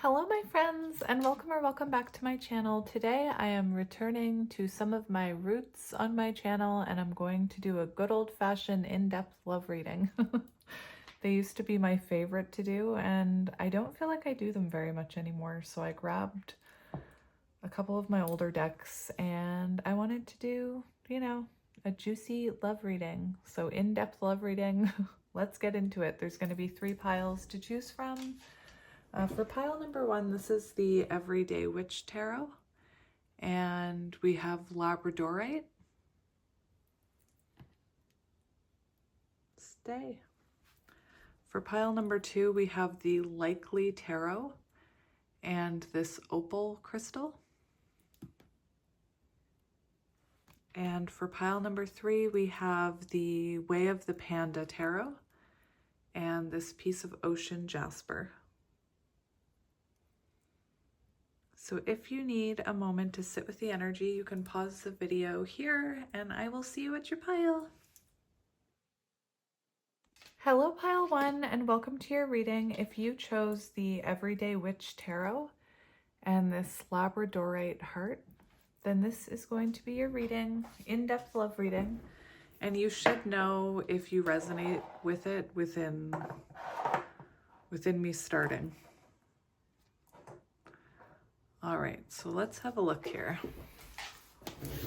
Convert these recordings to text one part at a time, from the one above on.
Hello my friends, and welcome back to my channel. Today I am returning to some of my roots on my channel, and I'm going to do a good old-fashioned in-depth love reading. They used to be my favorite to do, and I don't feel like I do them very much anymore, so I grabbed a couple of my older decks and I wanted to do, a juicy love reading. So in-depth love reading. Let's get into it. There's going to be 3 piles to choose from. For pile number 1, this is the Everyday Witch Tarot, and we have Labradorite. Stay. For pile number 2, we have the Likely Tarot and this Opal Crystal. And for pile number 3, we have the Way of the Panda Tarot and this piece of Ocean Jasper. So if you need a moment to sit with the energy, you can pause the video here and I will see you at your pile. Hello pile 1, and welcome to your reading. If you chose the Everyday Witch Tarot and this Labradorite heart, then this is going to be your reading, in-depth love reading. And you should know if you resonate with it within me starting. All right, so let's have a look here.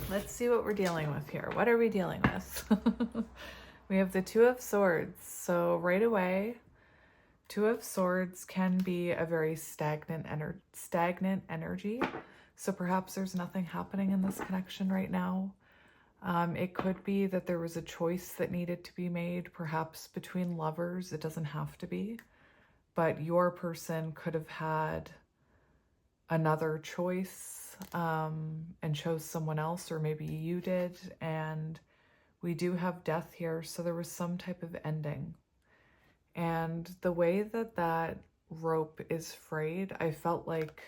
Let's see what we're dealing with here. What are we dealing with? We have the Two of Swords. So right away, Two of Swords can be a very stagnant energy. So perhaps there's nothing happening in this connection right now. It could be that there was a choice that needed to be made, perhaps between lovers. It doesn't have to be. But your person could have had another choice and chose someone else, or maybe you did. And we do have death here, so there was some type of ending. And the way that that rope is frayed, I felt like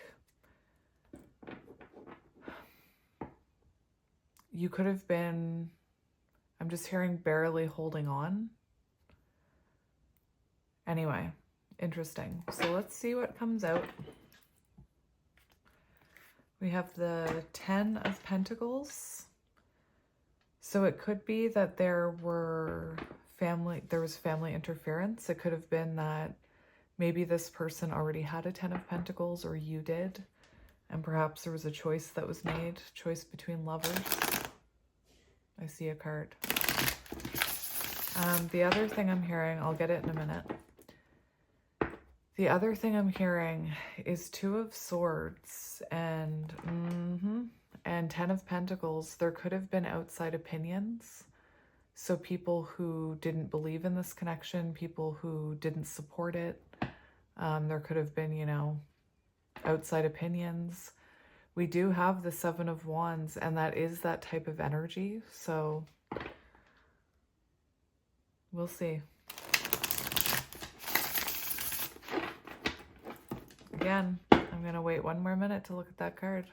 you could have been, I'm just hearing barely holding on. Anyway, interesting. So let's see what comes out. We have the 10 of Pentacles. So it could be that there was family interference. It could have been that maybe this person already had a 10 of Pentacles, or you did, and perhaps there was a choice that was made, choice between lovers. I see a card. The other thing I'm hearing, I'll get it in a minute. The other thing I'm hearing is Two of Swords and 10 of Pentacles. There could have been outside opinions. So people who didn't believe in this connection, people who didn't support it. There could have been, outside opinions. We do have the 7 of Wands, and that is that type of energy. So we'll see. Again, I'm going to wait one more minute to look at that card.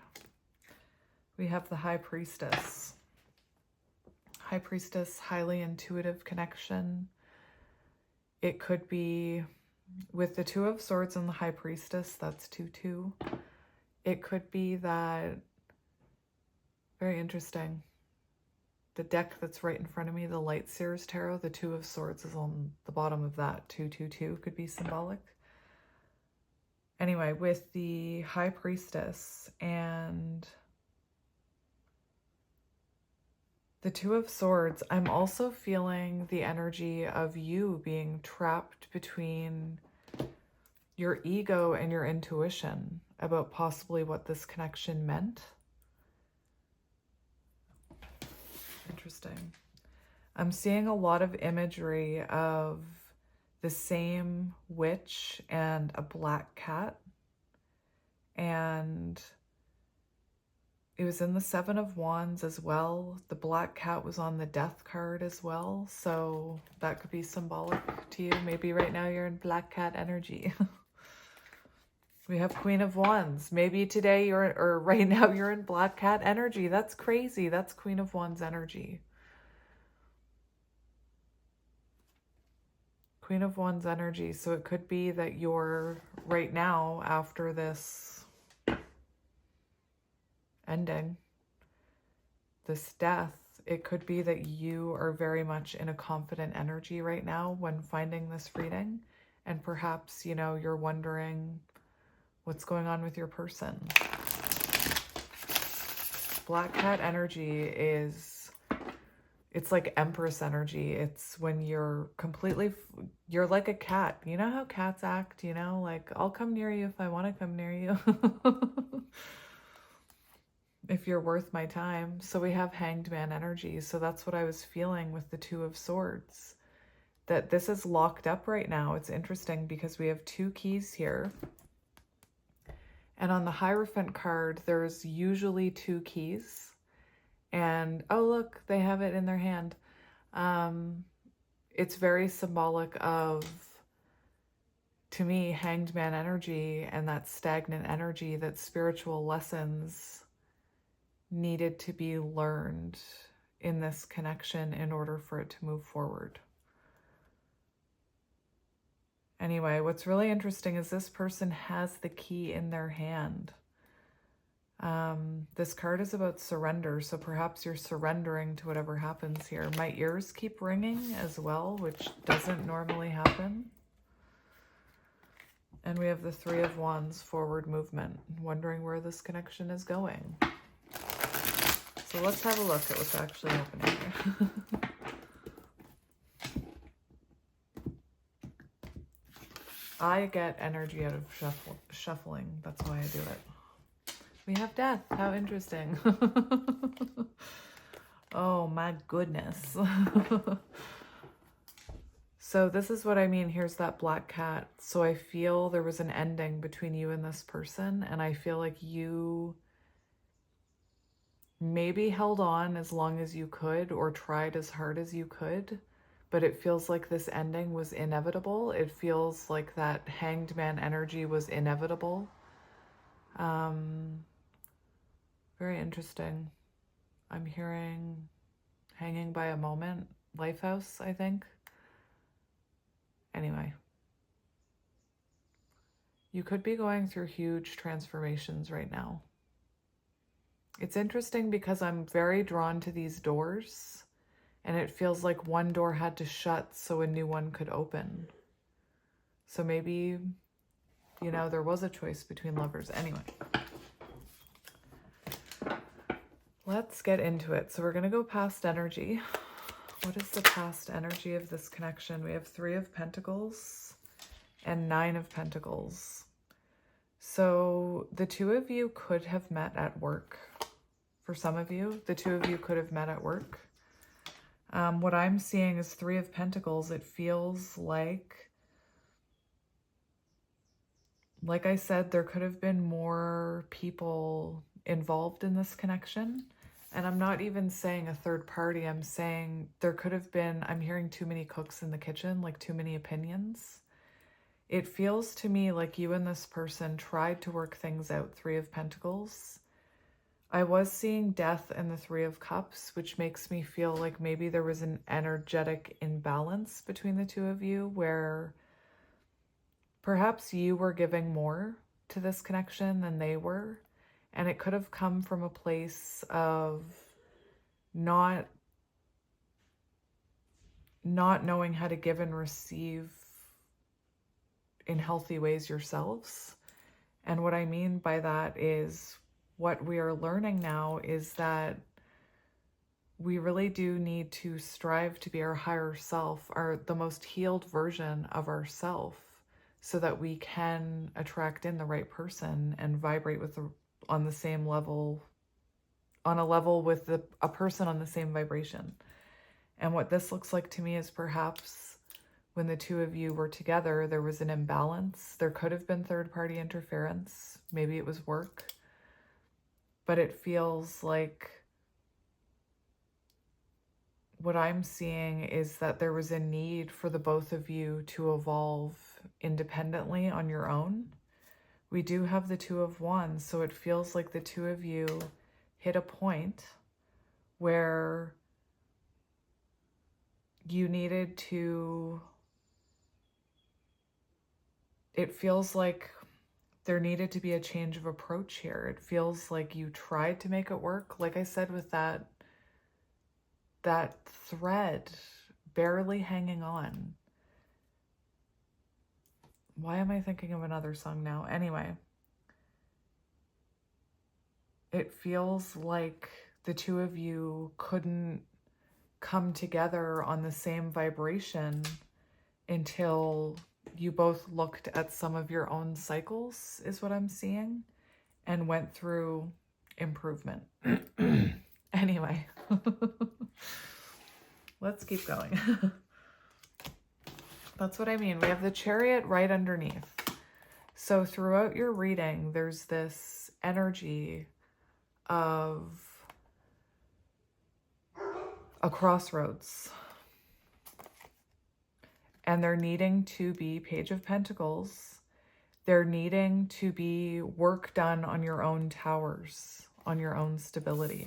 We have the High Priestess. High Priestess, highly intuitive connection. It could be with the Two of Swords and the High Priestess, that's 2-2. It could be that, very interesting, the deck that's right in front of me, the Light Seers Tarot, the Two of Swords is on the bottom of that. 2-2-2 could be symbolic. Anyway, with the High Priestess and the Two of Swords, I'm also feeling the energy of you being trapped between your ego and your intuition about possibly what this connection meant. Interesting. I'm seeing a lot of imagery of the same witch and a black cat. And it was in the 7 of Wands as well. The black cat was on the death card as well. So that could be symbolic to you. Maybe right now you're in black cat energy. We have Queen of Wands. Maybe today or right now you're in black cat energy. That's crazy. That's Queen of Wands energy. Queen of Wands energy. So it could be that you're right now, after this ending, this death, it could be that you are very much in a confident energy right now when finding this reading. And perhaps, you know, you're wondering what's going on with your person. Black cat energy is, it's like Empress energy. It's when you're completely, you're like a cat. You know how cats act, you know, like, I'll come near you if I want to come near you. If you're worth my time. So we have Hanged Man energy. So that's what I was feeling with the Two of Swords. That this is locked up right now. It's interesting because we have 2 keys here. And on the Hierophant card, there's usually 2 keys. And, oh, look, they have it in their hand. It's very symbolic of, to me, Hanged Man energy and that stagnant energy, that spiritual lessons needed to be learned in this connection in order for it to move forward. Anyway, what's really interesting is this person has the key in their hand. This card is about surrender, so perhaps you're surrendering to whatever happens here. My ears keep ringing as well, which doesn't normally happen. And we have the Three of Wands, forward movement, wondering where this connection is going. So let's have a look at what's actually happening here. I get energy out of shuffling. That's why I do it. We have death. How interesting. Oh my goodness. So this is what I mean. Here's that black cat. So I feel there was an ending between you and this person. And I feel like you maybe held on as long as you could or tried as hard as you could. But it feels like this ending was inevitable. It feels like that Hanged Man energy was inevitable. Very interesting. I'm hearing hanging by a moment. Lifehouse, I think. Anyway. You could be going through huge transformations right now. It's interesting because I'm very drawn to these doors. And it feels like one door had to shut so a new one could open. So maybe, you know, there was a choice between lovers. Anyway. Let's get into it. So we're going to go past energy. What is the past energy of this connection? We have 3 of Pentacles and 9 of Pentacles. So the 2 of you could have met at work. For some of you, the 2 of you could have met at work. What I'm seeing is 3 of Pentacles. It feels like I said, there could have been more people involved in this connection. And I'm not even saying a third party. I'm saying there could have been, I'm hearing too many cooks in the kitchen, like too many opinions. It feels to me like you and this person tried to work things out, 3 of Pentacles. I was seeing death and the 3 of Cups, which makes me feel like maybe there was an energetic imbalance between the 2 of you where perhaps you were giving more to this connection than they were. And it could have come from a place of not knowing how to give and receive in healthy ways yourselves. And what I mean by that is what we are learning now is that we really do need to strive to be our higher self, the most healed version of ourself, so that we can attract in the right person and vibrate with on the same level, on a level with a person on the same vibration. And what this looks like to me is perhaps when the 2 of you were together, there was an imbalance. There could have been third-party interference. Maybe it was work. But it feels like what I'm seeing is that there was a need for the both of you to evolve independently on your own. We do have the 2 of Wands, so it feels like the 2 of you hit a point where you needed to it feels like there needed to be a change of approach here. It feels like you tried to make it work. Like I said, with that thread barely hanging on. Why am I thinking of another song now? Anyway, it feels like the two of you couldn't come together on the same vibration until you both looked at some of your own cycles, is what I'm seeing, and went through improvement. Anyway, let's keep going. That's what I mean. We have the Chariot right underneath. So throughout your reading, there's this energy of a crossroads. And they're needing to be Page of Pentacles. They're needing to be work done on your own towers, on your own stability.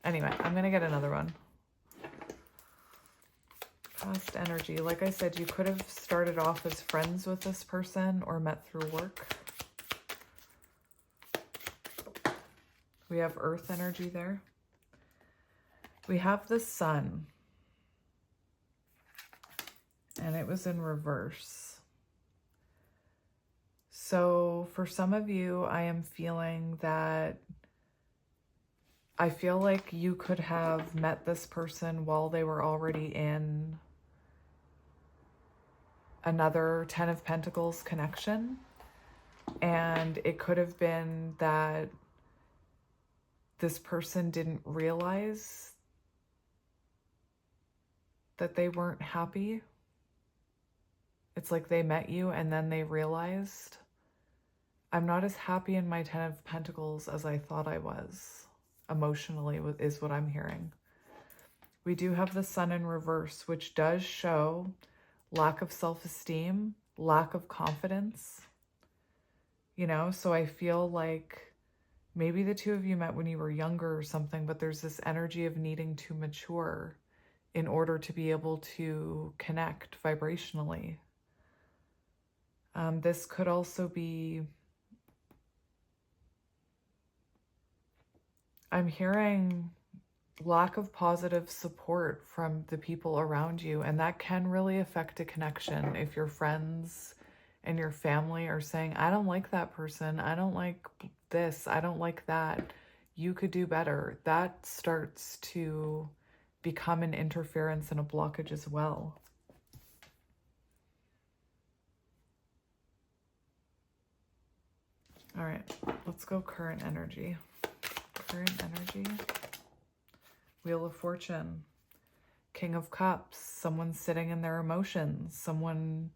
Anyway, I'm going to get another one. Past energy. Like I said, you could have started off as friends with this person or met through work. We have earth energy there. We have the sun. And it was in reverse. So for some of you, I am feeling that I feel like you could have met this person while they were already in another 10 of Pentacles connection. And it could have been that this person didn't realize that they weren't happy. It's like they met you and then they realized, I'm not as happy in my 10 of Pentacles as I thought I was. Emotionally is what I'm hearing. We do have the sun in reverse, which does show lack of self-esteem, lack of confidence. You know, so I feel like maybe the two of you met when you were younger or something, but there's this energy of needing to mature in order to be able to connect vibrationally. This could also be, I'm hearing lack of positive support from the people around you, and that can really affect a connection if your friends and your family are saying, I don't like that person, I don't like this, I don't like that, you could do better. That starts to become an interference and a blockage as well. All right, let's go current energy. Current energy. Wheel of Fortune. King of Cups. Someone sitting in their emotions. Someone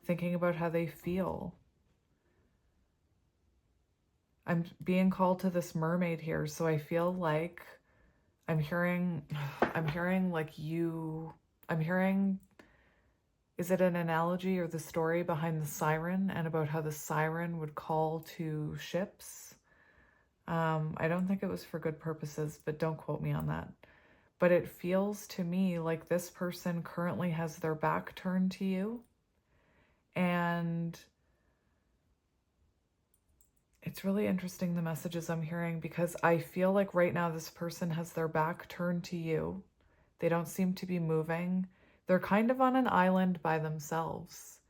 thinking about how they feel. I'm being called to this mermaid here, so I feel like I'm hearing like you, is it an analogy or the story behind the siren and about how the siren would call to ships? I don't think it was for good purposes, but don't quote me on that. But it feels to me like this person currently has their back turned to you. And it's really interesting, the messages I'm hearing, because I feel like right now this person has their back turned to you. They don't seem to be moving. They're kind of on an island by themselves.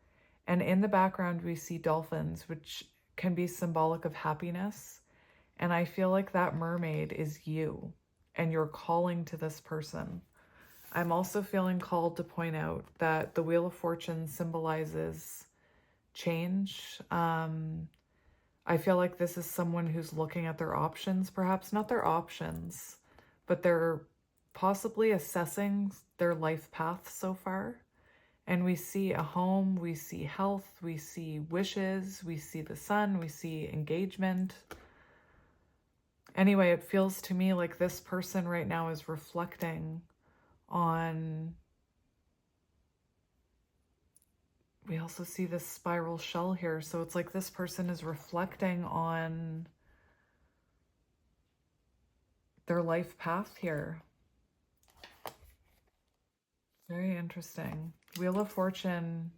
And in the background, we see dolphins, which can be symbolic of happiness. And I feel like that mermaid is you, and you're calling to this person. I'm also feeling called to point out that the Wheel of Fortune symbolizes change. I feel like this is someone who's looking at their options, perhaps not their options, but they're possibly assessing their life path so far. And we see a home, we see health, we see wishes, we see the sun, we see engagement. Anyway, it feels to me like this person right now is reflecting on, we also see this spiral shell here. So it's like this person is reflecting on their life path here. Very interesting. Wheel of Fortune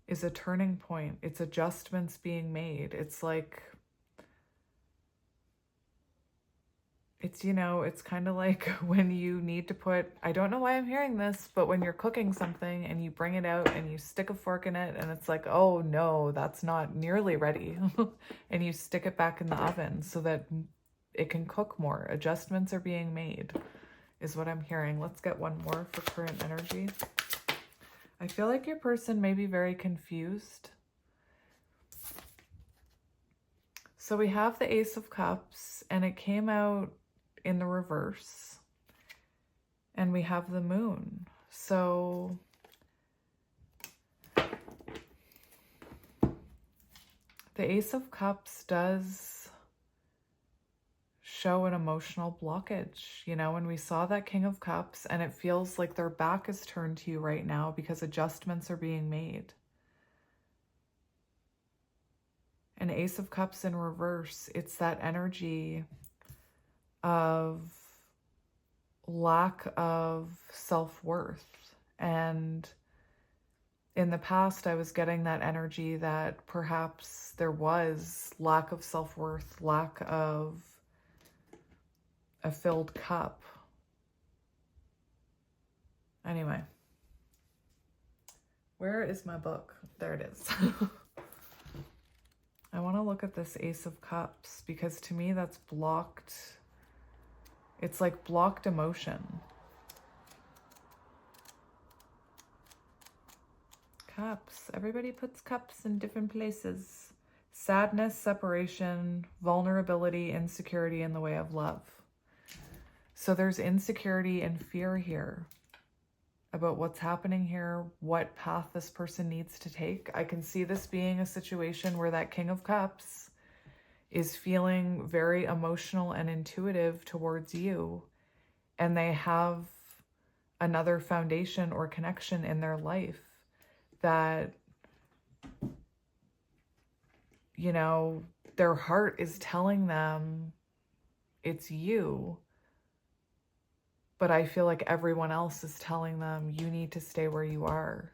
is a turning point. It's adjustments being made. It's like, it's, you know, it's kind of like when you need to put, I don't know why I'm hearing this, but when you're cooking something and you bring it out and you stick a fork in it and it's like, oh no, that's not nearly ready. And you stick it back in the oven so that it can cook more. Adjustments are being made is what I'm hearing. Let's get one more for current energy. I feel like your person may be very confused. So we have the Ace of Cups and it came out in the reverse. And we have the Moon. So the Ace of Cups does show an emotional blockage, you know, when we saw that King of Cups, and it feels like their back is turned to you right now because adjustments are being made. An Ace of Cups in reverse, it's that energy of lack of self-worth. And in the past, I was getting that energy that perhaps there was lack of self-worth, lack of a filled cup. Anyway, where is my book? There it is. I want to look at this Ace of Cups because to me that's blocked. It's like blocked emotion. Cups. Everybody puts cups in different places. Sadness, separation, vulnerability, insecurity in the way of love. So there's insecurity and fear here about what's happening here, what path this person needs to take. I can see this being a situation where that King of Cups is feeling very emotional and intuitive towards you, and they have another foundation or connection in their life that, you know, their heart is telling them it's you. But I feel like everyone else is telling them you need to stay where you are.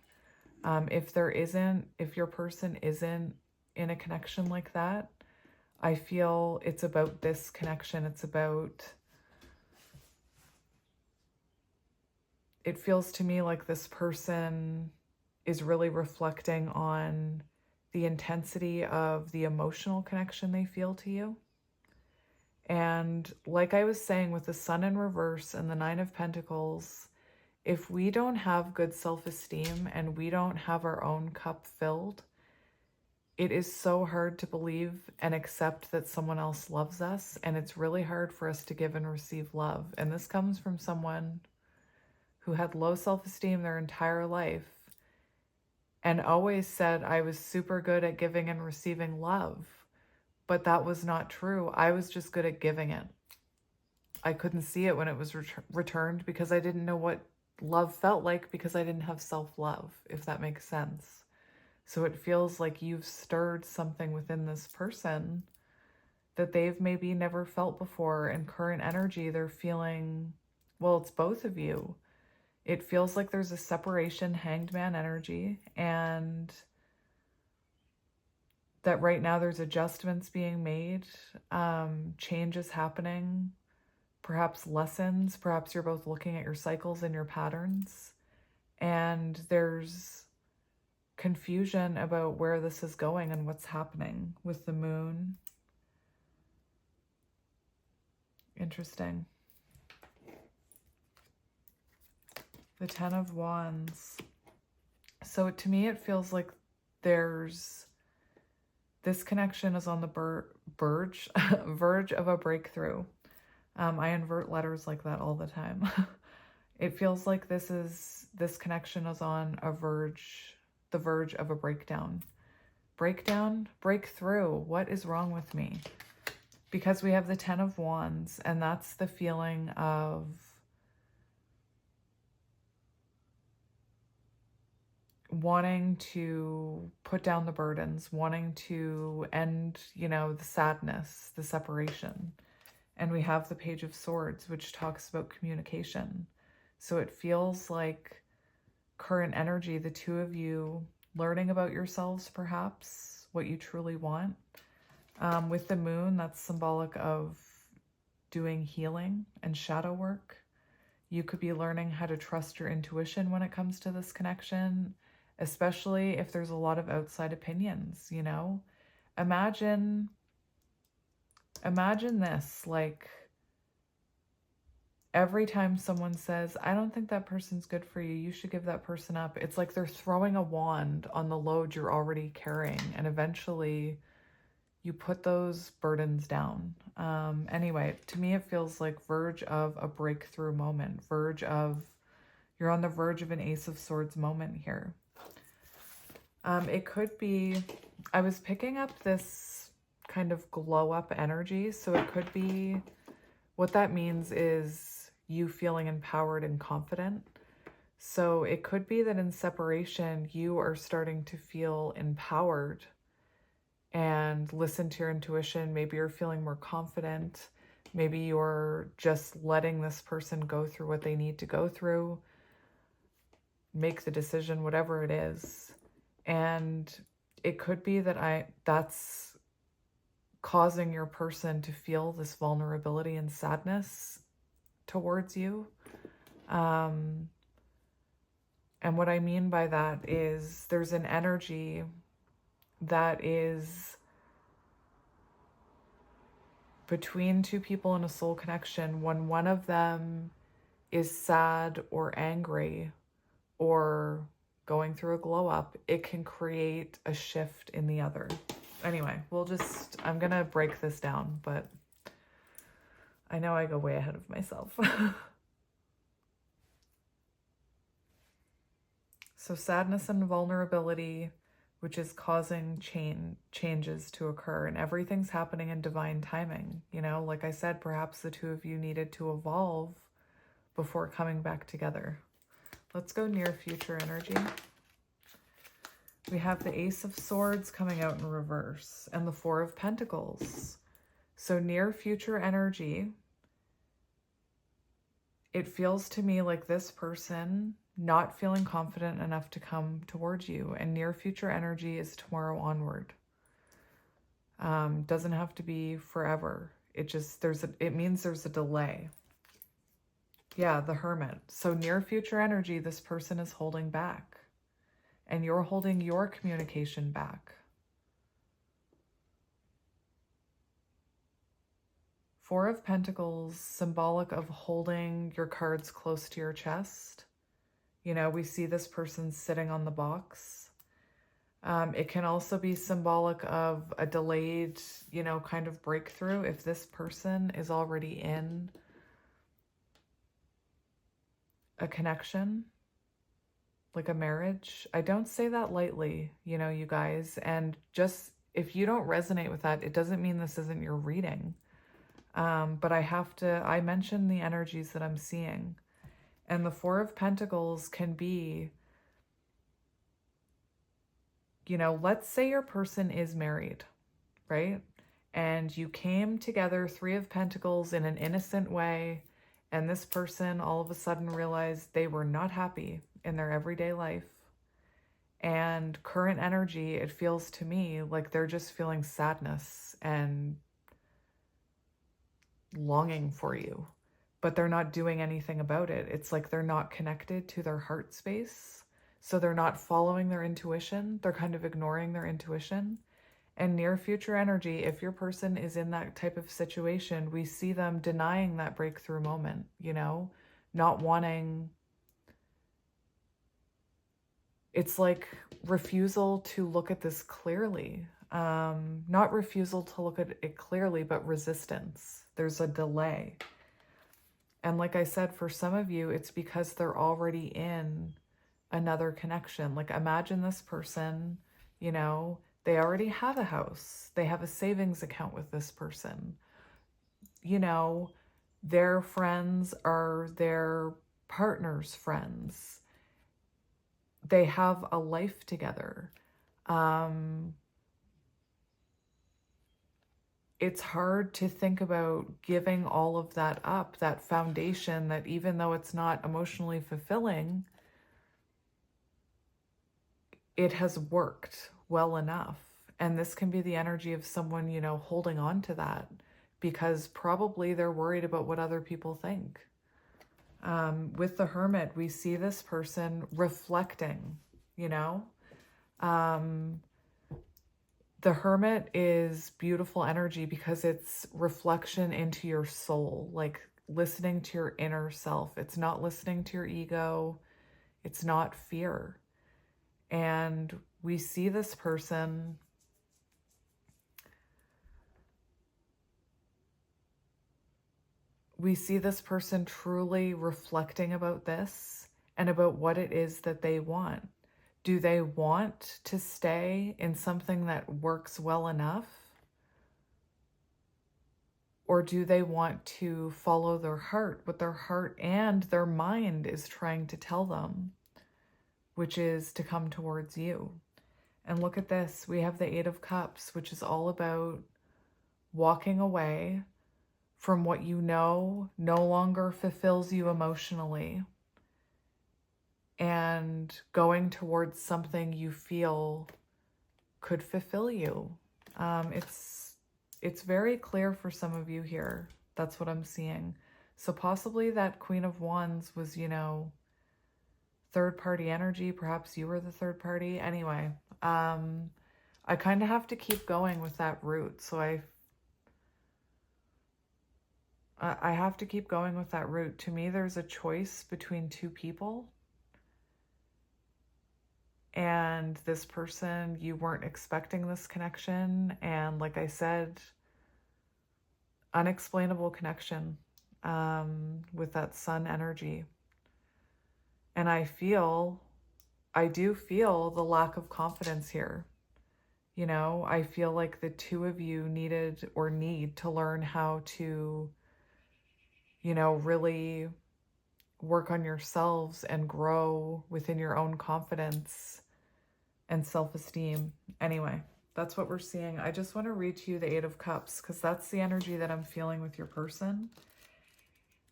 If your person isn't in a connection like that, I feel it's about this connection. It's about, it feels to me like this person is really reflecting on the intensity of the emotional connection they feel to you. And like I was saying with the Sun in reverse and the Nine of Pentacles, if we don't have good self-esteem and we don't have our own cup filled, it is so hard to believe and accept that someone else loves us. And it's really hard for us to give and receive love. And this comes from someone who had low self-esteem their entire life and always said I was super good at giving and receiving love. But that was not true. I was just good at giving it. I couldn't see it when it was returned because I didn't know what love felt like because I didn't have self-love, if that makes sense. So it feels like you've stirred something within this person that they've maybe never felt before. In current energy, they're feeling, well, it's both of you. It feels like there's a separation, Hanged Man energy, and that right now there's adjustments being made, changes happening, perhaps lessons, perhaps you're both looking at your cycles and your patterns, and there's confusion about where this is going and what's happening with the Moon. Interesting. The Ten of Wands. So to me, it feels like there's, this connection is on the verge of a breakthrough. I invert letters like that all the time. It feels like this connection is on the verge of a breakdown. Breakdown, breakthrough. What is wrong with me? Because we have the Ten of Wands, and that's the feeling of wanting to put down the burdens, wanting to end, you know, the sadness, the separation. And we have the Page of Swords, which talks about communication. So it feels like current energy, the two of you learning about yourselves, perhaps, what you truly want. With the moon, that's symbolic of doing healing and shadow work. You could be learning how to trust your intuition when it comes to this connection, especially if there's a lot of outside opinions, you know? Imagine this, like, every time someone says, I don't think that person's good for you, you should give that person up. It's like they're throwing a wand on the load you're already carrying, and eventually you put those burdens down. Anyway, to me, it feels like verge of a breakthrough moment, you're on the verge of an Ace of Swords moment here. It could be, I was picking up this kind of glow up energy. So it could be, what that means is you feeling empowered and confident. So it could be that in separation, you are starting to feel empowered and listen to your intuition. Maybe you're feeling more confident. Maybe you're just letting this person go through what they need to go through, make the decision, whatever it is. And it could be that that's causing your person to feel this vulnerability and sadness towards you. And what I mean by that is there's an energy that is between two people in a soul connection. When one of them is sad or angry or going through a glow up, it can create a shift in the other. Anyway, I'm going to break this down, but I know I go way ahead of myself. So sadness and vulnerability, which is causing changes to occur, and everything's happening in divine timing. You know, like I said, perhaps the two of you needed to evolve before coming back together. Let's go near future energy. We have the Ace of Swords coming out in reverse and the Four of Pentacles. So near future energy, it feels to me like this person not feeling confident enough to come towards you, and near future energy is tomorrow onward. Doesn't have to be forever. It means there's a delay. Yeah, the Hermit. So near future energy, this person is holding back, and you're holding your communication back. Four of Pentacles, symbolic of holding your cards close to your chest. You know, we see this person sitting on the box. It can also be symbolic of a delayed, you know, kind of breakthrough. If this person is already in a connection, like a marriage. I don't say that lightly, you know, you guys. And just, if you don't resonate with that, it doesn't mean this isn't your reading. But I mentioned the energies that I'm seeing. And the Four of Pentacles can be, you know, let's say your person is married, right? And you came together, Three of Pentacles, in an innocent way. And this person all of a sudden realized they were not happy in their everyday life. And current energy, it feels to me like they're just feeling sadness and longing for you, but they're not doing anything about it. It's like they're not connected to their heart space. So they're not following their intuition. They're kind of ignoring their intuition. And near future energy, if your person is in that type of situation, we see them denying that breakthrough moment, you know, not wanting. It's like refusal to look at this clearly. Not refusal to look at it clearly, but resistance. There's a delay. And like I said, for some of you, it's because they're already in another connection. Like imagine this person, you know, they already have a house. They have a savings account with this person. You know, their friends are their partner's friends. They have a life together. It's hard to think about giving all of that up, that foundation that even though it's not emotionally fulfilling, it has worked well enough. And this can be the energy of someone, you know, holding on to that because probably they're worried about what other people think. With the Hermit, we see this person reflecting, you know. The Hermit is beautiful energy because it's reflection into your soul, like listening to your inner self. It's not listening to your ego. It's not fear. And we see this person truly reflecting about this and about what it is that they want. Do they want to stay in something that works well enough? Or do they want to follow their heart, what their heart and their mind is trying to tell them, which is to come towards you? And look at this. We have the Eight of Cups, which is all about walking away from what you know no longer fulfills you emotionally and going towards something you feel could fulfill you. It's very clear for some of you here. That's what I'm seeing. So possibly that Queen of Wands was, you know, third party energy. Perhaps you were the third party. Anyway, I kind of have to keep going with that route. So I have to keep going with that route. To me, there's a choice between two people. And this person, you weren't expecting this connection. And like I said, unexplainable connection with that sun energy. And I do feel the lack of confidence here. You know, I feel like the two of you needed or need to learn how to, you know, really work on yourselves and grow within your own confidence and self-esteem. Anyway, that's what we're seeing. I just want to read to you the Eight of Cups because that's the energy that I'm feeling with your person,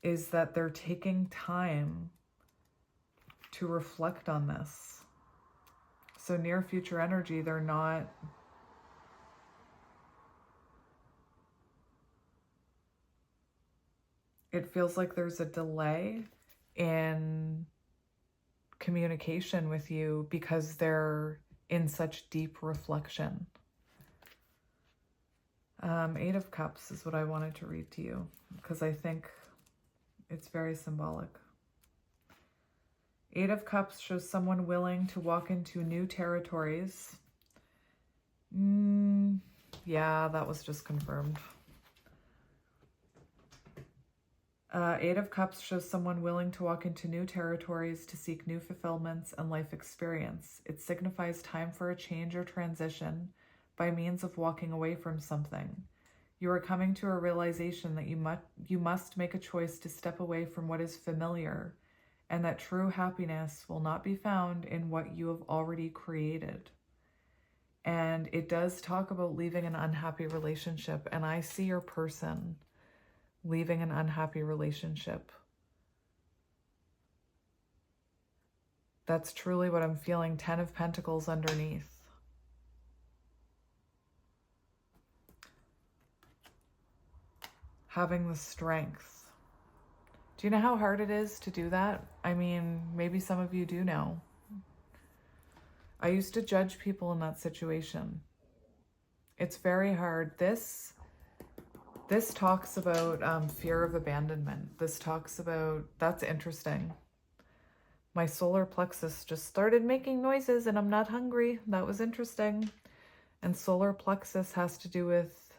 is that they're taking time to reflect on this. So near future energy, they're not... It feels like there's a delay in communication with you because they're in such deep reflection. Eight of Cups is what I wanted to read to you because I think it's very symbolic. Eight of Cups shows someone willing to walk into new territories. Yeah, that was just confirmed. Eight of Cups shows someone willing to walk into new territories to seek new fulfillments and life experience. It signifies time for a change or transition by means of walking away from something. You are coming to a realization that you must make a choice to step away from what is familiar, and that true happiness will not be found in what you have already created. And it does talk about leaving an unhappy relationship, and I see your person leaving an unhappy relationship. That's truly what I'm feeling. 10 of Pentacles underneath. Having the strength. Do you know how hard it is to do that? I mean, maybe some of you do know. I used to judge people in that situation. It's very hard. This talks about fear of abandonment. This talks about, that's interesting. My solar plexus just started making noises and I'm not hungry. That was interesting. And solar plexus has to do with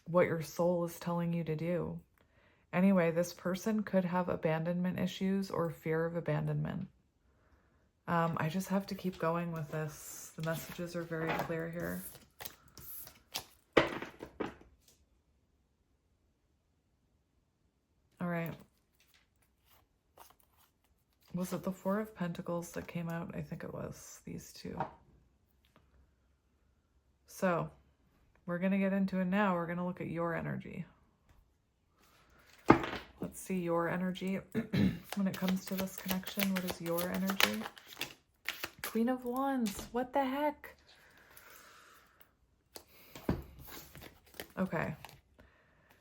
what your soul is telling you to do. Anyway, this person could have abandonment issues or fear of abandonment. I just have to keep going with this. The messages are very clear here. All right. Was it the Four of Pentacles that came out? I think it was these two. So we're going to get into it now. We're going to look at your energy. Let's Let's see your energy when it comes to this connection. What is your energy? Queen of Wands. What the heck? Okay.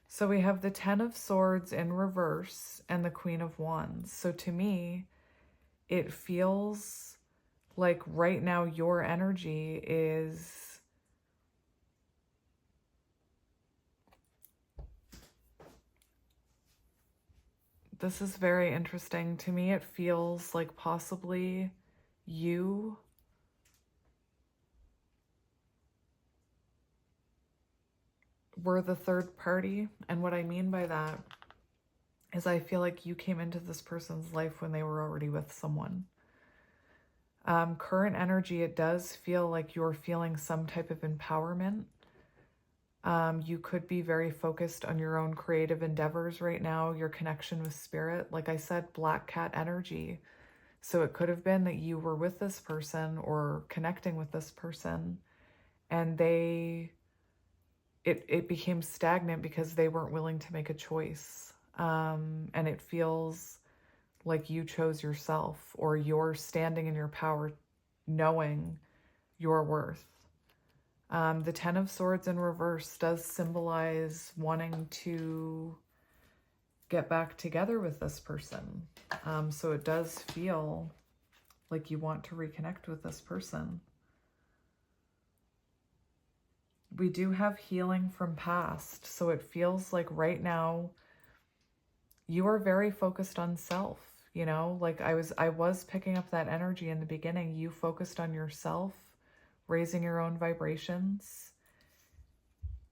So we have the Ten of Swords in reverse and the Queen of Wands. So to me, it feels like right now your energy is... This is very interesting. To me, it feels like possibly you were the third party. And what I mean by that is I feel like you came into this person's life when they were already with someone. Current energy, it does feel like you're feeling some type of empowerment. You could be very focused on your own creative endeavors right now, your connection with spirit. Like I said, black cat energy. So it could have been that you were with this person or connecting with this person and it became stagnant because they weren't willing to make a choice. And it feels like you chose yourself, or you're standing in your power knowing your worth. The Ten of Swords in reverse does symbolize wanting to get back together with this person. So it does feel like you want to reconnect with this person. We do have healing from past. So it feels like right now you are very focused on self. You know, like I was picking up that energy in the beginning. You focused on yourself, raising your own vibrations,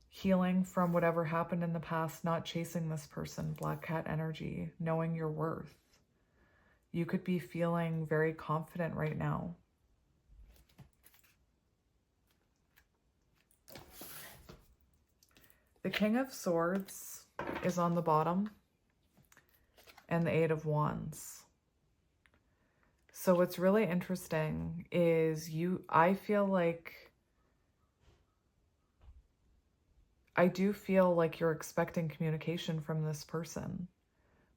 healing from whatever happened in the past, not chasing this person, black cat energy, knowing your worth. You could be feeling very confident right now. The King of Swords is on the bottom and the Eight of Wands. So what's really interesting is I feel like, I do feel like you're expecting communication from this person,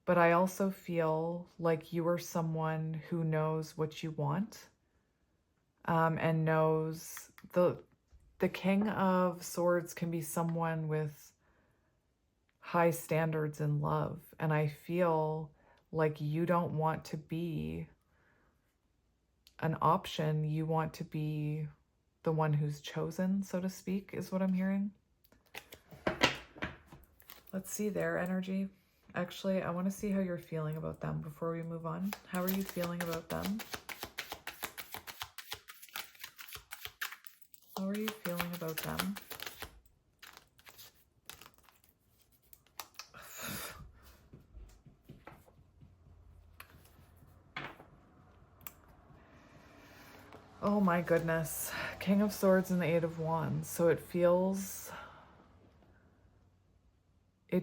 but I also feel like you are someone who knows what you want, and knows the King of Swords can be someone with high standards in love. And I feel like you don't want to be an option. You want to be the one who's chosen, so to speak, is what I'm hearing. Let's see their energy. Actually, I want to see how you're feeling about them before we move on. How are you feeling about them? How are you feeling about them? Oh my goodness. King of Swords and the Eight of Wands. So it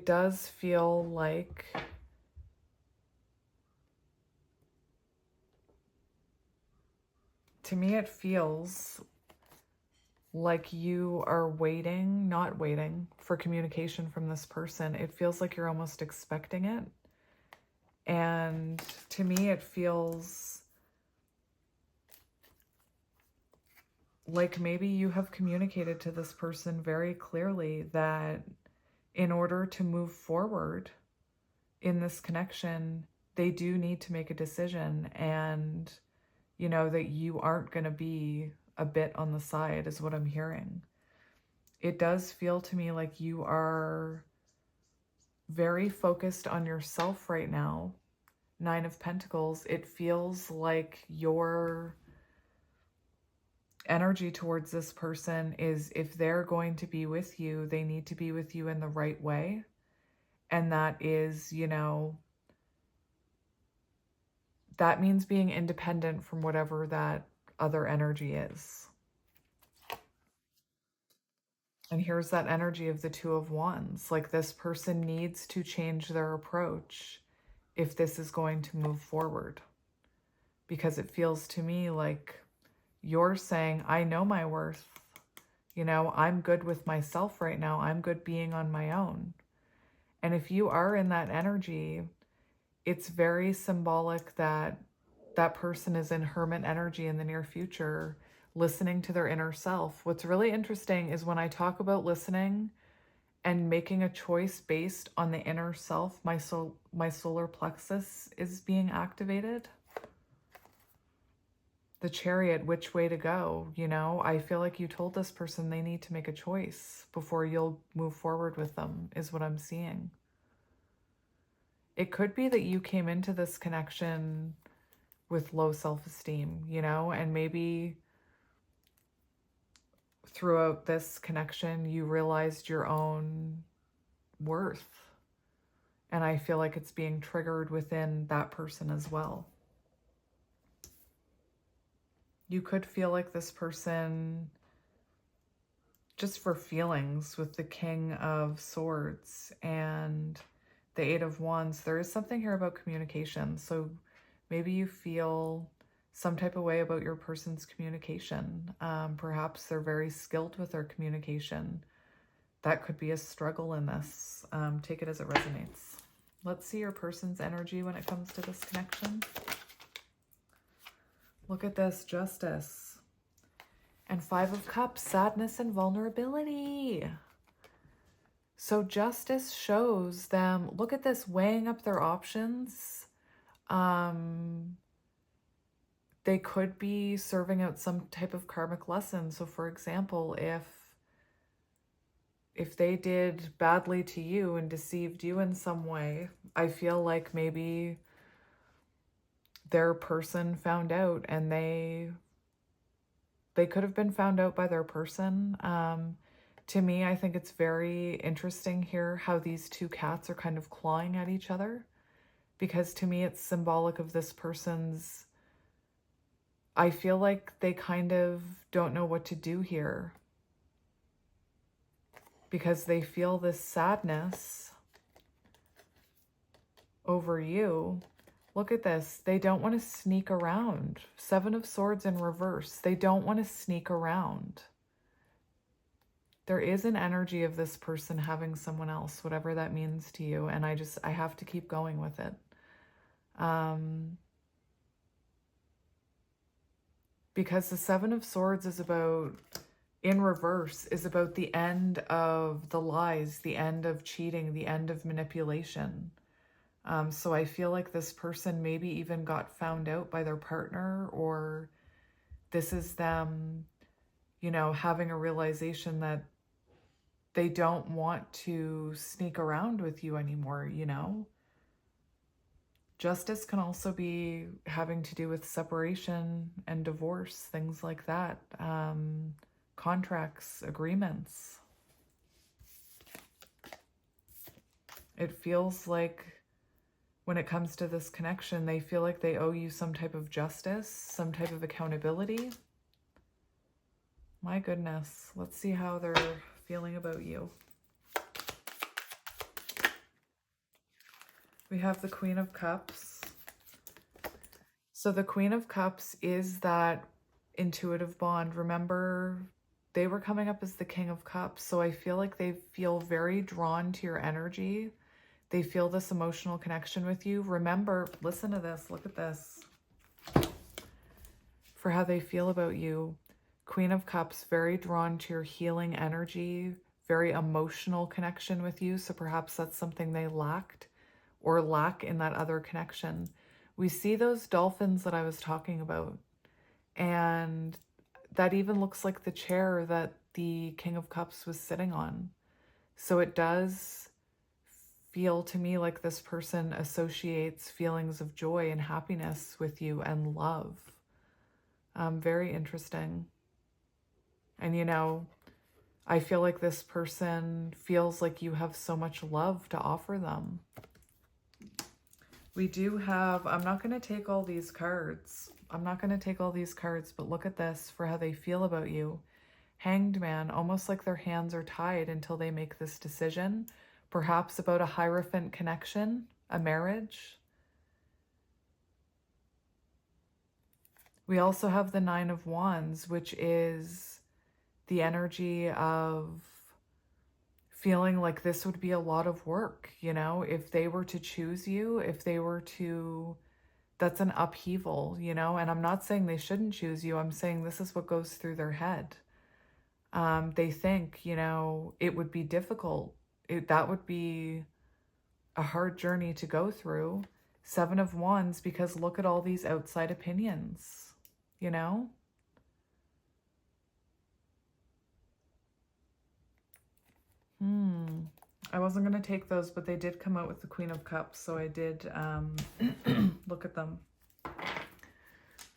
does feel like to me, it feels like you are not waiting for communication from this person. It feels like you're almost expecting it. And to me, it feels like maybe you have communicated to this person very clearly that in order to move forward in this connection, they do need to make a decision, and you know that you aren't going to be a bit on the side is what I'm hearing. It does feel to me like you are very focused on yourself right now. Nine of Pentacles. It feels like your energy towards this person is, if they're going to be with you, they need to be with you in the right way. And that is, you know, that means being independent from whatever that other energy is. And here's that energy of the Two of Wands. Like this person needs to change their approach if this is going to move forward. Because it feels to me like you're saying, I know my worth. You know, I'm good with myself right now. I'm good being on my own. And if you are in that energy, it's very symbolic that that person is in hermit energy in the near future, listening to their inner self. What's really interesting is when I talk about listening and making a choice based on the inner self, my solar plexus is being activated. The Chariot, which way to go, you know? I feel like you told this person they need to make a choice before you'll move forward with them, is what I'm seeing. It could be that you came into this connection with low self-esteem, you know, and maybe throughout this connection, you realized your own worth. And I feel like it's being triggered within that person as well. You could feel like this person, just for feelings, with the King of Swords and the Eight of Wands, there is something here about communication. So maybe you feel some type of way about your person's communication. Perhaps they're very skilled with their communication. That could be a struggle in this. Take it as it resonates. Let's see your person's energy when it comes to this connection. Look at this, Justice. And Five of Cups, sadness and vulnerability. So Justice shows them, look at this, weighing up their options. They could be serving out some type of karmic lesson. So for example, if they did badly to you and deceived you in some way, I feel like maybe their person found out, and they could have been found out by their person. To me, I think it's very interesting here how these two cats are kind of clawing at each other, because to me it's symbolic of this person's, I feel like they kind of don't know what to do here, because they feel this sadness over you. Look at this. They don't want to sneak around. Seven of Swords in reverse. They don't want to sneak around. There is an energy of this person having someone else, whatever that means to you. And I have to keep going with it. Because the Seven of Swords is about, in reverse, is about the end of the lies, the end of cheating, the end of manipulation. So I feel like this person maybe even got found out by their partner, or this is them, you know, having a realization that they don't want to sneak around with you anymore, you know? Justice can also be having to do with separation and divorce, things like that. Contracts, agreements. It feels like when it comes to this connection, they feel like they owe you some type of justice, some type of accountability. My goodness. Let's see how they're feeling about you. We have the Queen of Cups. So the Queen of Cups is that intuitive bond. Remember, they were coming up as the King of Cups. So I feel like they feel very drawn to your energy. They feel this emotional connection with you. Remember, listen to this. Look at this. For how they feel about you. Queen of Cups, very drawn to your healing energy, very emotional connection with you. So perhaps that's something they lacked or lack in that other connection. We see those dolphins that I was talking about. And that even looks like the chair that the King of Cups was sitting on. So it does feel to me like this person associates feelings of joy and happiness with you and love. Very interesting. And you know, I feel like this person feels like you have so much love to offer them. We do have, I'm not going to take all these cards. But look at this for how they feel about you. Hanged Man, almost like their hands are tied until they make this decision. Perhaps about a Hierophant connection, a marriage. We also have the Nine of Wands, which is the energy of feeling like this would be a lot of work, you know, if they were to choose you, if they were to, that's an upheaval, you know, and I'm not saying they shouldn't choose you. I'm saying this is what goes through their head. They think, you know, it would be difficult. That would be a hard journey to go through. 7 of Wands, because look at all these outside opinions, you know? I wasn't going to take those, but they did come out with the Queen of Cups, so I did look at them.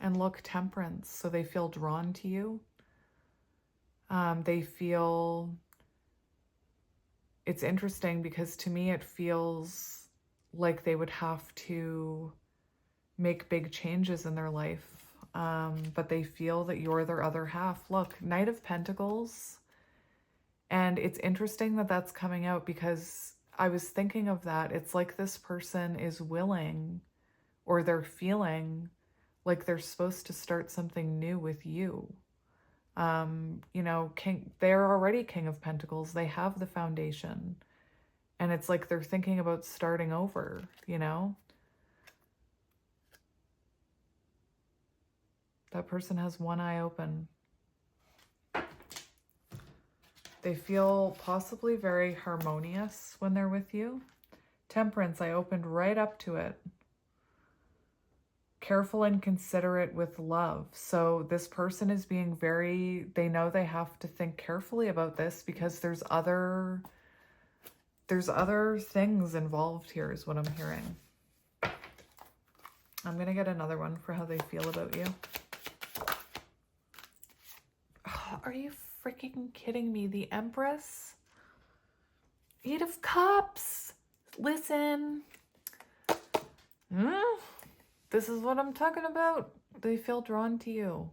And look, Temperance, so they feel drawn to you. They feel, it's interesting because to me it feels like they would have to make big changes in their life, but they feel that you're their other half. Look, Knight of Pentacles. And it's interesting that that's coming out because I was thinking of that. It's like this person is willing, or they're feeling like they're supposed to start something new with you. You know, they're already King of Pentacles. They have the foundation. And it's like they're thinking about starting over, you know? That person has one eye open. They feel possibly very harmonious when they're with you. Temperance, I opened right up to it. Careful and considerate with love. So this person is being very, they know they have to think carefully about this because there's other things involved here is what I'm hearing. I'm going to get another one for how they feel about you. Oh, are you freaking kidding me? The Empress? 8 of Cups. Listen. This is what I'm talking about. They feel drawn to you.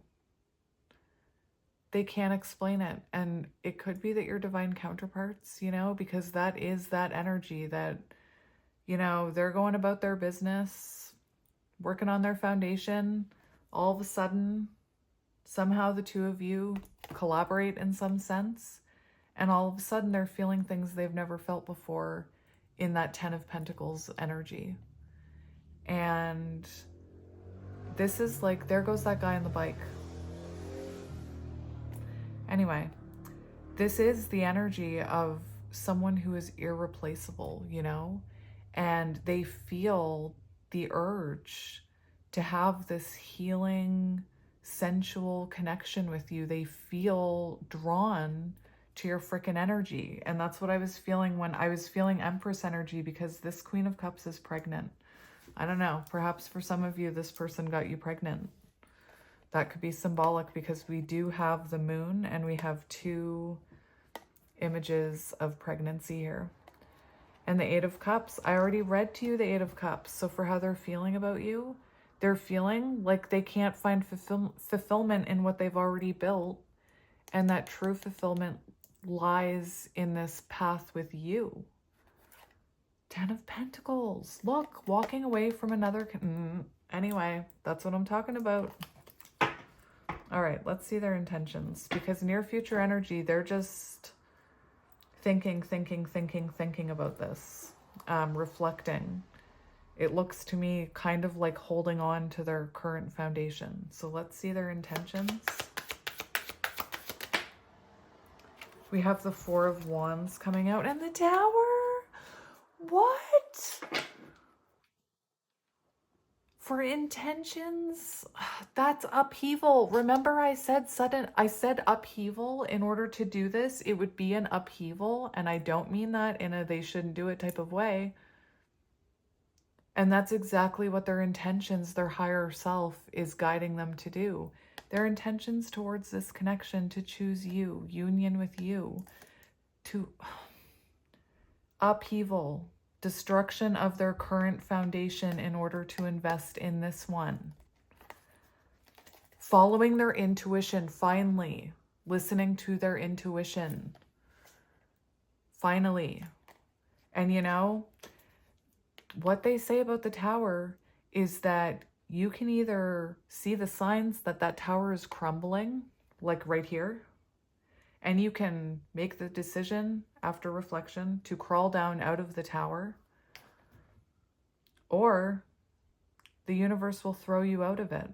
They can't explain it. And it could be that you're divine counterparts, you know, because that is that energy that, you know, they're going about their business, working on their foundation. All of a sudden, somehow the two of you collaborate in some sense. And all of a sudden they're feeling things they've never felt before in that 10 of Pentacles energy. And this is like, there goes that guy on the bike. Anyway, this is the energy of someone who is irreplaceable, you know, and they feel the urge to have this healing, sensual connection with you. They feel drawn to your freaking energy. And that's what I was feeling when I was feeling Empress energy, because this Queen of Cups is pregnant. I don't know, perhaps for some of you, this person got you pregnant. That could be symbolic because we do have the moon and we have 2 images of pregnancy here. And the 8 of Cups, I already read to you the 8 of Cups. So for how they're feeling about you, they're feeling like they can't find fulfillment in what they've already built. And that true fulfillment lies in this path with you. 10 of Pentacles. Look, walking away from another. Anyway, that's what I'm talking about. All right, let's see their intentions. Because near future energy, they're just thinking about this. Reflecting. It looks to me kind of like holding on to their current foundation. So let's see their intentions. We have the 4 of Wands coming out and the Tower. What? For intentions, that's upheaval. Remember I said upheaval. In order to do this, it would be an upheaval. And I don't mean that in a they shouldn't do it type of way. And that's exactly what their intentions, their higher self is guiding them to do. Their intentions towards this connection, to choose you, union with you, to upheaval, destruction of their current foundation in order to invest in this one. Following their intuition, finally, listening to their intuition. Finally. And you know, what they say about the Tower is that you can either see the signs that that tower is crumbling, like right here, and you can make the decision after reflection, to crawl down out of the tower, or the universe will throw you out of it.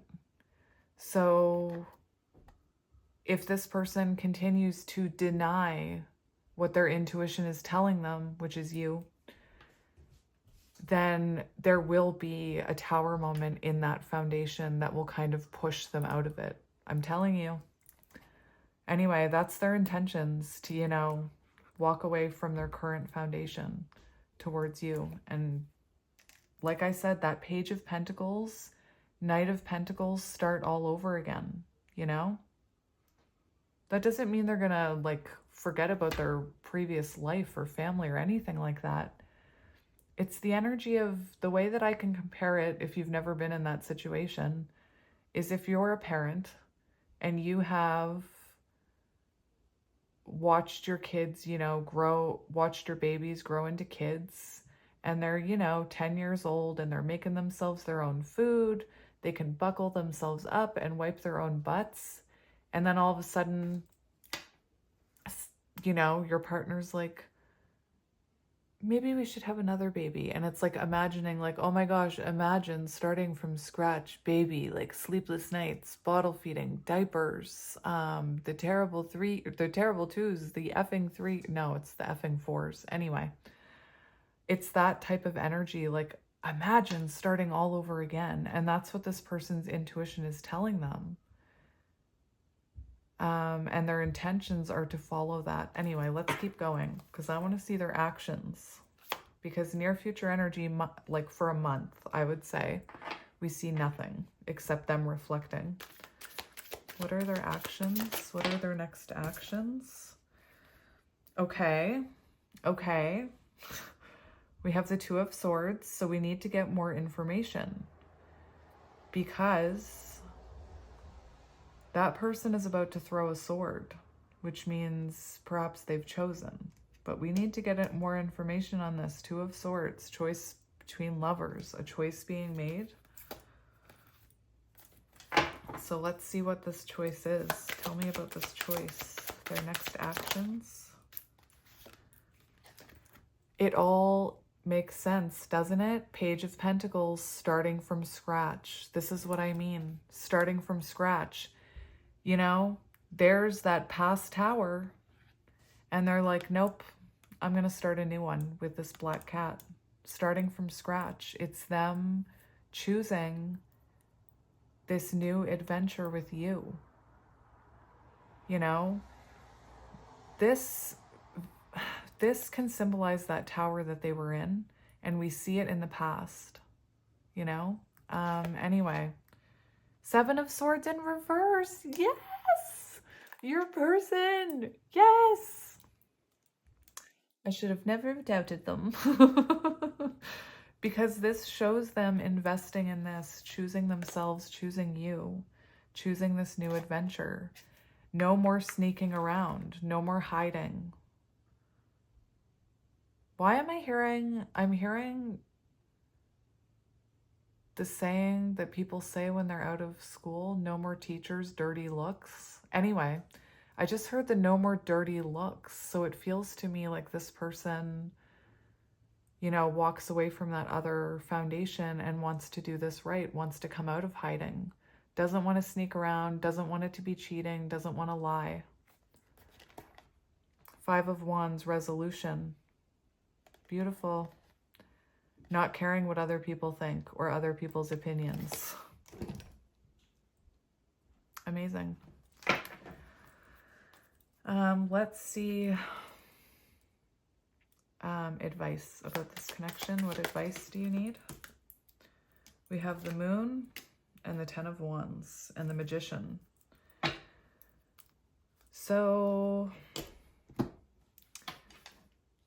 So if this person continues to deny what their intuition is telling them, which is you, then there will be a tower moment in that foundation that will kind of push them out of it. I'm telling you. Anyway, that's their intentions to, you know, walk away from their current foundation towards you. And like I said, that Page of Pentacles, Knight of Pentacles start all over again, you know? That doesn't mean they're gonna like forget about their previous life or family or anything like that. It's the energy of, the way that I can compare it, if you've never been in that situation, is if you're a parent and you have watched your kids, you know, watched your babies grow into kids, and they're, you know, 10 years old and they're making themselves their own food. They can buckle themselves up and wipe their own butts. And then all of a sudden, you know, your partner's like, maybe we should have another baby. And it's like imagining like, oh my gosh, imagine starting from scratch, baby, like sleepless nights, bottle feeding, diapers, the terrible twos, the effing three. No, it's the effing fours. Anyway, it's that type of energy. Like imagine starting all over again. And that's what this person's intuition is telling them. And their intentions are to follow that. Anyway, let's keep going because I want to see their actions. Because near future energy, like for a month, I would say, we see nothing except them reflecting. What are their actions? What are their next actions? Okay. Okay. We have the Two of Swords, so we need to get more information. Because that person is about to throw a sword, which means perhaps they've chosen. But we need to get more information on this. Two of Swords, choice between lovers, a choice being made. So let's see what this choice is. Tell me about this choice, their next actions. It all makes sense, doesn't it? Page of Pentacles, starting from scratch. This is what I mean, starting from scratch. You know, there's that past tower and they're like, nope, I'm going to start a new one with this black cat, starting from scratch. It's them choosing this new adventure with you. You know, this can symbolize that tower that they were in, and we see it in the past, you know? Anyway, Seven of Swords in reverse. Yes! Your person. Yes! I should have never doubted them. Because this shows them investing in this, choosing themselves, choosing you, choosing this new adventure. No more sneaking around. No more hiding. Why am I hearing... I'm hearing the saying that people say when they're out of school, no more teachers, dirty looks. Anyway, I just heard the no more dirty looks. So it feels to me like this person, you know, walks away from that other foundation and wants to do this right, wants to come out of hiding, doesn't want to sneak around, doesn't want it to be cheating, doesn't want to lie. Five of Wands, resolution. Beautiful. Not caring what other people think or other people's opinions. Amazing. Let's see advice about this connection. What advice do you need? We have the Moon and the Ten of Wands and the Magician. So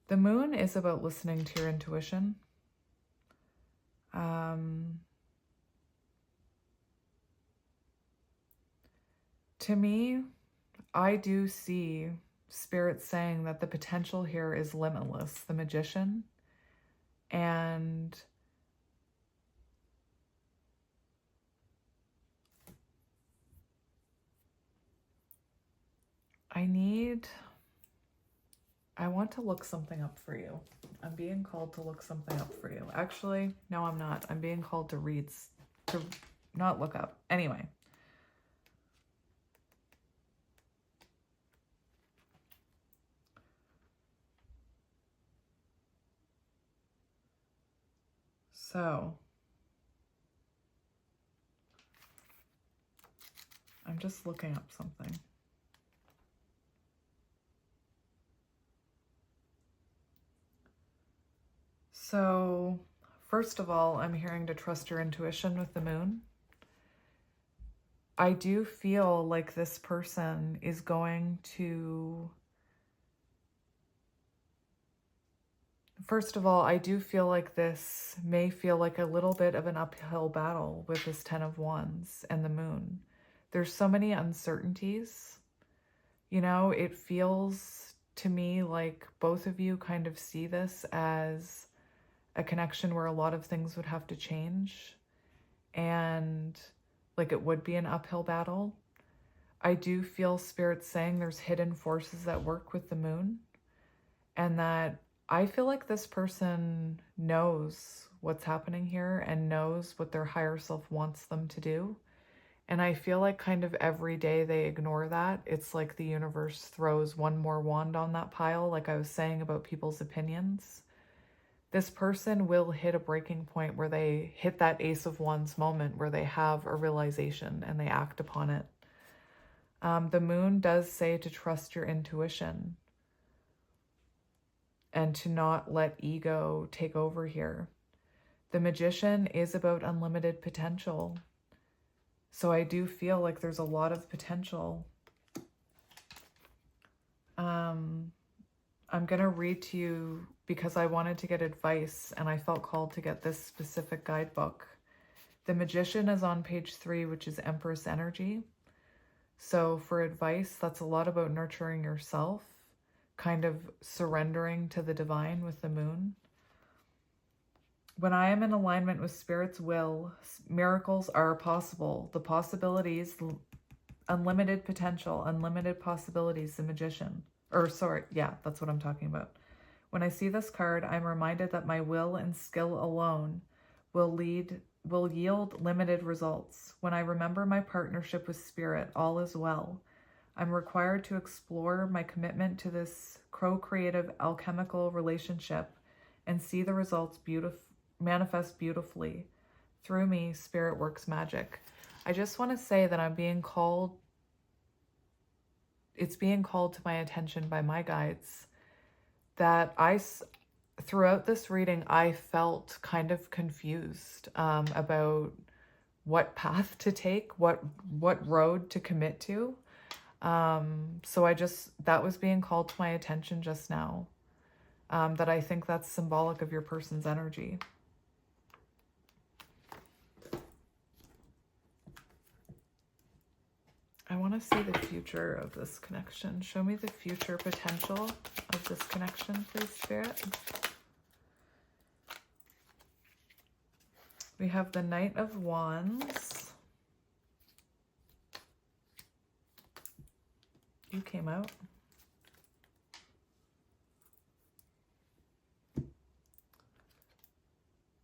the Moon is about listening to your intuition. To me, I do see Spirit saying that the potential here is limitless, the Magician, and I need I want to look something up for you. I'm being called to look something up for you. Actually, no, I'm not. I'm being called to read, to not look up. Anyway. So, I'm just looking up something. So, first of all, I'm hearing to trust your intuition with the moon. I do feel like this person is going to... First of all, I do feel like this may feel like a little bit of an uphill battle with this 10 of Wands and the moon. There's so many uncertainties. You know, it feels to me like both of you kind of see this as a connection where a lot of things would have to change and like it would be an uphill battle. I do feel Spirit saying there's hidden forces at work with the moon, and that I feel like this person knows what's happening here and knows what their higher self wants them to do. And I feel like kind of every day they ignore that. It's like the universe throws one more wand on that pile, like I was saying about people's opinions. This person will hit a breaking point where they hit that Ace of Wands moment where they have a realization and they act upon it. The moon does say to trust your intuition and to not let ego take over here. The Magician is about unlimited potential. So I do feel like there's a lot of potential. I'm going to read to you because I wanted to get advice and I felt called to get this specific guidebook. The Magician is on page 3, which is Empress energy. So for advice, that's a lot about nurturing yourself, kind of surrendering to the divine with the moon. When I am in alignment with Spirit's will, miracles are possible. The possibilities, unlimited potential, unlimited possibilities, the Magician. Or sorry, yeah, that's what I'm talking about. When I see this card, I'm reminded that my will and skill alone will yield limited results. When I remember my partnership with Spirit, all is well. I'm required to explore my commitment to this co-creative alchemical relationship and see the results manifest beautifully. Through me, Spirit works magic. I just want to say that I'm being called, it's being called to my attention by my guides that throughout this reading, I felt kind of confused about what path to take, what road to commit to. So that was being called to my attention just now, that I think that's symbolic of your person's energy. I want to see the future of this connection. Show me the future potential of this connection, please, Spirit. We have the Knight of Wands. You came out.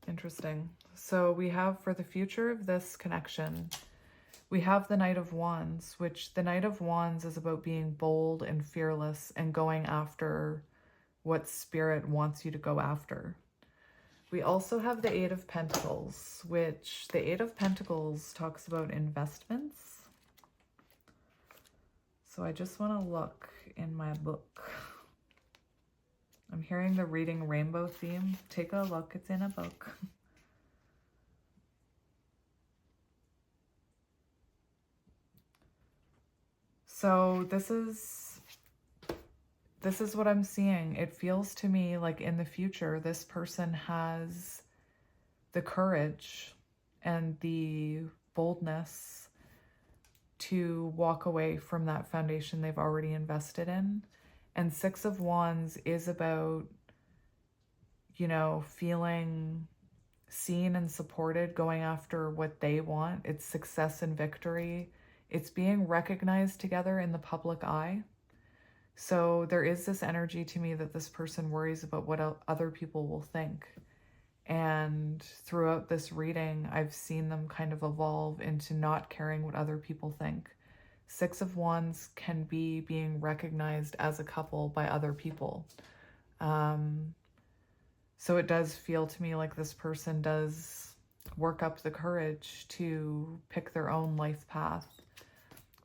Interesting. So we have for the future of this connection, we have the Knight of Wands, which the Knight of Wands is about being bold and fearless and going after what Spirit wants you to go after. We also have the Eight of Pentacles, which the Eight of Pentacles talks about investments. So I just want to look in my book. I'm hearing the reading rainbow theme. Take a look, it's in a book. So this is what I'm seeing. It feels to me like in the future, this person has the courage and the boldness to walk away from that foundation they've already invested in. And Six of Wands is about, you know, feeling seen and supported, going after what they want. It's success and victory. It's being recognized together in the public eye. So there is this energy to me that this person worries about what other people will think. And throughout this reading, I've seen them kind of evolve into not caring what other people think. Six of Wands can be being recognized as a couple by other people. So it does feel to me like this person does work up the courage to pick their own life path.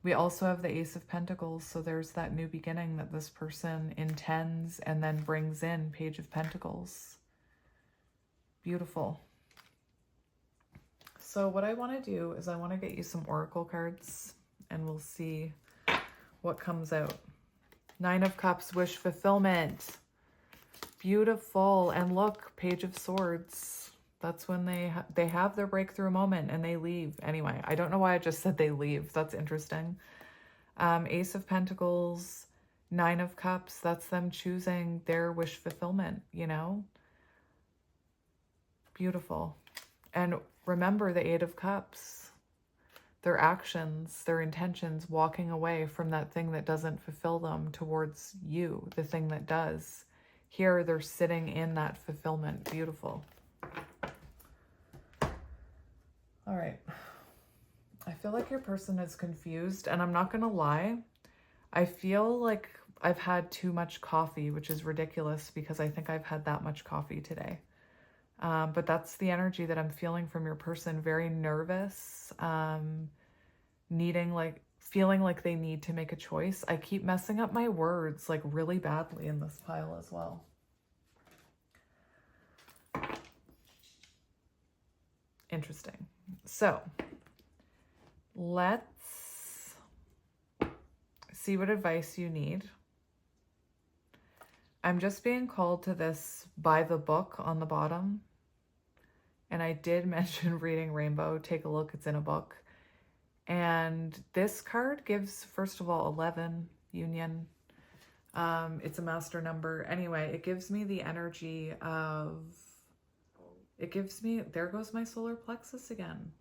We also have the Ace of Pentacles, so there's that new beginning that this person intends and then brings in. Page of Pentacles. Beautiful. So what I want to do is I want to get you some oracle cards and we'll see what comes out. Nine of Cups, wish fulfillment. Beautiful. And look, Page of Swords. That's when they have their breakthrough moment and they leave. Anyway, I don't know why I just said they leave. That's interesting. Ace of Pentacles, Nine of Cups. That's them choosing their wish fulfillment, you know? Beautiful. And remember the Eight of Cups. Their actions, their intentions, walking away from that thing that doesn't fulfill them towards you, the thing that does. Here, they're sitting in that fulfillment. Beautiful. All right. I feel like your person is confused, and I'm not going to lie. I feel like I've had too much coffee, which is ridiculous because I think I've had that much coffee today. But that's the energy that I'm feeling from your person. Very nervous, feeling like they need to make a choice. I keep messing up my words like really badly in this pile as well. Interesting. So let's see what advice you need. I'm just being called to this by the book on the bottom. And I did mention reading Rainbow. Take a look. It's in a book. And this card gives, first of all, 11, union. It's a master number. Anyway, it gives me the energy of, there goes my solar plexus again.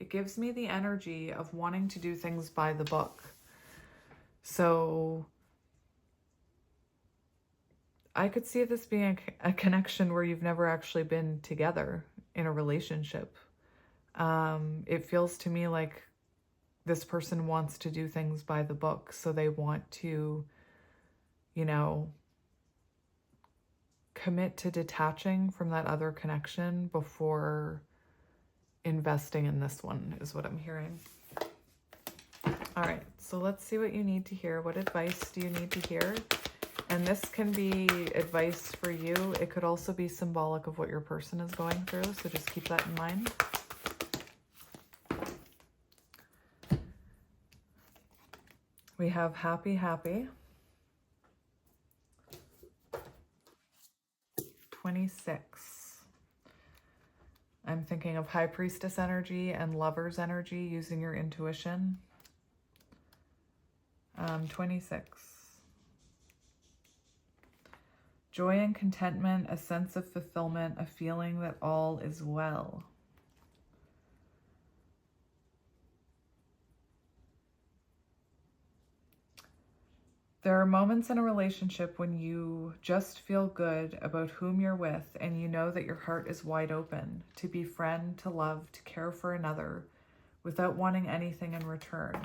It gives me the energy of wanting to do things by the book. So I could see this being a connection where you've never actually been together in a relationship. It feels to me like this person wants to do things by the book. So they want to, you know, commit to detaching from that other connection before investing in this one is what I'm hearing. All right, so let's see what you need to hear. What advice do you need to hear? And this can be advice for you. It could also be symbolic of what your person is going through. So just keep that in mind. We have happy, happy. 26. I'm thinking of High Priestess energy and Lover's energy, using your intuition. 26. Joy and contentment, a sense of fulfillment, a feeling that all is well. There are moments in a relationship when you just feel good about whom you're with and you know that your heart is wide open to befriend, to love, to care for another without wanting anything in return.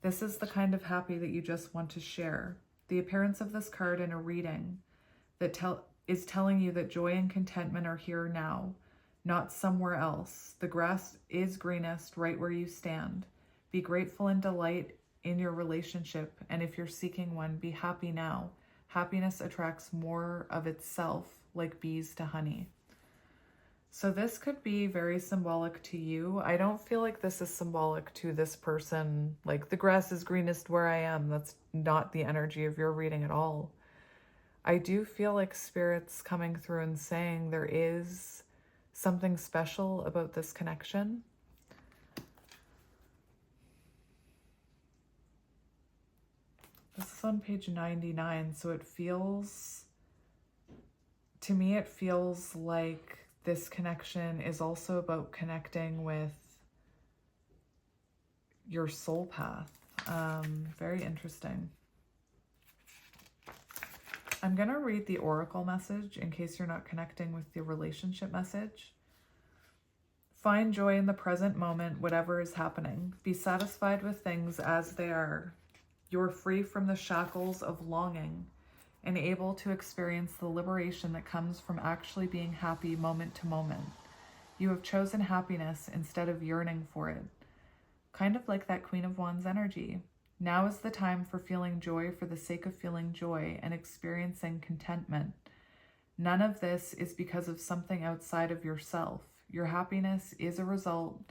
This is the kind of happy that you just want to share. The appearance of this card in a reading that is telling you that joy and contentment are here now, not somewhere else. The grass is greenest right where you stand. Be grateful and delight in your relationship, and if you're seeking one, be happy now. Happiness attracts more of itself, like bees to honey. So this could be very symbolic to you. I don't feel like this is symbolic to this person, like the grass is greenest where I am. That's not the energy of your reading at all. I do feel like Spirit's coming through and saying there is something special about this connection. This is on page 99, so it feels, to me, it feels like this connection is also about connecting with your soul path. Very interesting. I'm going to read the oracle message in case you're not connecting with the relationship message. Find joy in the present moment, whatever is happening. Be satisfied with things as they are. You're free from the shackles of longing and able to experience the liberation that comes from actually being happy moment to moment. You have chosen happiness instead of yearning for it. Kind of like that Queen of Wands energy. Now is the time for feeling joy for the sake of feeling joy and experiencing contentment. None of this is because of something outside of yourself. Your happiness is a result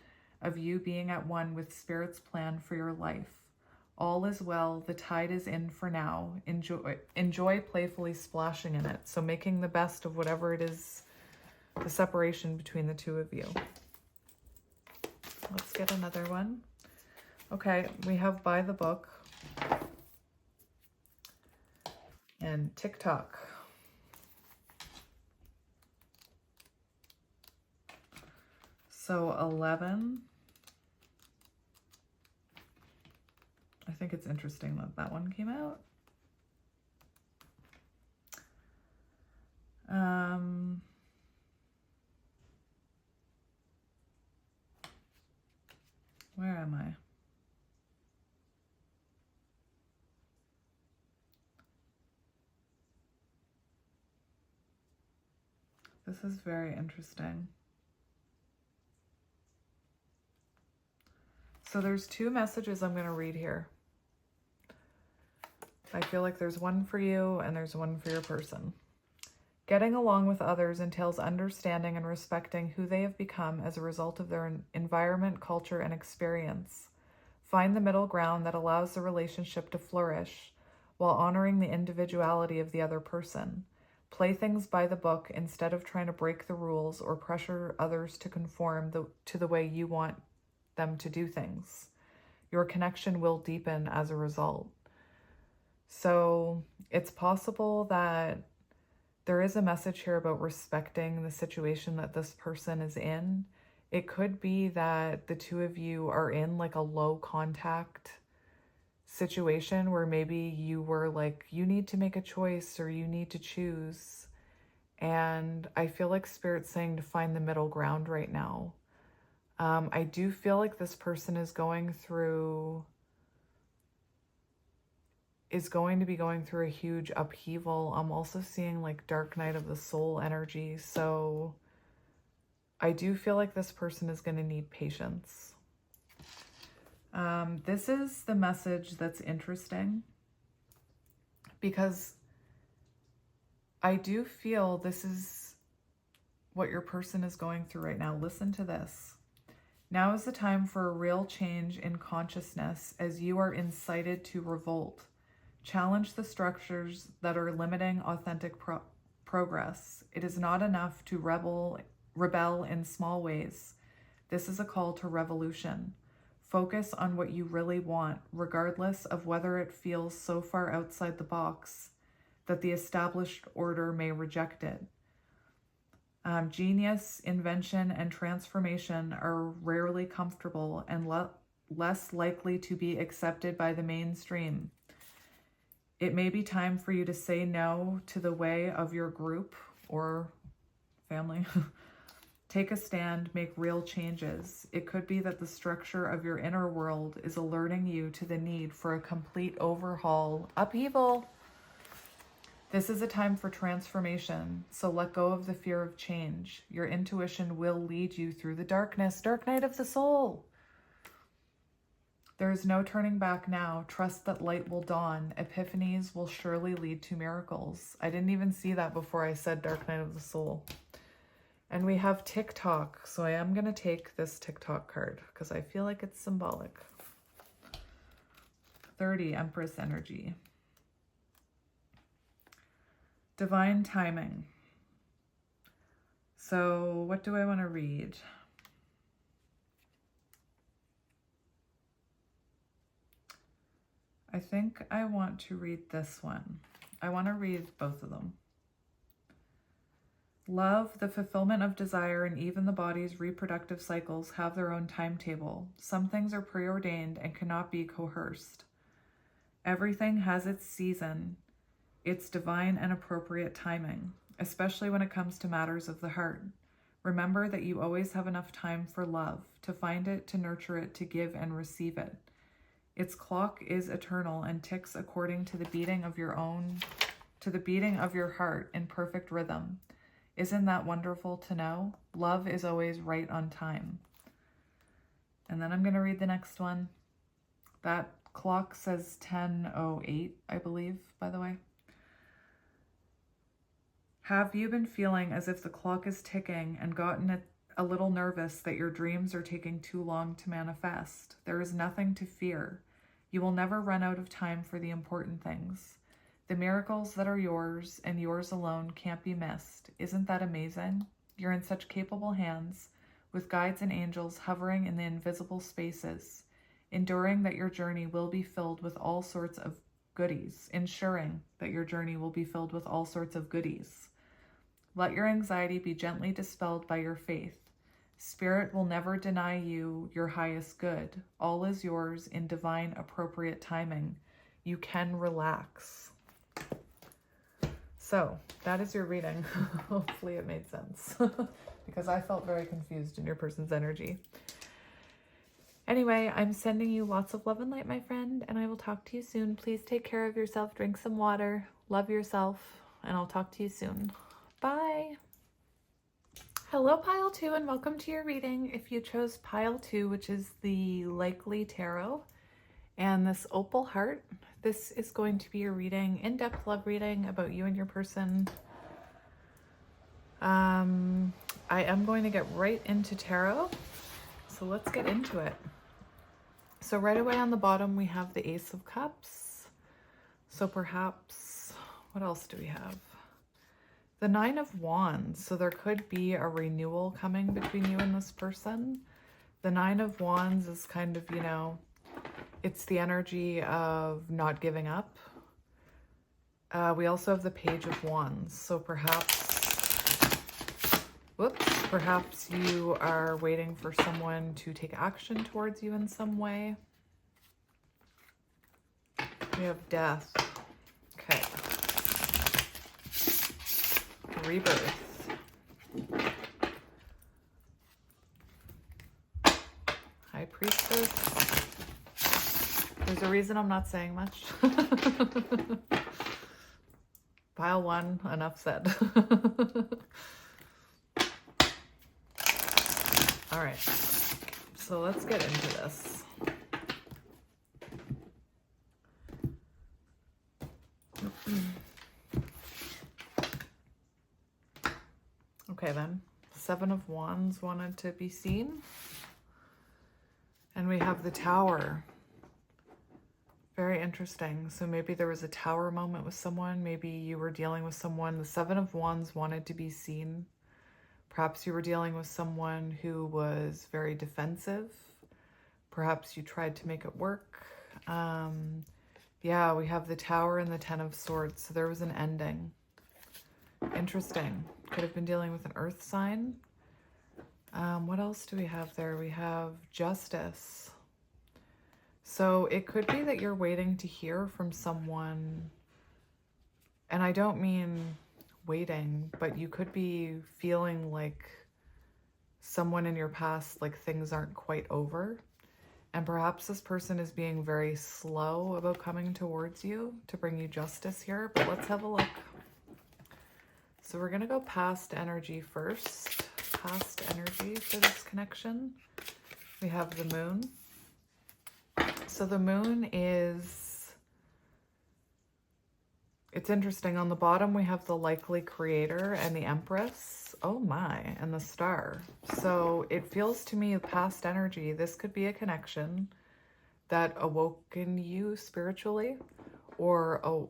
of you being at one with Spirit's plan for your life. All is well. The tide is in for now. Enjoy playfully splashing in it. So making the best of whatever it is, the separation between the two of you. Let's get another one. Okay, we have By the Book and TikTok. So 11. I think it's interesting that that one came out. Where am I? This is very interesting. So there's two messages I'm going to read here. I feel like there's one for you and there's one for your person. Getting along with others entails understanding and respecting who they have become as a result of their environment, culture, and experience. Find the middle ground that allows the relationship to flourish while honoring the individuality of the other person. Play things by the book instead of trying to break the rules or pressure others to conform to the way you want them to do things. Your connection will deepen as a result. So it's possible that there is a message here about respecting the situation that this person is in. It could be that the two of you are in like a low contact situation where maybe you were like, you need to make a choice or you need to choose. And I feel like Spirit's saying to find the middle ground right now. I do feel like this person is going to be going through a huge upheaval. I'm also seeing like dark night of the soul energy. So I do feel like this person is going to need patience. This is the message that's interesting because I do feel this is what your person is going through right now. Listen to this. Now is the time for a real change in consciousness as you are incited to revolt. Challenge the structures that are limiting authentic progress. It is not enough to rebel in small ways. This is a call to revolution. Focus on what you really want, regardless of whether it feels so far outside the box that the established order may reject it. Genius, invention, and transformation are rarely comfortable and less likely to be accepted by the mainstream. It may be time for you to say no to the way of your group or family. Take a stand, make real changes. It could be that the structure of your inner world is alerting you to the need for a complete overhaul, upheaval. This is a time for transformation, so let go of the fear of change. Your intuition will lead you through the darkness, dark night of the soul. There is no turning back now. Trust that light will dawn. Epiphanies will surely lead to miracles. I didn't even see that before I said dark night of the soul. And we have TikTok, so I am going to take this TikTok card because I feel like it's symbolic. 30, Empress energy. Divine timing. So what do I want to read? I think I want to read this one. I want to read both of them. Love, the fulfillment of desire, and even the body's reproductive cycles have their own timetable. Some things are preordained and cannot be coerced. Everything has its season. It's divine and appropriate timing, especially when it comes to matters of the heart. Remember that you always have enough time for love, to find it, to nurture it, to give and receive it. Its clock is eternal and ticks according to the beating of your heart in perfect rhythm. Isn't that wonderful to know? Love is always right on time. And then I'm going to read the next one. That clock says 10:08, I believe, by the way. Have you been feeling as if the clock is ticking and gotten a little nervous that your dreams are taking too long to manifest? There is nothing to fear. You will never run out of time for the important things. The miracles that are yours and yours alone can't be missed. Isn't that amazing? You're in such capable hands, with guides and angels hovering in the invisible spaces, ensuring that your journey will be filled with all sorts of goodies. Let your anxiety be gently dispelled by your faith. Spirit will never deny you your highest good. All is yours in divine appropriate timing. You can relax. So that is your reading. Hopefully it made sense because I felt very confused in your person's energy. Anyway, I'm sending you lots of love and light, my friend, and I will talk to you soon. Please take care of yourself, drink some water, love yourself, and I'll talk to you soon. Bye. Hello, Pile 2, and welcome to your reading. If you chose Pile 2, which is the Likely Tarot, and this Opal Heart, this is going to be a reading, in-depth love reading about you and your person. I am going to get right into tarot, so let's get into it. So right away on the bottom, we have the Ace of Cups. So perhaps, what else do we have? The Nine of Wands. So there could be a renewal coming between you and this person. The Nine of Wands is kind of, you know, it's the energy of not giving up. We also have the Page of Wands. So perhaps you are waiting for someone to take action towards you in some way. We have Death. Okay. Rebirth. High Priestess. There's a reason I'm not saying much. Pile 1, enough said. All right, so let's get into this. Okay then, Seven of Wands wanted to be seen. And we have the Tower. Very interesting. So maybe there was a Tower moment with someone. Maybe you were dealing with someone. The Seven of Wands wanted to be seen. Perhaps you were dealing with someone who was very defensive. Perhaps you tried to make it work. Yeah, we have the Tower and the Ten of Swords. So there was an ending. Interesting. Could have been dealing with an earth sign. What else do we have there? We have Justice. So it could be that you're waiting to hear from someone. And I don't mean waiting, but you could be feeling like someone in your past, like things aren't quite over. And perhaps this person is being very slow about coming towards you to bring you justice here. But let's have a look. So we're going to go past energy first. Past energy for this connection. We have the Moon. So the Moon is, it's interesting. On the bottom, we have the Likely Creator and the Empress. Oh my, and the Star. So it feels to me past energy. This could be a connection that awoke in you spiritually, or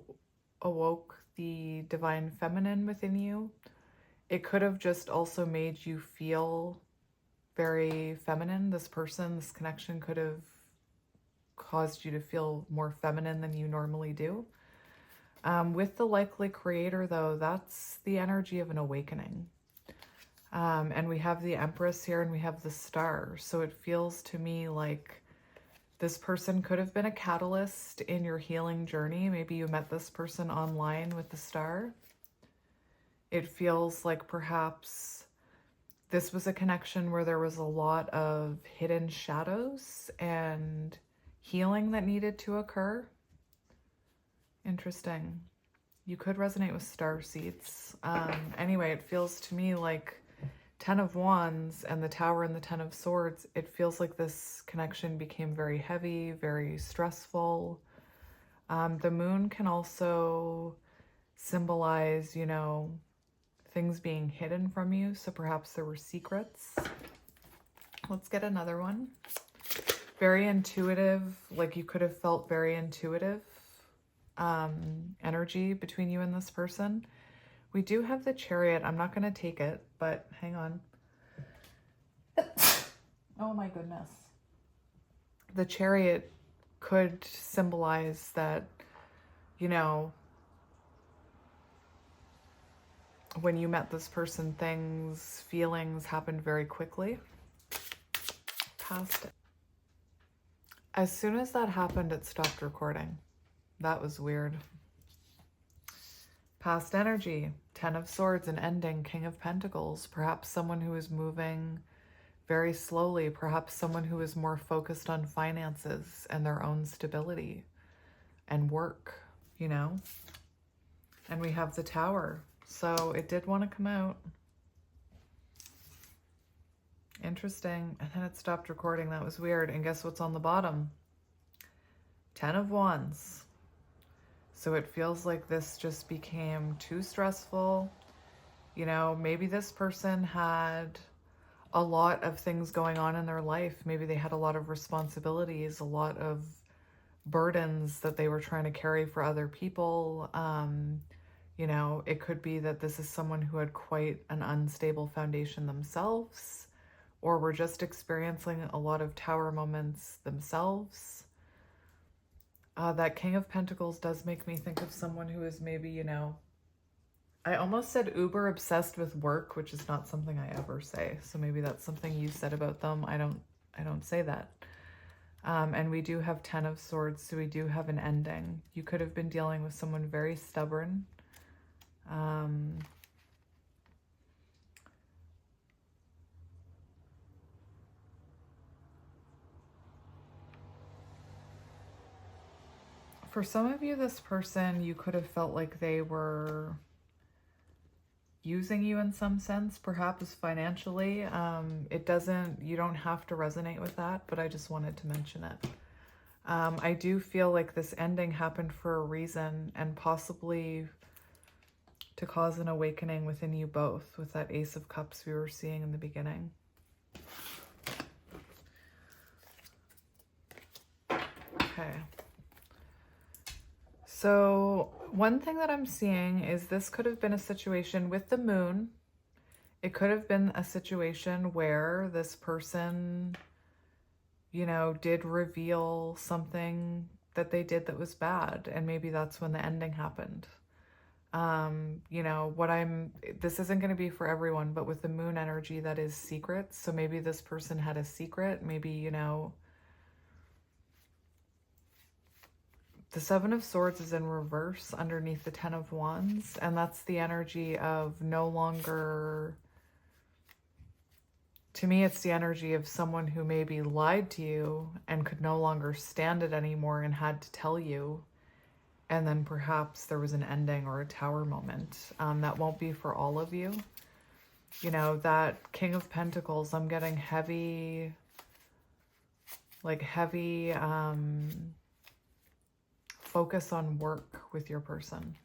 awoke the divine feminine within you. It could have just also made you feel very feminine. This person, this connection could have caused you to feel more feminine than you normally do. With the Likely Creator, though, that's the energy of an awakening. And we have the Empress here and we have the Star. So it feels to me like This person could have been a catalyst in your healing journey. Maybe you met this person online with the star. It feels like perhaps this was a connection where there was a lot of hidden shadows and healing that needed to occur. Interesting. You could resonate with star seeds. Anyway, it feels to me like 10 of Wands and the Tower and the 10 of Swords. It feels like this connection became very heavy, very stressful. The moon can also symbolize, you know, things being hidden from you. So perhaps there were secrets. Let's get another one. Very intuitive, like you could have felt very intuitive energy between you and this person. We do have the Chariot. I'm not going to take it, but hang on. Oh my goodness. The Chariot could symbolize that, you know, when you met this person, feelings happened very quickly. Past it. As soon as that happened, it stopped recording. That was weird. Past energy, 10 of Swords, an ending, King of Pentacles. Perhaps someone who is moving very slowly. Perhaps someone who is more focused on finances and their own stability and work, you know? And we have the Tower. So it did want to come out. Interesting. And then it stopped recording. That was weird. And guess what's on the bottom? 10 of Wands. So it feels like this just became too stressful. You know, maybe this person had a lot of things going on in their life. Maybe they had a lot of responsibilities, a lot of burdens that they were trying to carry for other people. You know, it could be that this is someone who had quite an unstable foundation themselves, or were just experiencing a lot of Tower moments themselves. That King of Pentacles does make me think of someone who is maybe, you know, I almost said uber obsessed with work, which is not something I ever say. So maybe that's something you said about them. I don't say that. And we do have 10 of Swords, so we do have an ending. You could have been dealing with someone very stubborn. For some of you, this person, you could have felt like they were using you in some sense, perhaps financially. You don't have to resonate with that, but I just wanted to mention it. I do feel like this ending happened for a reason, and possibly to cause an awakening within you both, with that Ace of Cups we were seeing in the beginning. Okay. So one thing that I'm seeing is this could have been a situation with the moon. It could have been a situation where this person, you know, did reveal something that they did that was bad. And maybe that's when the ending happened. You know, this isn't going to be for everyone, but with the moon energy, that is secrets. So maybe this person had a secret. Maybe, you know, the 7 of Swords is in reverse underneath the 10 of Wands. And that's the energy of no longer, to me, it's the energy of someone who maybe lied to you and could no longer stand it anymore and had to tell you. And then perhaps there was an ending or a Tower moment. That won't be for all of you. You know, that King of Pentacles, I'm getting heavy, like heavy focus on work with your person.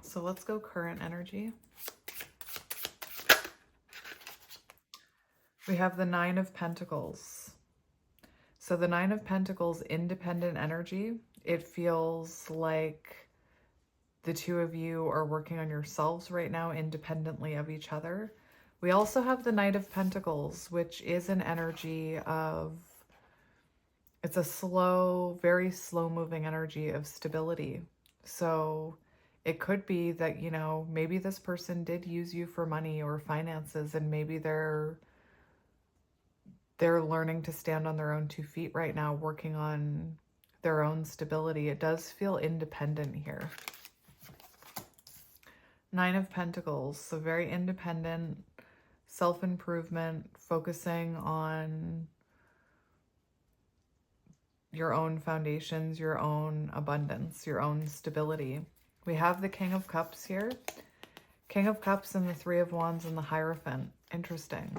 So let's go current energy. We have the 9 of Pentacles. So the 9 of Pentacles, independent energy. It feels like the two of you are working on yourselves right now, independently of each other. We also have the Knight of Pentacles, which is an energy of, it's a slow, very slow moving energy of stability. So it could be that, you know, maybe this person did use you for money or finances, and maybe they're they're learning to stand on their own 2 feet right now, working on their own stability. It does feel independent here. 9 of Pentacles, so very independent, self-improvement, focusing on your own foundations, your own abundance, your own stability. We have the King of Cups here. King of Cups and the 3 of Wands and the Hierophant. Interesting.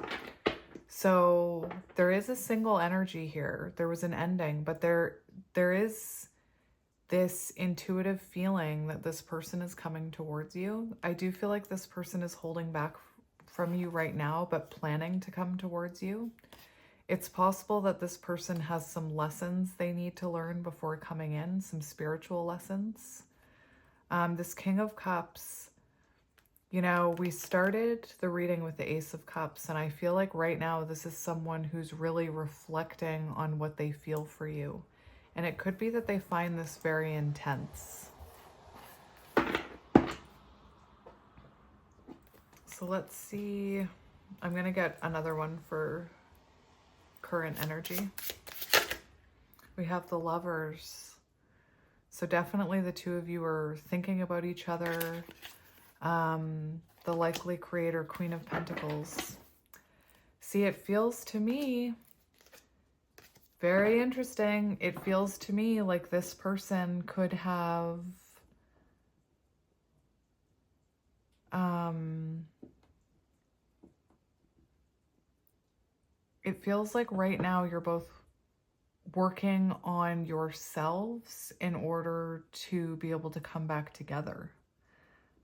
So there is a single energy here. There was an ending, but there is this intuitive feeling that this person is coming towards you. I do feel like this person is holding back from you right now, but planning to come towards you. It's possible that this person has some lessons they need to learn before coming in, some spiritual lessons. This King of Cups, you know, we started the reading with the Ace of Cups, and I feel like right now this is someone who's really reflecting on what they feel for you. And it could be that they find this very intense. So let's see. I'm going to get another one for current energy. We have the Lovers. So definitely the 2 of you are thinking about each other. The likely creator, Queen of Pentacles. See, it feels to me very interesting. It feels to me like this person could have it feels like right now you're both working on yourselves in order to be able to come back together.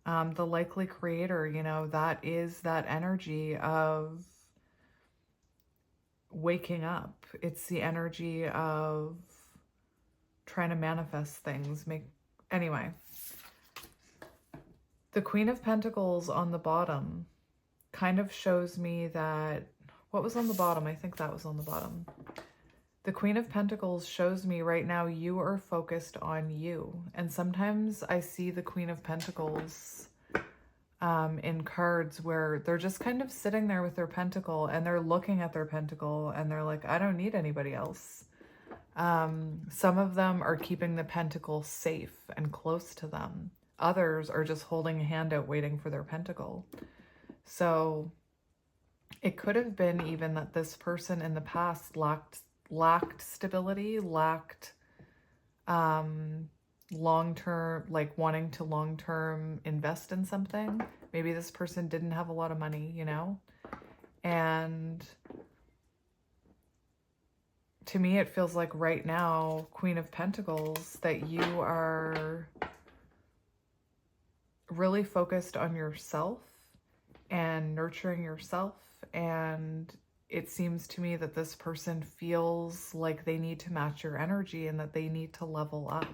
The likely creator, you know, that is that energy of waking up. It's the energy of trying to manifest things. Anyway, the Queen of Pentacles on the bottom kind of shows me that, what was on the bottom? I think that was on the bottom. The Queen of Pentacles shows me right now you are focused on you. And sometimes I see the Queen of Pentacles in cards where they're just kind of sitting there with their pentacle and they're looking at their pentacle and they're like, I don't need anybody else. Some of them are keeping the pentacle safe and close to them. Others are just holding a hand out waiting for their pentacle. So it could have been even that this person in the past lacked stability, lacked long-term, like wanting to long-term invest in something. Maybe this person didn't have a lot of money, you know? And to me, it feels like right now, Queen of Pentacles, that you are really focused on yourself and nurturing yourself. And it seems to me that this person feels like they need to match your energy and that they need to level up.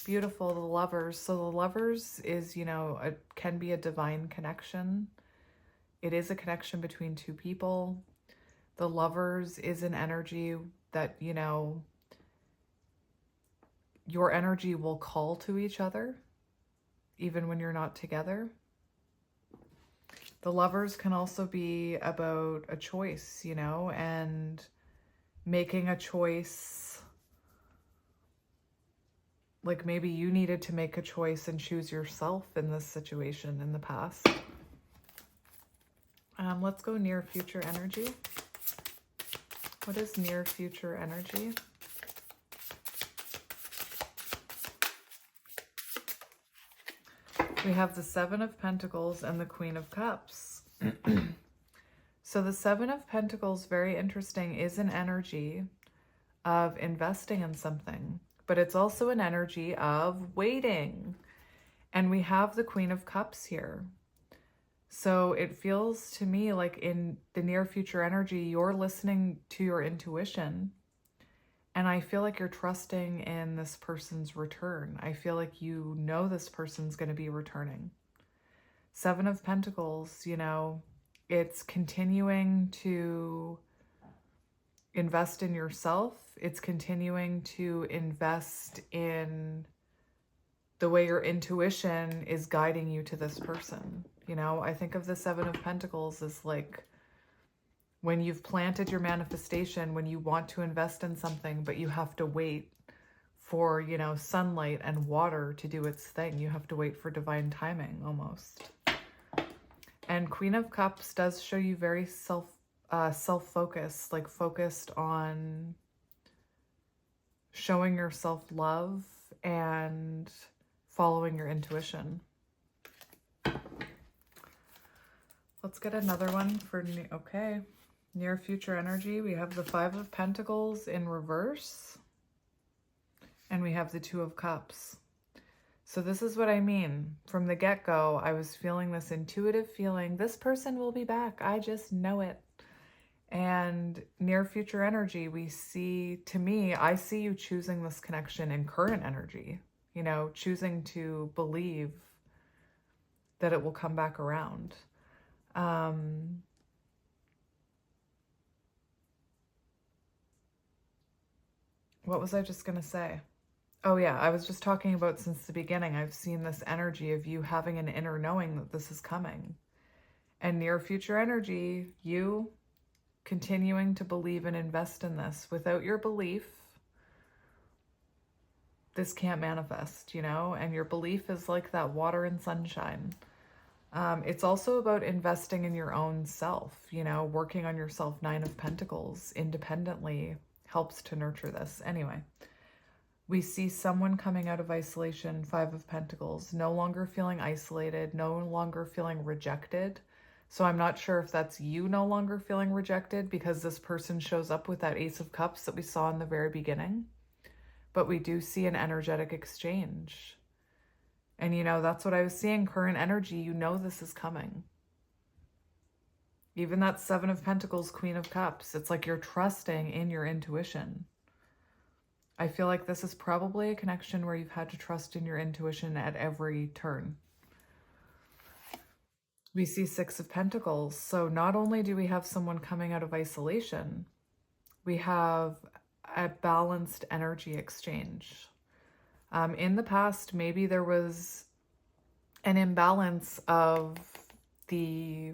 Beautiful, the Lovers. So the Lovers is, you know, can be a divine connection. It is a connection between 2 people. The Lovers is an energy that, you know, your energy will call to each other, even when you're not together. The Lovers can also be about a choice, you know, and making a choice. Like maybe you needed to make a choice and choose yourself in this situation in the past. Let's go near future energy. What is near future energy? We have the 7 of Pentacles and the Queen of Cups. So the 7 of Pentacles, very interesting, is an energy of investing in something, but it's also an energy of waiting. And we have the Queen of Cups here. So it feels to me like in the near future energy, you're listening to your intuition. And I feel like you're trusting in this person's return. I feel like you know this person's going to be returning. 7 of Pentacles, you know, it's continuing to invest in yourself. It's continuing to invest in the way your intuition is guiding you to this person. You know, I think of the 7 of Pentacles as like when you've planted your manifestation, when you want to invest in something, but you have to wait for, you know, sunlight and water to do its thing. You have to wait for divine timing almost. And Queen of Cups does show you very self-focused, like focused on showing yourself love and following your intuition. Let's get another one for, okay, near future energy. We have the Five of Pentacles in reverse. And we have the Two of Cups. So this is what I mean. From the get-go, I was feeling this intuitive feeling. This person will be back. I just know it. And near future energy, we see, to me, I see you choosing this connection in current energy. You know, choosing to believe that it will come back around. What was I just going to say? Oh yeah, I was just talking about since the beginning, I've seen this energy of you having an inner knowing that this is coming. And near future energy, you continuing to believe and invest in this. Without your belief, this can't manifest, you know? And your belief is like that water and sunshine. It's also about investing in your own self, you know, working on yourself. Nine of Pentacles independently helps to nurture this. Anyway. We see someone coming out of isolation, Five of Pentacles, no longer feeling isolated, no longer feeling rejected. So I'm not sure if that's you no longer feeling rejected because this person shows up with that Ace of Cups that we saw in the very beginning. But we do see an energetic exchange. And, you know, that's what I was seeing, current energy. You know this is coming. Even that Seven of Pentacles, Queen of Cups, it's like you're trusting in your intuition. I feel like this is probably a connection where you've had to trust in your intuition at every turn. We see Six of Pentacles. So not only do we have someone coming out of isolation, we have a balanced energy exchange. In the past, maybe there was an imbalance of the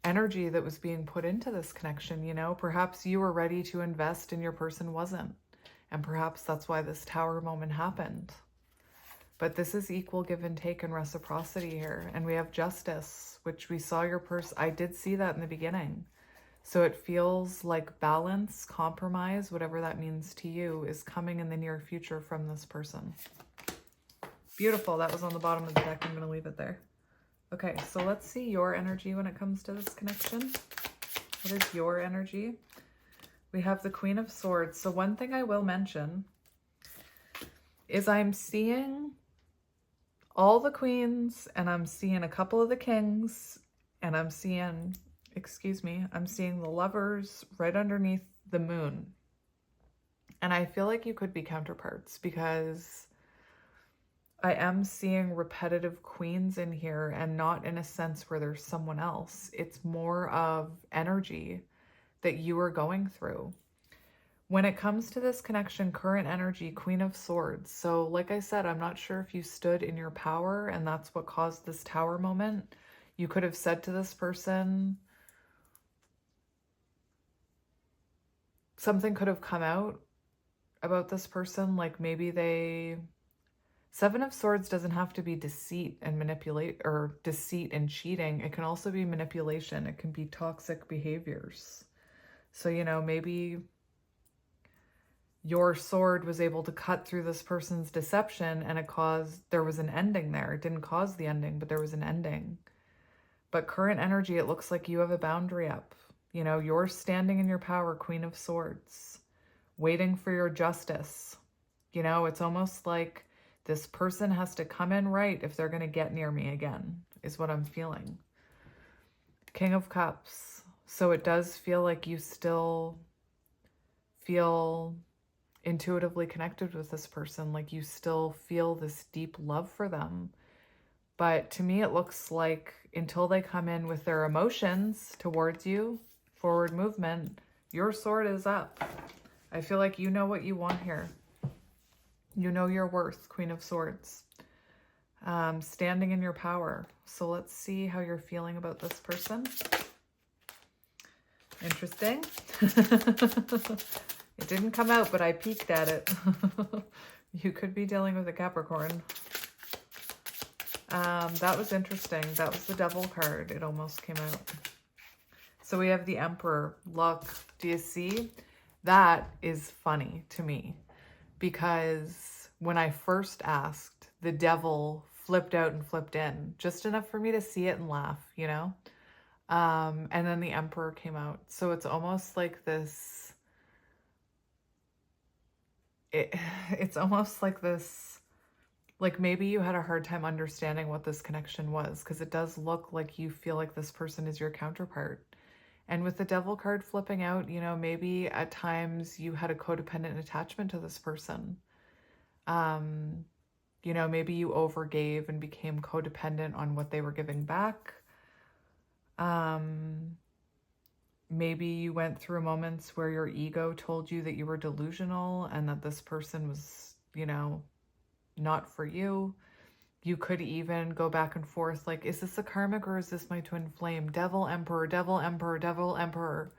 energy that was being put into this connection, you know? Perhaps you were ready to invest and your person wasn't. And perhaps that's why this Tower moment happened. But this is equal give and take and reciprocity here. And we have Justice, which we saw your person. I did see that in the beginning. So it feels like balance, compromise, whatever that means to you, is coming in the near future from this person. Beautiful. That was on the bottom of the deck. I'm going to leave it there. Okay, so let's see your energy when it comes to this connection. What is your energy? We have the Queen of Swords. So one thing I will mention is I'm seeing all the queens and I'm seeing a couple of the kings and I'm seeing, I'm seeing the Lovers right underneath the Moon. And I feel like you could be counterparts because I am seeing repetitive queens in here and not in a sense where there's someone else. It's more of energy that you are going through. When it comes to this connection, current energy, Queen of Swords. So like I said, I'm not sure if you stood in your power and that's what caused this Tower moment. You could have said to this person, something could have come out about this person, like maybe Seven of Swords doesn't have to be deceit and manipulate or deceit and cheating. It can also be manipulation. It can be toxic behaviors. So, you know, maybe your sword was able to cut through this person's deception and there was an ending there. It didn't cause the ending, but there was an ending. But current energy, it looks like you have a boundary up. You know, you're standing in your power, Queen of Swords, waiting for your justice. You know, it's almost like this person has to come in right if they're going to get near me again, is what I'm feeling. King of Cups. So it does feel like you still feel intuitively connected with this person, like you still feel this deep love for them. But to me, it looks like until they come in with their emotions towards you, forward movement, your sword is up. I feel like you know what you want here. You know your worth, Queen of Swords. Standing in your power. So let's see how you're feeling about this person. Interesting. It didn't come out, but I peeked at it. You could be dealing with a Capricorn. That was interesting. That was the Devil card. It almost came out. So we have the Emperor. Look, do you see? That is funny to me because when I first asked, the Devil flipped out and flipped in, just enough for me to see it and laugh, you know? And then the Emperor came out. So it's almost like this, it's almost like this, like maybe you had a hard time understanding what this connection was, because it does look like you feel like this person is your counterpart. And with the Devil card flipping out, you know, maybe at times you had a codependent attachment to this person. You know, maybe you overgave and became codependent on what they were giving back. Maybe you went through moments where your ego told you that you were delusional and that this person was, you know, not for you. You could even go back and forth like, is this a karmic or is this my twin flame? Devil, Emperor, Devil, Emperor, Devil, Emperor.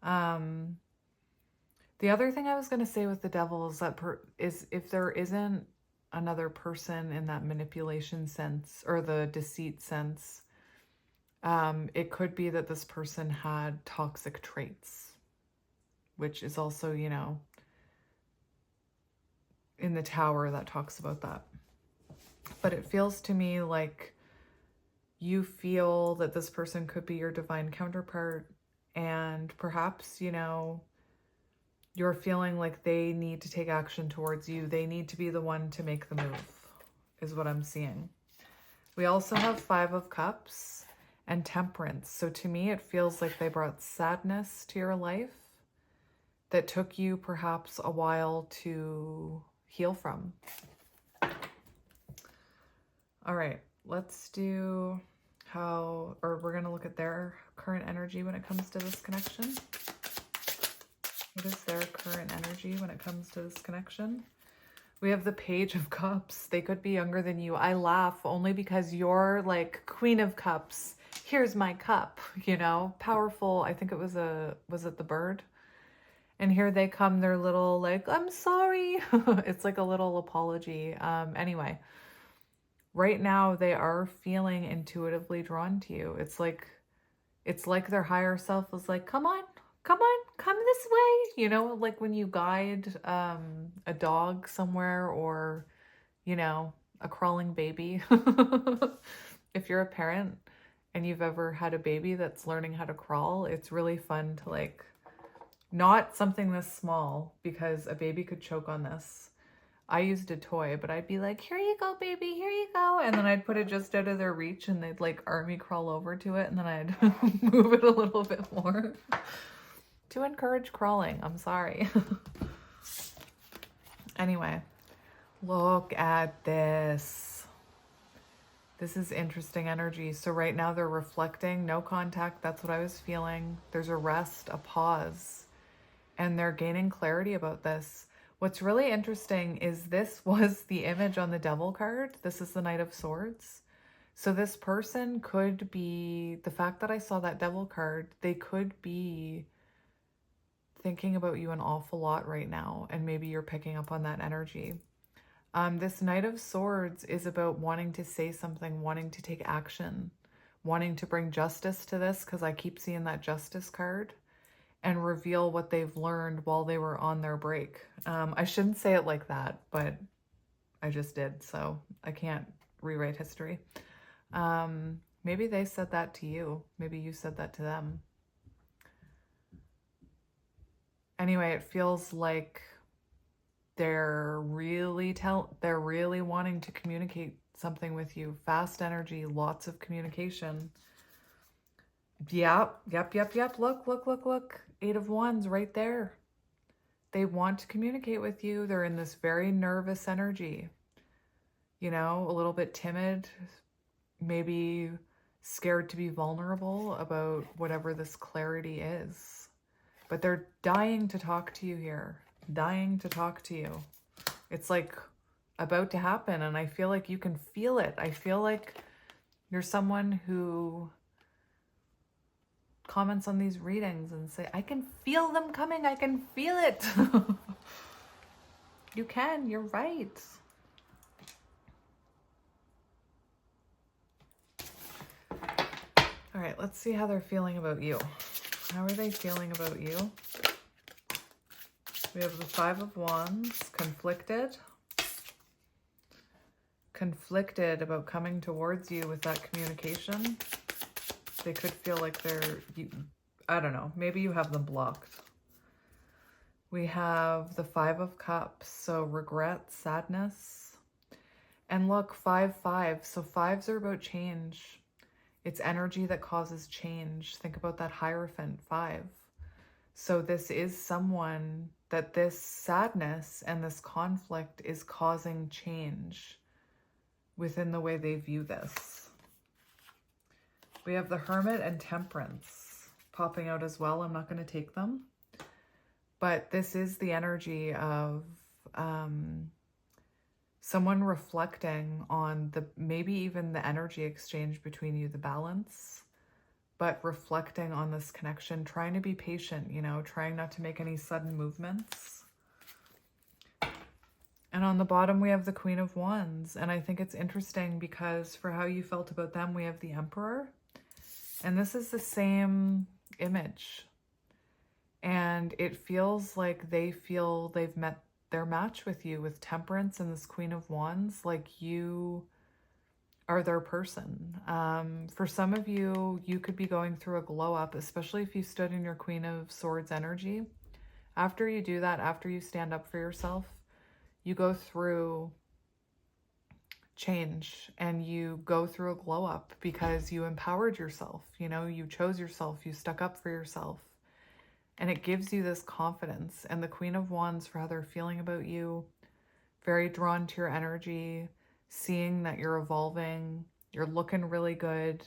The other thing I was going to say with the Devil is that is if there isn't another person in that manipulation sense or the deceit sense, it could be that this person had toxic traits, which is also, you know, in the Tower that talks about that. But it feels to me like you feel that this person could be your divine counterpart, and perhaps, you know, you're feeling like they need to take action towards you. They need to be the one to make the move, is what I'm seeing. We also have 5 of Cups and Temperance. So to me, it feels like they brought sadness to your life that took you perhaps a while to heal from. All right, let's do we're going to look at their current energy when it comes to this connection. What is their current energy when it comes to this connection? We have the Page of Cups. They could be younger than you. I laugh only because you're like Queen of Cups. Here's my cup, you know, powerful. I think it was it the bird? And here they come, they're little like, I'm sorry. It's like a little apology. Anyway, right now they are feeling intuitively drawn to you. It's like their higher self was like, come on, come this way. You know, like when you guide a dog somewhere, or, you know, a crawling baby. If you're a parent and you've ever had a baby that's learning how to crawl, it's really fun to like, not something this small, because a baby could choke on this. I used a toy, but I'd be like, here you go, baby, here you go. And then I'd put it just out of their reach and they'd like army crawl over to it. And then I'd move it a little bit more to encourage crawling. I'm sorry. Anyway, look at this. This is interesting energy. So right now they're reflecting, no contact. That's what I was feeling. There's a rest, a pause, and they're gaining clarity about this. What's really interesting is this was the image on the Devil card. This is the Knight of Swords. So this person could be, the fact that I saw that Devil card, they could be thinking about you an awful lot right now. And maybe you're picking up on that energy. This Knight of Swords is about wanting to say something, wanting to take action, wanting to bring justice to this, because I keep seeing that Justice card, and reveal what they've learned while they were on their break. I shouldn't say it like that, but I just did, so I can't rewrite history. Maybe they said that to you. Maybe you said that to them. Anyway, it feels like they're really wanting to communicate something with you. Fast energy, lots of communication. Yep. Look. 8 of Wands right there. They want to communicate with you. They're in this very nervous energy. You know, a little bit timid, maybe scared to be vulnerable about whatever this clarity is. But they're dying to talk to you here. Dying to talk to you. It's like about to happen, and I feel like you can feel it. I feel like you're someone who comments on these readings and say, I can feel them coming. I can feel it. You can. You're right. All right, let's see how they're feeling about you. How are they feeling about you? We have the Five of Wands, conflicted. Conflicted about coming towards you with that communication. They could feel like I don't know, maybe you have them blocked. We have the Five of Cups, so regret, sadness. And look, 5-5, so fives are about change. It's energy that causes change. Think about that Hierophant 5. So this is someone that this sadness and this conflict is causing change within the way they view this. We have the Hermit and Temperance popping out as well. I'm not going to take them. But this is the energy of someone reflecting on maybe even the energy exchange between you, the balance, but reflecting on this connection, trying to be patient, you know, trying not to make any sudden movements. And on the bottom, we have the Queen of Wands. And I think it's interesting because for how you felt about them, we have the Emperor. And this is the same image. And it feels like they feel they've met their match with you with Temperance and this Queen of Wands, like you are their person. For some of you, you could be going through a glow up, especially if you stood in your Queen of Swords energy. After you do that, after you stand up for yourself, you go through change and you go through a glow up because you empowered yourself, you know, you chose yourself, you stuck up for yourself. And it gives you this confidence. And the Queen of Wands, for how they're feeling about you, very drawn to your energy, seeing that you're evolving, you're looking really good,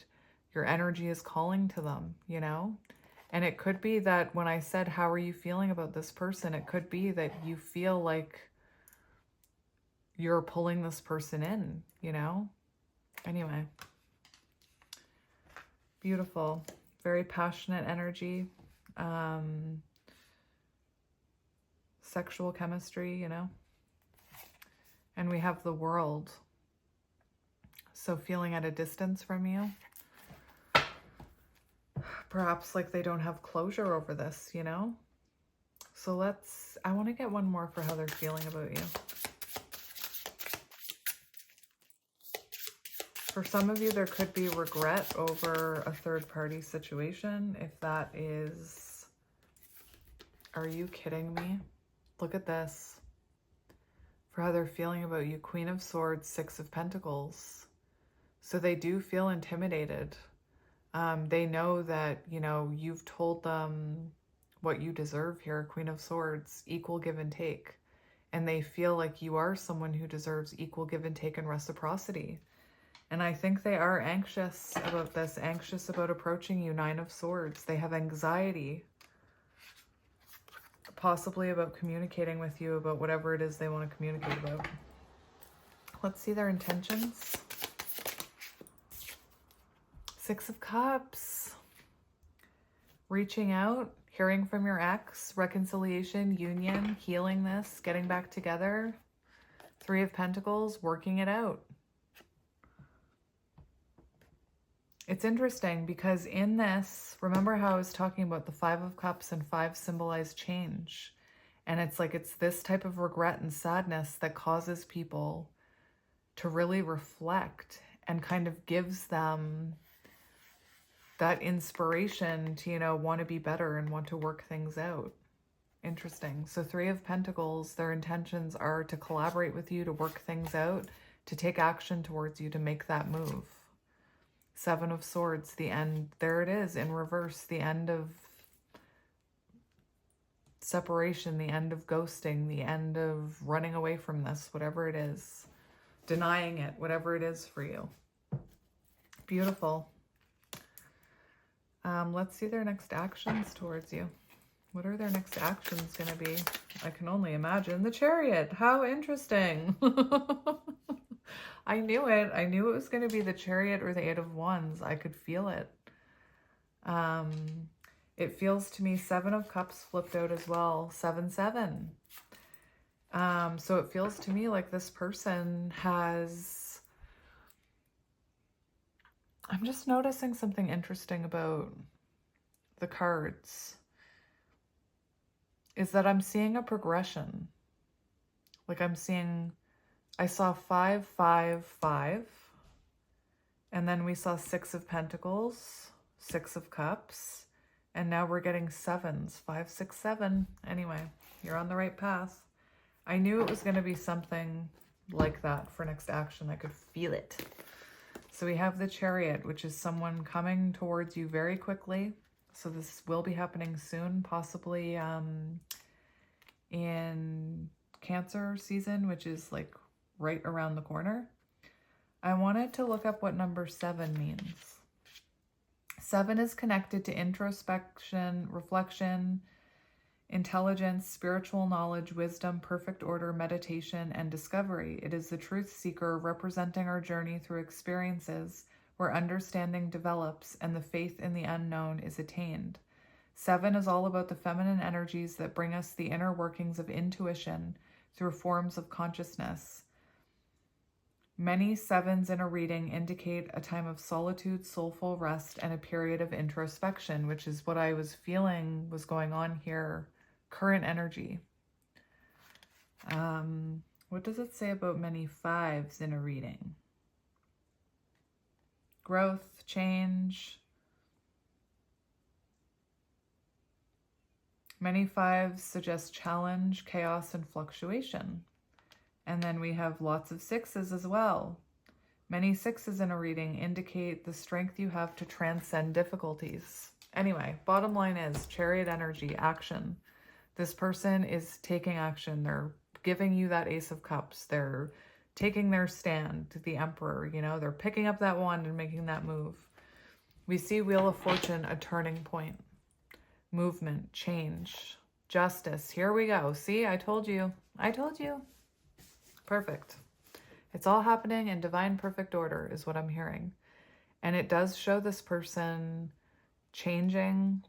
your energy is calling to them, you know? And it could be that when I said, how are you feeling about this person? It could be that you feel like you're pulling this person in, you know? Anyway. Beautiful. Very passionate energy. Sexual chemistry, you know? And we have the World. So feeling at a distance from you. Perhaps like they don't have closure over this, you know? So I want to get one more for how they're feeling about you. For some of you, there could be regret over a third-party situation. If that is, are you kidding me? Look at this. For how they're feeling about you, Queen of Swords, Six of Pentacles. So they do feel intimidated. They know that, you know, you've told them what you deserve here, Queen of Swords, equal give and take. And they feel like you are someone who deserves equal give and take and reciprocity. And I think they are anxious about this, anxious about approaching you, Nine of Swords. They have anxiety, possibly about communicating with you about whatever it is they want to communicate about. Let's see their intentions. Six of Cups. Reaching out, hearing from your ex, reconciliation, union, healing this, getting back together. Three of Pentacles, working it out. It's interesting because in this, remember how I was talking about the Five of Cups and 5 symbolize change. And it's like it's this type of regret and sadness that causes people to really reflect and kind of gives them that inspiration to, you know, want to be better and want to work things out. Interesting. So Three of Pentacles, their intentions are to collaborate with you, to work things out, to take action towards you, to make that move. Seven of Swords, the end, there it is in reverse, the end of separation, the end of ghosting, the end of running away from this, whatever it is, denying it, whatever it is for you. Beautiful. Let's see their next actions towards you. What are their next actions going to be? I can only imagine. The Chariot. How interesting. I knew it. I knew it was going to be the Chariot or the Eight of Wands. I could feel it. It feels to me 7 of Cups flipped out as well. 7-7. So it feels to me like this person has... I'm just noticing something interesting about the cards. Is that I'm seeing a progression. Like I saw 5, 5, 5. And then we saw 6 of Pentacles, 6 of Cups. And now we're getting 7s, 5, 6, 7. Anyway, you're on the right path. I knew it was going to be something like that for next action. I could feel it. So we have the Chariot, which is someone coming towards you very quickly. So this will be happening soon, possibly in Cancer season, which is like right around the corner. I wanted to look up what number 7 means. 7 is connected to introspection, reflection, intelligence, spiritual knowledge, wisdom, perfect order, meditation, and discovery. It is the truth seeker representing our journey through experiences where understanding develops and the faith in the unknown is attained. 7 is all about the feminine energies that bring us the inner workings of intuition through forms of consciousness. Many 7s in a reading indicate a time of solitude, soulful rest, and a period of introspection, which is what I was feeling was going on here. Current energy. What does it say about many 5s in a reading? Growth, change. Many 5s suggest challenge, chaos, and fluctuation. And then we have lots of 6s as well. Many 6s in a reading indicate the strength you have to transcend difficulties. Anyway, bottom line is Chariot energy, action. This person is taking action. They're giving you that Ace of Cups. They're taking their stand, the Emperor, you know, they're picking up that wand and making that move. We see Wheel of Fortune, a turning point, movement, change, justice. Here we go. See, I told you. I told you. Perfect. It's all happening in divine perfect order is what I'm hearing. And it does show this person changing,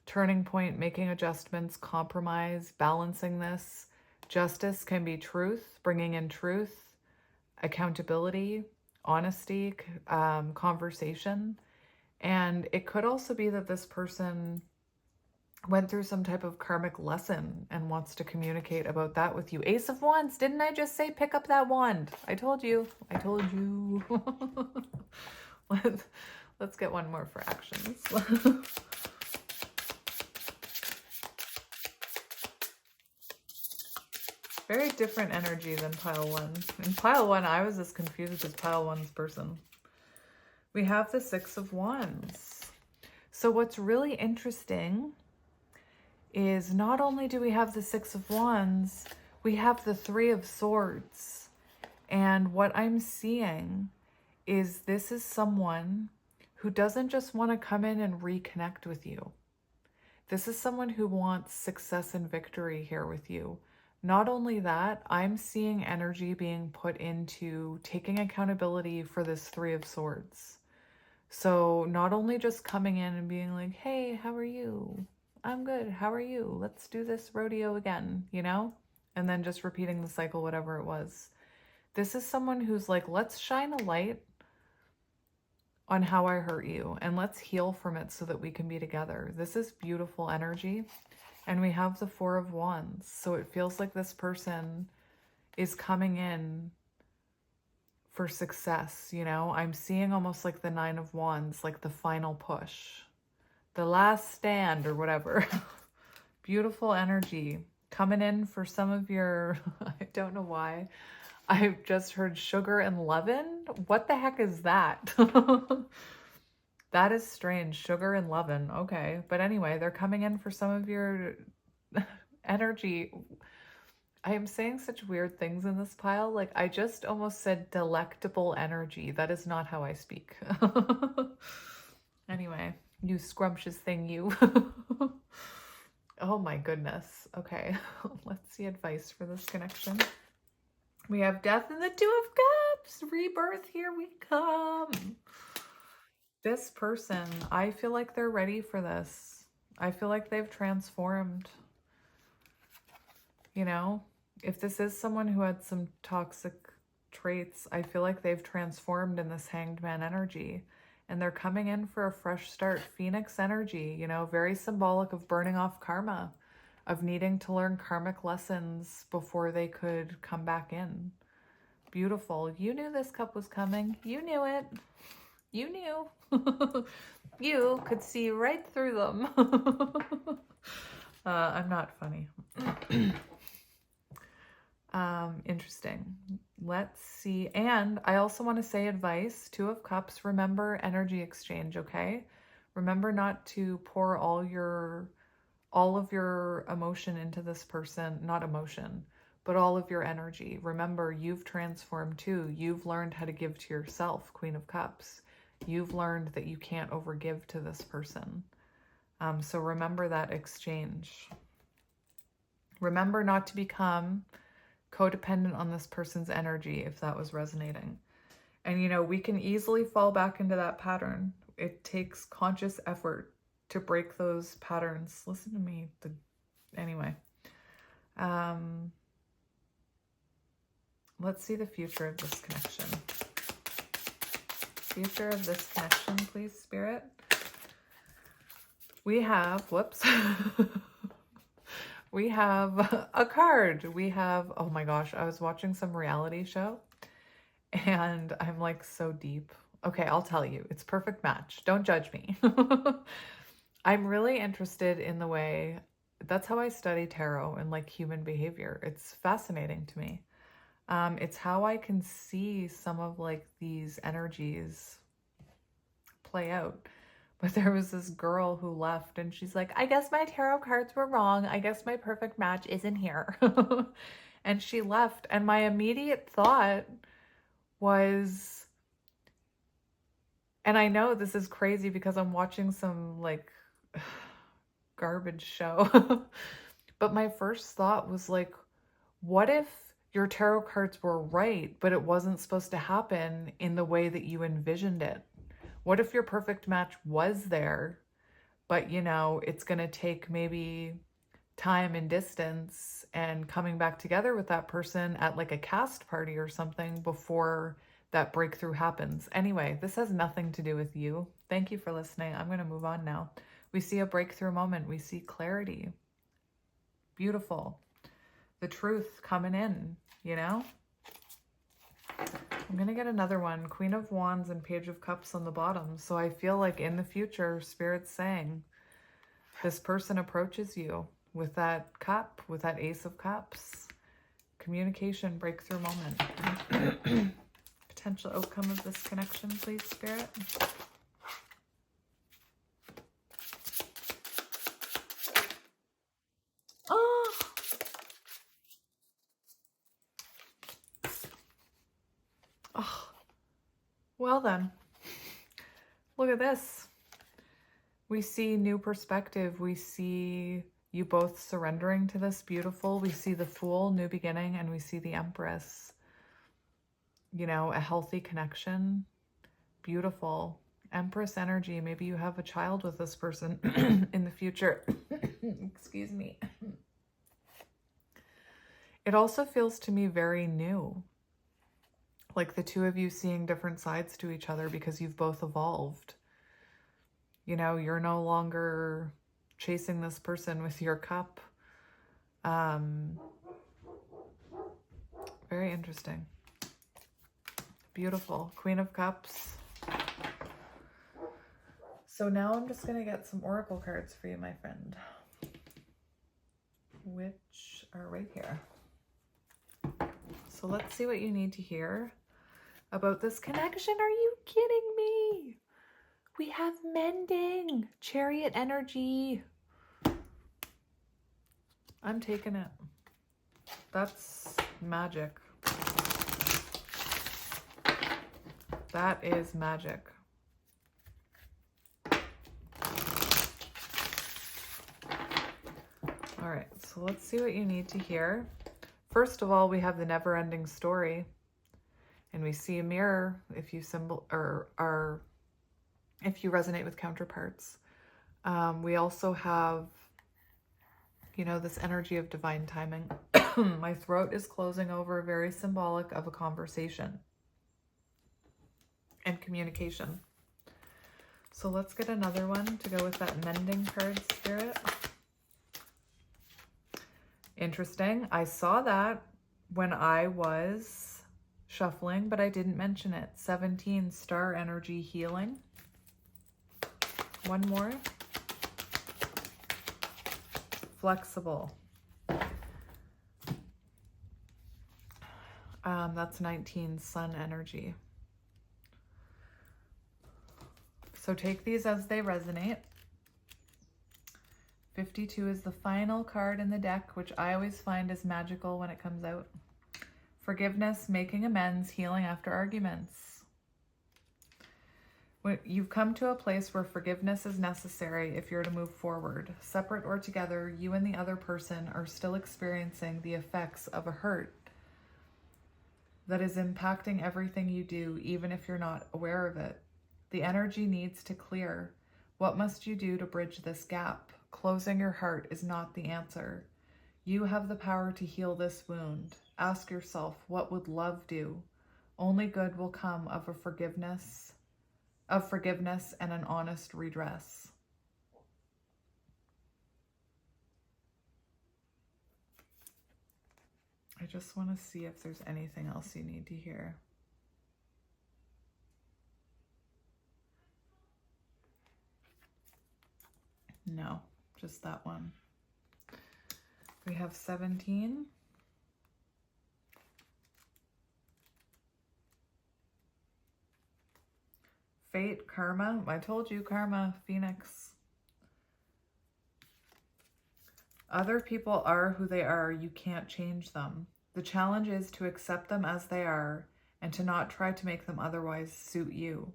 turning point, making adjustments, compromise, balancing this. Justice can be truth, bringing in truth, accountability, honesty, conversation. And it could also be that this person went through some type of karmic lesson and wants to communicate about that with you. Ace of Wands. Didn't I just say pick up that wand? I told you. I told you. Let's get one more for actions. Very different energy than pile 1. In pile 1, I was as confused as pile 1's person. We have the 6 of Wands. So what's really interesting is not only do we have the 6 of Wands, we have the 3 of Swords. And what I'm seeing is this is someone who doesn't just want to come in and reconnect with you. This is someone who wants success and victory here with you. Not only that, I'm seeing energy being put into taking accountability for this 3 of Swords. So not only just coming in and being like, hey, how are you? I'm good. How are you? Let's do this rodeo again, you know? And then just repeating the cycle, whatever it was. This is someone who's like, let's shine a light on how I hurt you and let's heal from it so that we can be together. This is beautiful energy. And we have the 4 of Wands. So it feels like this person is coming in for success, you know? I'm seeing almost like the 9 of Wands, like the final push. The last stand or whatever. Beautiful energy coming in for some of your, I don't know why. I've just heard sugar and leaven. What the heck is that? That is strange. Sugar and leaven. Okay. But anyway, they're coming in for some of your energy. I am saying such weird things in this pile. Like I just almost said delectable energy. That is not how I speak. Anyway. You scrumptious thing, you. Oh my goodness. Okay, let's see advice for this connection. We have Death and the 2 of Cups. Rebirth, here we come. This person, I feel like they're ready for this. I feel like they've transformed. You know, if this is someone who had some toxic traits, I feel like they've transformed in this Hanged Man energy. And they're coming in for a fresh start. Phoenix energy, you know, very symbolic of burning off karma, of needing to learn karmic lessons before they could come back in. Beautiful. You knew this cup was coming. You knew it. You knew. You could see right through them. I'm not funny. Interesting. Let's see. And I also want to say advice, Two of Cups, remember energy exchange, okay? Remember not to pour all of your emotion into this person, not emotion, but all of your energy. Remember, you've transformed too. You've learned how to give to yourself, Queen of Cups. You've learned that you can't overgive to this person. So remember that exchange. Remember not to become codependent on this person's energy if that was resonating. And you know, we can easily fall back into that pattern. It takes conscious effort to break those patterns. Listen to me. Anyway. Let's see the future of this connection. Future of this connection, please, Spirit. We have, whoops. We have a card. We have, oh my gosh, I was watching some reality show and I'm like so deep. Okay, I'll tell you, it's perfect match. Don't judge me. I'm really interested in the way, that's how I study tarot and like human behavior. It's fascinating to me. It's how I can see some of like these energies play out. But there was this girl who left and she's like, I guess my tarot cards were wrong. I guess my perfect match isn't here. And she left. And my immediate thought was, and I know this is crazy because I'm watching some like garbage show. But my first thought was like, what if your tarot cards were right, but it wasn't supposed to happen in the way that you envisioned it? What if your perfect match was there, but you know, it's going to take maybe time and distance and coming back together with that person at like a cast party or something before that breakthrough happens. Anyway, this has nothing to do with you. Thank you for listening. I'm going to move on now. We see a breakthrough moment. We see clarity. Beautiful. The truth coming in, you know? I'm going to get another one. Queen of Wands and Page of Cups on the bottom. So I feel like in the future, Spirit's saying this person approaches you with that cup, with that Ace of Cups. Communication, breakthrough moment. Potential outcome of this connection, please, Spirit. Oh! Oh. Well then, look at this. We see new perspective. We see you both surrendering to this. Beautiful. We see the Fool, new beginning, and we see the Empress. You know, a healthy connection. Beautiful. Empress energy. Maybe you have a child with this person in the future. Excuse me. It also feels to me very new. Like the two of you seeing different sides to each other because you've both evolved. You know, you're no longer chasing this person with your cup. Very interesting. Beautiful. Queen of Cups. So now I'm just going to get some oracle cards for you, my friend. Which are right here. So let's see what you need to hear about this connection. Are you kidding me? We have mending, Chariot energy. I'm taking it. That's magic. That is magic. All right, so let's see what you need to hear. First of all, we have the never-ending story. And we see a mirror if if you resonate with counterparts. We also have, you know, this energy of divine timing. My throat is closing over, very symbolic of a conversation and communication. So let's get another one to go with that mending card, Spirit. Interesting. I saw that when I was shuffling, but I didn't mention it. 17, star energy healing. One more. Flexible. That's 19, sun energy. So take these as they resonate. 52 is the final card in the deck, which I always find is magical when it comes out. Forgiveness, making amends, healing after arguments. When you've come to a place where forgiveness is necessary if you're to move forward. Separate or together, you and the other person are still experiencing the effects of a hurt that is impacting everything you do, even if you're not aware of it. The energy needs to clear. What must you do to bridge this gap? Closing your heart is not the answer. You have the power to heal this wound. Ask yourself, what would love do? Only good will come of forgiveness and an honest redress. I just want to see if there's anything else you need to hear. No, just that one. We have 17. Fate, karma. I told you, karma, Phoenix. Other people are who they are. You can't change them. The challenge is to accept them as they are and to not try to make them otherwise suit you.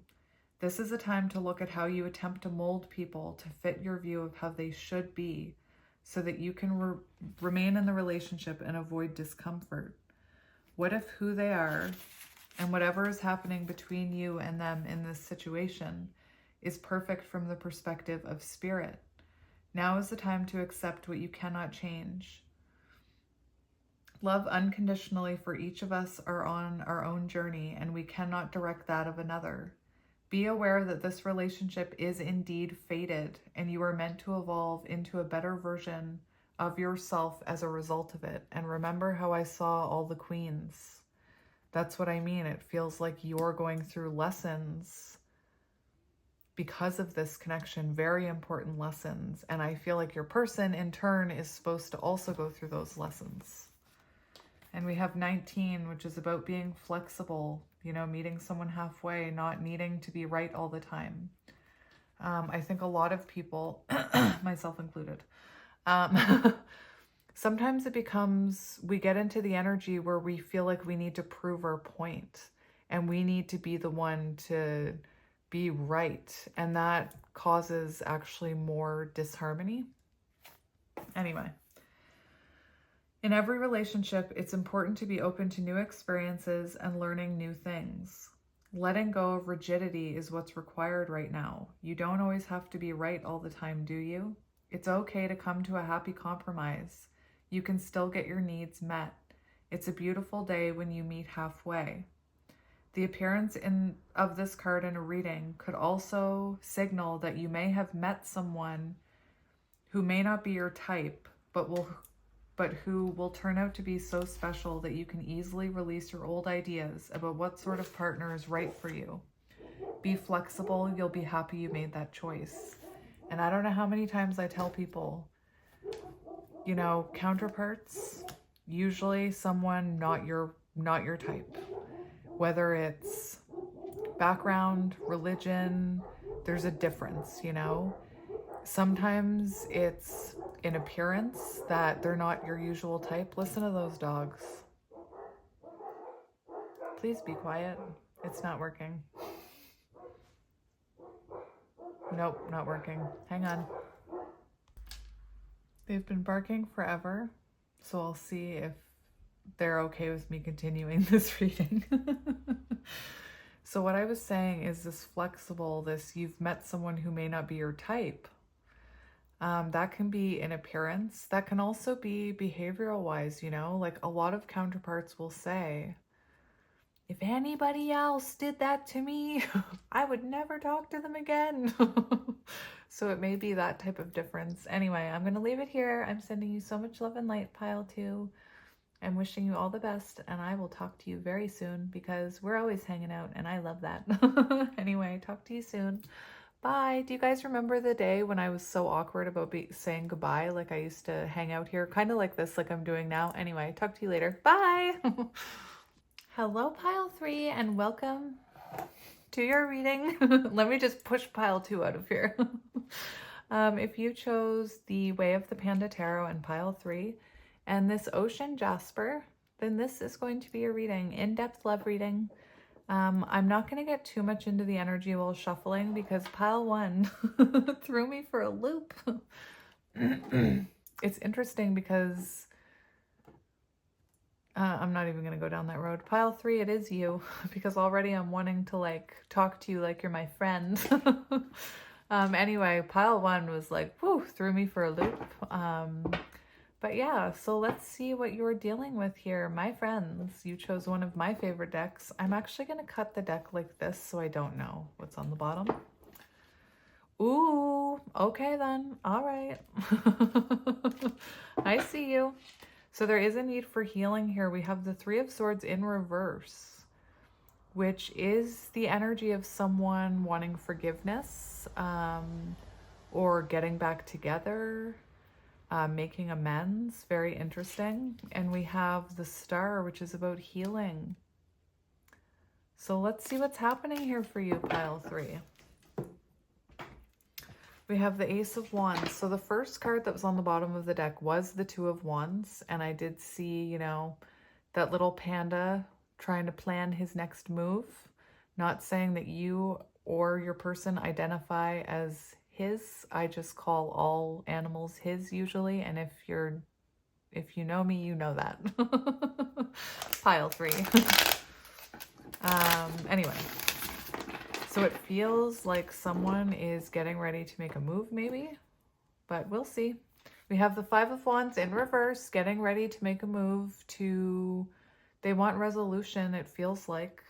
This is a time to look at how you attempt to mold people to fit your view of how they should be so that you can remain in the relationship and avoid discomfort. What if who they are and whatever is happening between you and them in this situation is perfect from the perspective of spirit? Now is the time to accept what you cannot change. Love unconditionally, for each of us are on our own journey and we cannot direct that of another. Be aware that this relationship is indeed fated and you are meant to evolve into a better version of yourself as a result of it. And remember how I saw all the queens. That's what I mean. It feels like you're going through lessons because of this connection, very important lessons. And I feel like your person in turn is supposed to also go through those lessons. And we have 19, which is about being flexible, you know, meeting someone halfway, not needing to be right all the time. I think a lot of people, myself included, sometimes it becomes, we get into the energy where we feel like we need to prove our point and we need to be the one to be right. And that causes actually more disharmony. Anyway. In every relationship, it's important to be open to new experiences and learning new things. Letting go of rigidity is what's required right now. You don't always have to be right all the time, do you? It's okay to come to a happy compromise. You can still get your needs met. It's a beautiful day when you meet halfway. The appearance of this card in a reading could also signal that you may have met someone who may not be your type, but who will turn out to be so special that you can easily release your old ideas about what sort of partner is right for you. Be flexible. You'll be happy you made that choice. And I don't know how many times I tell people, you know, counterparts, usually someone not your type. Whether it's background, religion, there's a difference, you know. Sometimes it's in appearance that they're not your usual type. Listen to those dogs. Please be quiet. It's not working. Nope, not working. Hang on. They've been barking forever, so I'll see if they're okay with me continuing this reading. So what I was saying is this flexible, this you've met someone who may not be your type. That can be in appearance. That can also be behavioral wise, you know, like a lot of counterparts will say, if anybody else did that to me, I would never talk to them again. So it may be that type of difference. Anyway, I'm going to leave it here. I'm sending you so much love and light, pile 2. I'm wishing you all the best, and I will talk to you very soon because we're always hanging out, and I love that. Anyway, talk to you soon. Bye. Do you guys remember the day when I was so awkward about saying goodbye? Like I used to hang out here, kind of like this, like I'm doing now. Anyway, talk to you later. Bye. Hello, pile 3, and welcome to your reading. Let me just push pile 2 out of here. If you chose the Way of the Panda Tarot and pile 3 and this Ocean Jasper, then this is going to be a reading, in-depth love reading. I'm not going to get too much into the energy while shuffling because pile 1 threw me for a loop. It's interesting because I'm not even going to go down that road. Pile 3, it is you, because already I'm wanting to like talk to you like you're my friend. Anyway, pile 1 was like, whew, threw me for a loop. But yeah, so let's see what you're dealing with here. My friends, you chose one of my favorite decks. I'm actually going to cut the deck like this so I don't know what's on the bottom. Ooh, okay then. All right. I see you. So there is a need for healing here. We have the 3 of Swords in reverse, which is the energy of someone wanting forgiveness, or getting back together, making amends. Very interesting. And we have the Star, which is about healing. So let's see what's happening here for you, pile 3. We have the Ace of Wands. So the first card that was on the bottom of the deck was the 2 of Wands. And I did see, you know, that little panda trying to plan his next move. Not saying that you or your person identify as his. I just call all animals his usually. And if you know me, you know that. Pile 3. Anyway. So it feels like someone is getting ready to make a move maybe, but we'll see. We have the 5 of Wands in reverse, getting ready to make a move they want resolution, it feels like.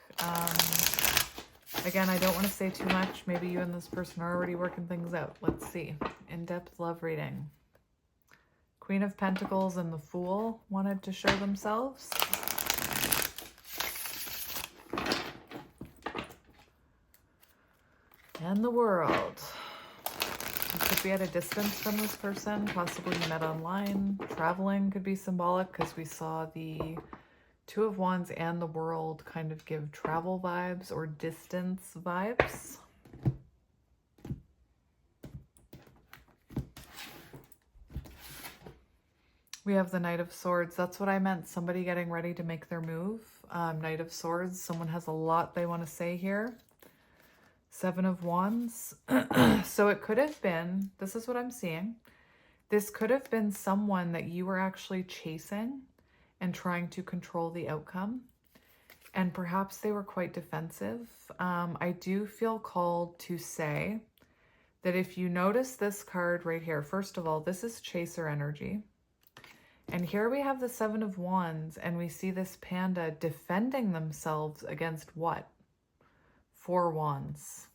Again, I don't want to say too much. Maybe you and this person are already working things out. Let's see. In-depth love reading. Queen of Pentacles and the Fool wanted to show themselves. And the World. You could be at a distance from this person. Possibly you met online. Traveling could be symbolic because we saw the 2 of Wands and the World kind of give travel vibes or distance vibes. We have the Knight of Swords. That's what I meant. Somebody getting ready to make their move. Knight of Swords. Someone has a lot they want to say here. 7 of Wands. So it could have been, this is what I'm seeing. This could have been someone that you were actually chasing and trying to control the outcome. And perhaps they were quite defensive. I do feel called to say that if you notice this card right here, first of all, this is chaser energy. And here we have the 7 of Wands and we see this panda defending themselves against what? 4 Wands.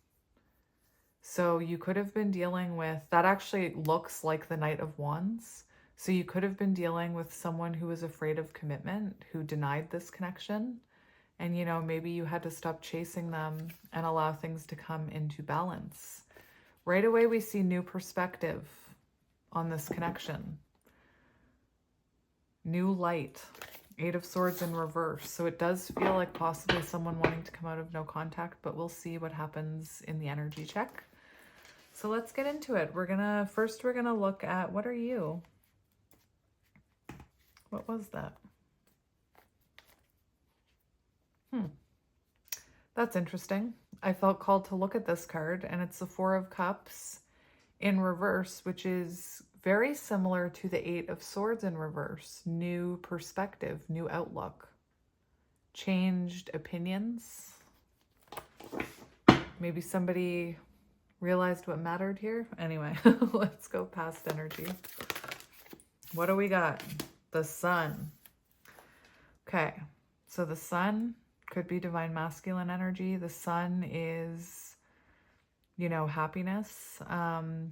So you could have been dealing with, that actually looks like the Knight of Wands. So you could have been dealing with someone who was afraid of commitment, who denied this connection. And, you know, maybe you had to stop chasing them and allow things to come into balance. Right away, we see new perspective on this connection. New light. 8 of Swords in reverse. So it does feel like possibly someone wanting to come out of no contact, but we'll see what happens in the energy check. So let's get into it. First we're gonna look at, what are you? What was that? That's interesting. I felt called to look at this card, and it's the 4 of Cups in reverse, which is very similar to the 8 of Swords in reverse. New perspective, new outlook, changed opinions. Maybe somebody realized what mattered here. Anyway, let's go past energy. What do we got? The Sun. Okay, so the Sun could be divine masculine energy. The Sun is, you know, happiness.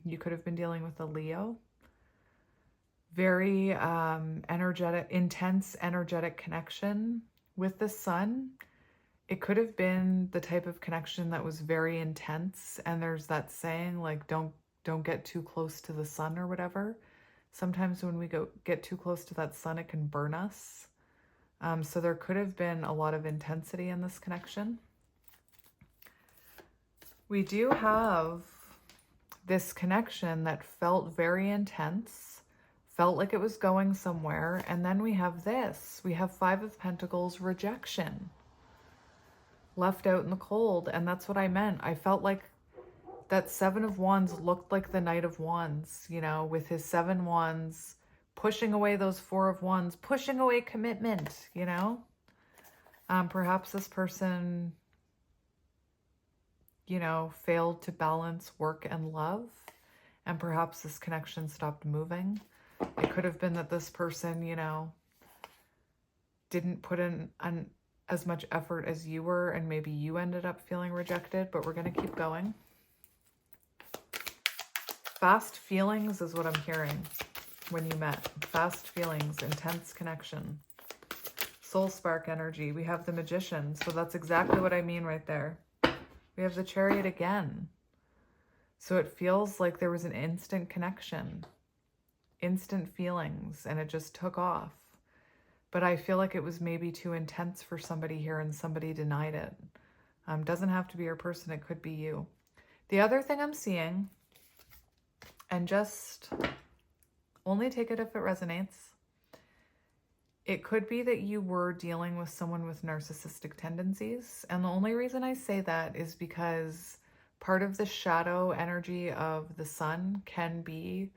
You could have been dealing with a Leo. Very energetic, intense, energetic connection with the Sun. It could have been the type of connection that was very intense. And there's that saying, like, don't get too close to the sun or whatever. Sometimes when we get too close to that sun, it can burn us. So there could have been a lot of intensity in this connection. We do have this connection that felt very intense, felt like it was going somewhere. And then we have this. We have Five of Pentacles, rejection. Left out in the cold. And that's what I meant. I felt like that Seven of Wands looked like the Knight of Wands, you know, with his 7 wands, pushing away those 4 of Wands, pushing away commitment, you know. Perhaps this person, you know, failed to balance work and love, and perhaps this connection stopped moving. It could have been that this person, you know, didn't put in as much effort as you were, and maybe you ended up feeling rejected, but we're going to keep going. Fast feelings is what I'm hearing when you met. Fast feelings, intense connection. Soul spark energy. We have the Magician, so that's exactly what I mean right there. We have the Chariot again. So it feels like there was an instant connection, instant feelings, and it just took off. But I feel like it was maybe too intense for somebody here and somebody denied it. Doesn't have to be your person, it could be you. The other thing I'm seeing, and just only take it if it resonates, it could be that you were dealing with someone with narcissistic tendencies. And the only reason I say that is because part of the shadow energy of the Sun can be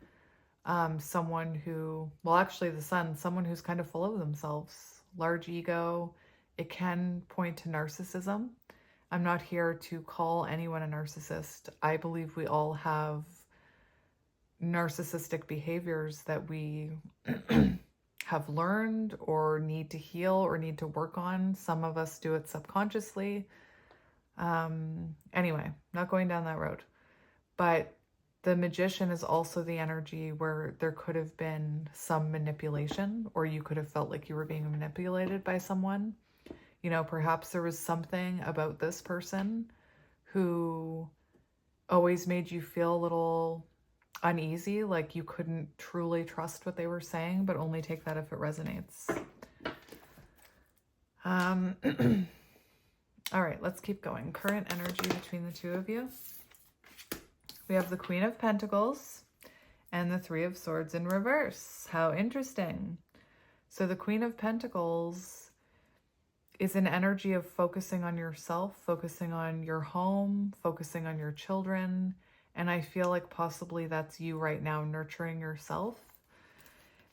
someone who, well, actually the Sun, someone who's kind of full of themselves, large ego. It can point to narcissism. I'm not here to call anyone a narcissist. I believe we all have narcissistic behaviors that we have learned or need to heal or need to work on. Some of us do it subconsciously. Anyway, not going down that road. But the Magician is also the energy where there could have been some manipulation, or you could have felt like you were being manipulated by someone. You know, perhaps there was something about this person who always made you feel a little uneasy, like you couldn't truly trust what they were saying, but only take that if it resonates. All right, let's keep going. Current energy between the two of you. We have the Queen of Pentacles and the Three of Swords in reverse. How interesting. So the Queen of Pentacles is an energy of focusing on yourself, focusing on your home, focusing on your children. And I feel like possibly that's you right now, nurturing yourself.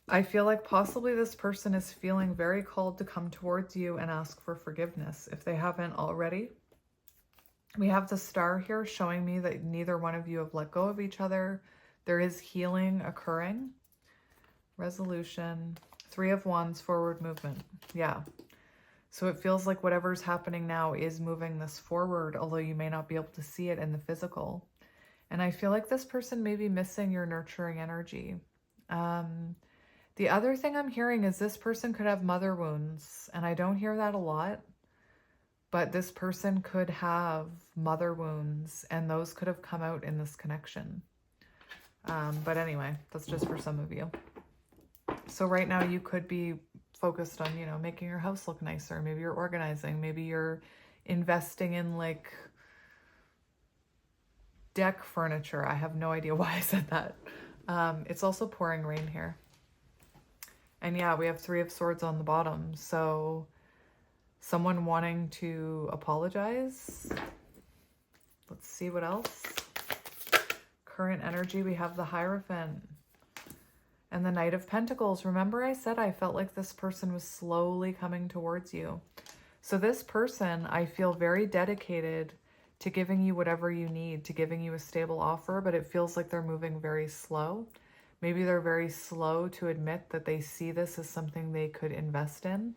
I feel like possibly this person is feeling very called to come towards you and ask for forgiveness if they haven't already. We have the Star here showing me that neither one of you have let go of each other. There is healing occurring. Resolution. Three of Wands, forward movement. Yeah. So it feels like whatever's happening now is moving this forward, although you may not be able to see it in the physical. And I feel like this person may be missing your nurturing energy. The other thing I'm hearing is this person could have mother wounds, and I don't hear that a lot. But this person could have mother wounds, and those could have come out in this connection. But anyway, that's just for some of you. So right now you could be focused on, you know, making your house look nicer. Maybe you're organizing. Maybe you're investing in like deck furniture. I have no idea why I said that. It's also pouring rain here. And yeah, we have Three of Swords on the bottom. So someone wanting to apologize. Let's see what else. Current energy, we have the Hierophant and the Knight of Pentacles. Remember I said I felt like this person was slowly coming towards you. So this person, I feel very dedicated to giving you whatever you need, to giving you a stable offer, but it feels like they're moving very slow. Maybe they're very slow to admit that they see this as something they could invest in.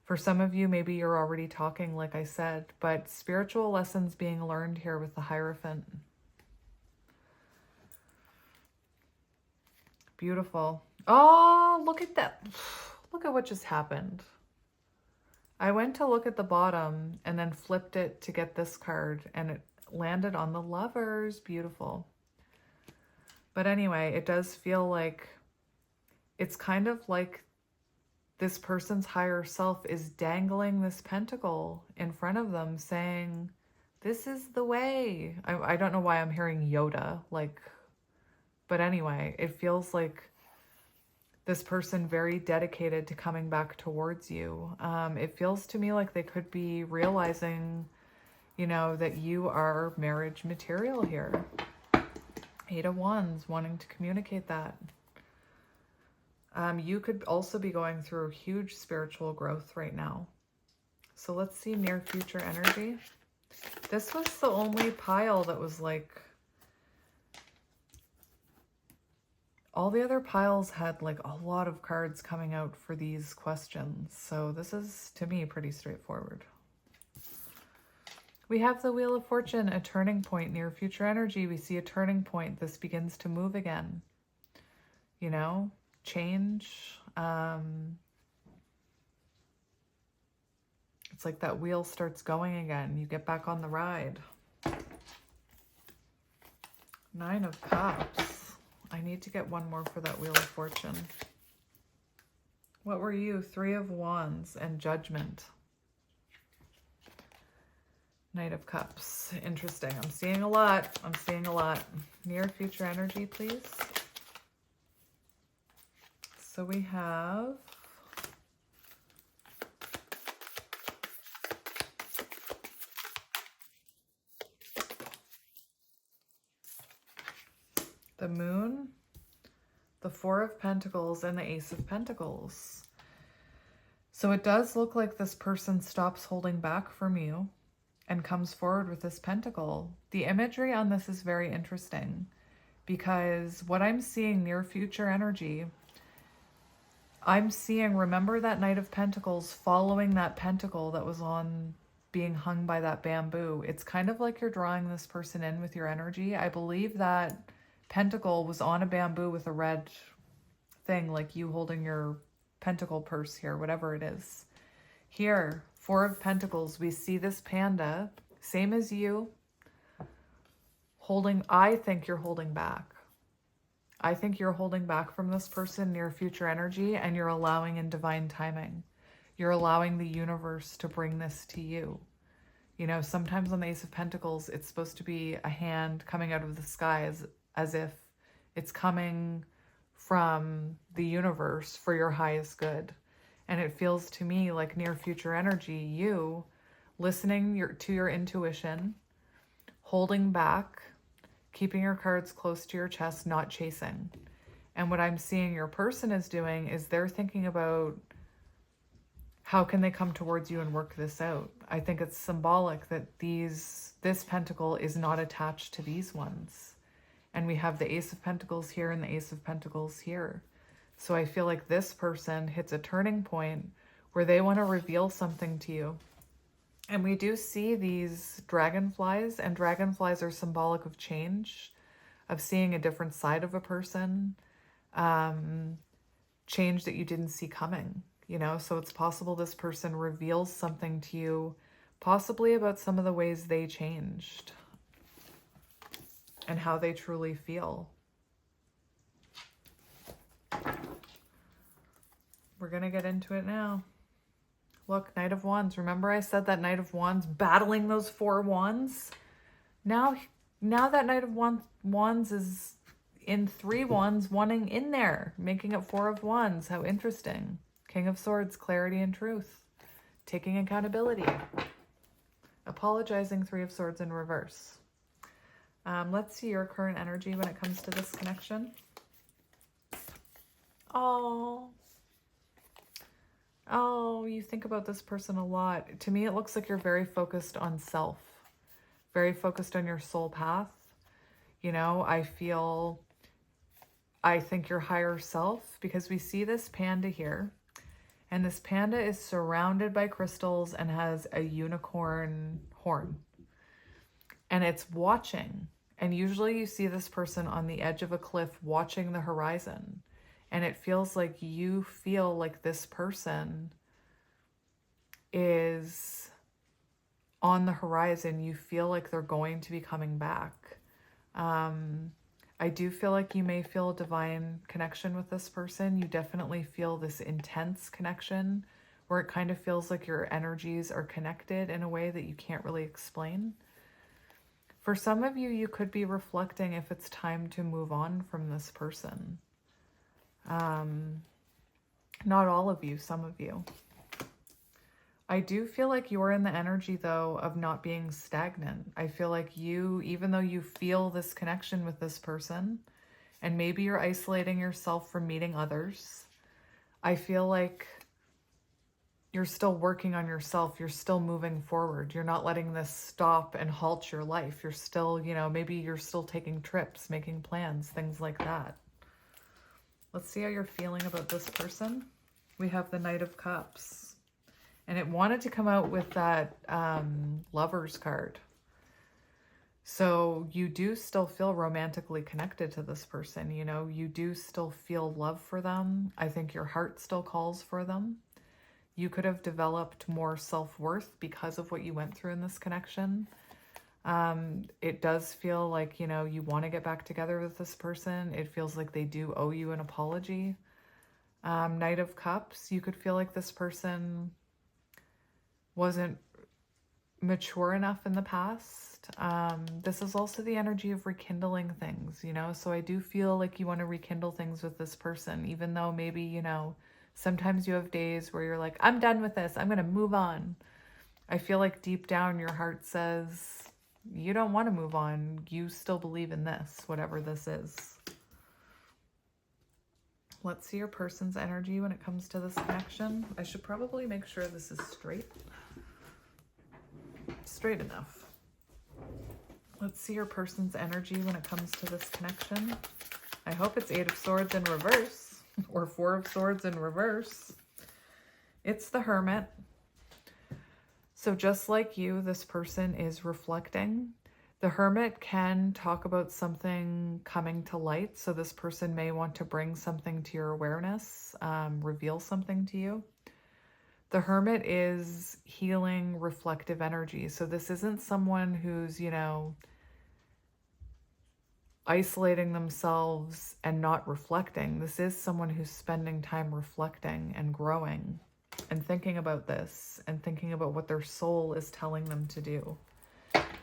For some of you, maybe you're already talking, like I said, but spiritual lessons being learned here with the Hierophant. Beautiful. Oh, look at that. Look at what just happened. I went to look at the bottom and then flipped it to get this card, and it landed on the Lovers. Beautiful. But anyway, it does feel like it's kind of like this person's higher self is dangling this pentacle in front of them saying, this is the way. I don't know why I'm hearing Yoda, but anyway, it feels like this person very dedicated to coming back towards you. It feels to me like they could be realizing, that you are marriage material here. 8 of Wands, wanting to communicate that. You could also be going through huge spiritual growth right now. So let's see near future energy. This was the only pile that was all the other piles had a lot of cards coming out for these questions. So this is, to me, pretty straightforward. We have the Wheel of Fortune, a turning point. Near future energy, we see a turning point. This begins to move again. Change. It's like that wheel starts going again. You get back on the ride. 9 of Cups. I need to get one more for that Wheel of Fortune. What were you? 3 of Wands and Judgment. Knight of Cups. Interesting. I'm seeing a lot. I'm seeing a lot. Near future energy, please. So we have the Moon, the 4 of Pentacles, and the Ace of Pentacles. So it does look like this person stops holding back from you and comes forward with this pentacle. The imagery on this is very interesting because what I'm seeing near future energy, I'm seeing, remember that Knight of Pentacles following that pentacle that was on being hung by that bamboo. It's kind of like you're drawing this person in with your energy. I believe that pentacle was on a bamboo with a red thing, like you holding your pentacle purse here, whatever it is. Here, 4 of Pentacles, we see this panda, same as you, holding, I think you're holding back. I think you're holding back from this person near future energy, and you're allowing in divine timing. You're allowing the universe to bring this to you. Sometimes on the Ace of Pentacles, it's supposed to be a hand coming out of the sky as if it's coming from the universe for your highest good. And it feels to me like near future energy, you listening to your intuition, holding back, keeping your cards close to your chest, not chasing. And what I'm seeing your person is doing is they're thinking about how can they come towards you and work this out. I think it's symbolic that this pentacle is not attached to these ones. And we have the Ace of Pentacles here and the Ace of Pentacles here. So I feel like this person hits a turning point where they want to reveal something to you. And we do see these dragonflies, and dragonflies are symbolic of change, of seeing a different side of a person, change that you didn't see coming, So it's possible this person reveals something to you, possibly about some of the ways they changed and how they truly feel. We're going to get into it now. Look, Knight of Wands. Remember I said that Knight of Wands battling those 4 wands? Now that Knight of Wands is in 3 wands, wanting in there, making it 4 of Wands. How interesting. King of Swords, clarity and truth. Taking accountability. Apologizing, 3 of Swords in reverse. Let's see your current energy when it comes to this connection. Oh, you think about this person a lot. To me, it looks like you're very focused on self. very focused on your soul path. You know, I think your higher self, because we see this panda here, and this panda is surrounded by crystals and has a unicorn horn, and it's watching. And usually you see this person on the edge of a cliff watching the horizon, and it feels like you feel like this person is on the horizon. You feel like they're going to be coming back. I do feel like you may feel a divine connection with this person. You definitely feel this intense connection where it kind of feels like your energies are connected in a way that you can't really explain. For some of you, you could be reflecting if it's time to move on from this person. Not all of you, some of you. I do feel like you're in the energy, though, of not being stagnant. I feel like you, even though you feel this connection with this person, and maybe you're isolating yourself from meeting others, I feel like you're still working on yourself. You're still moving forward. You're not letting this stop and halt your life. You're still, you know, maybe you're still taking trips, making plans, things like that. Let's see how you're feeling about this person. We have the Knight of Cups. And it wanted to come out with that Lovers card. So you do still feel romantically connected to this person. You know, you do still feel love for them. I think your heart still calls for them. You could have developed more self-worth because of what you went through in this connection. It does feel like, you know, you want to get back together with this person. It feels like they do owe you an apology. Knight of Cups, you could feel like this person wasn't mature enough in the past. This is also the energy of rekindling things, you know, so I do feel like you want to rekindle things with this person, even though maybe, you know, sometimes you have days where you're like, I'm done with this, I'm going to move on. I feel like deep down your heart says you don't want to move on. You still believe in this, whatever this is. Let's see your person's energy when it comes to this connection. I should probably make sure this is straight. Straight enough. Let's see your person's energy when it comes to this connection. I hope it's 8 of Swords in reverse, or 4 of Swords in reverse. It's the Hermit. So just like you, this person is reflecting. The Hermit can talk about something coming to light. So this person may want to bring something to your awareness, reveal something to you. The Hermit is healing, reflective energy. So this isn't someone who's, you know, isolating themselves and not reflecting. This is someone who's spending time reflecting and growing and thinking about this and thinking about what their soul is telling them to do.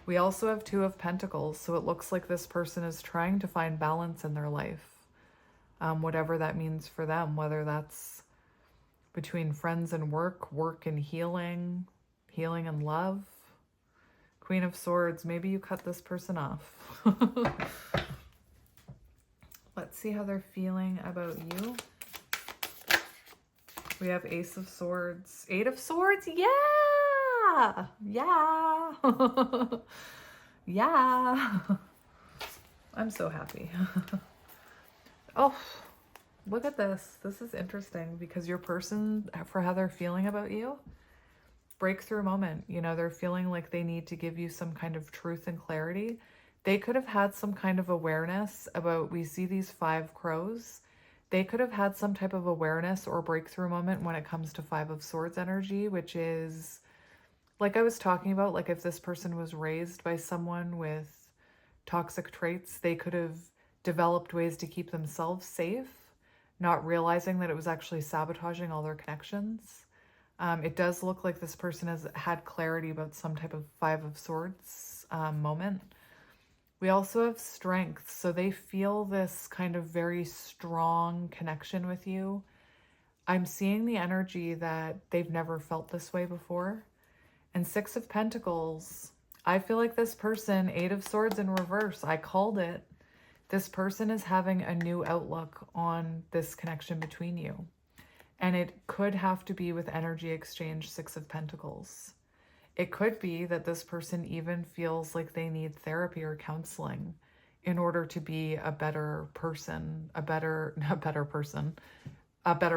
We also have 2 of Pentacles. So it looks like this person is trying to find balance in their life, whatever that means for them, whether that's between friends and work, work and healing, healing and love. Queen of Swords, maybe you cut this person off. Let's see how they're feeling about you. We have Ace of Swords. 8 of Swords, yeah! Yeah! Yeah! I'm so happy. Oh, look at this. This is interesting because your person, for how they're feeling about you, breakthrough moment. You know, they're feeling like they need to give you some kind of truth and clarity. They could have had some kind of awareness about, we see these 5 crows. They could have had some type of awareness or breakthrough moment when it comes to 5 of Swords energy, which is, like I was talking about, like if this person was raised by someone with toxic traits, they could have developed ways to keep themselves safe, not realizing that it was actually sabotaging all their connections. It does look like this person has had clarity about some type of 5 of Swords moment. We also have Strength. So they feel this kind of very strong connection with you. I'm seeing the energy that they've never felt this way before. And 6 of Pentacles. I feel like this person, 8 of Swords in reverse, I called it. This person is having a new outlook on this connection between you. And it could have to be with energy exchange, 6 of Pentacles. It could be that this person even feels like they need therapy or counseling in order to be a better person, a better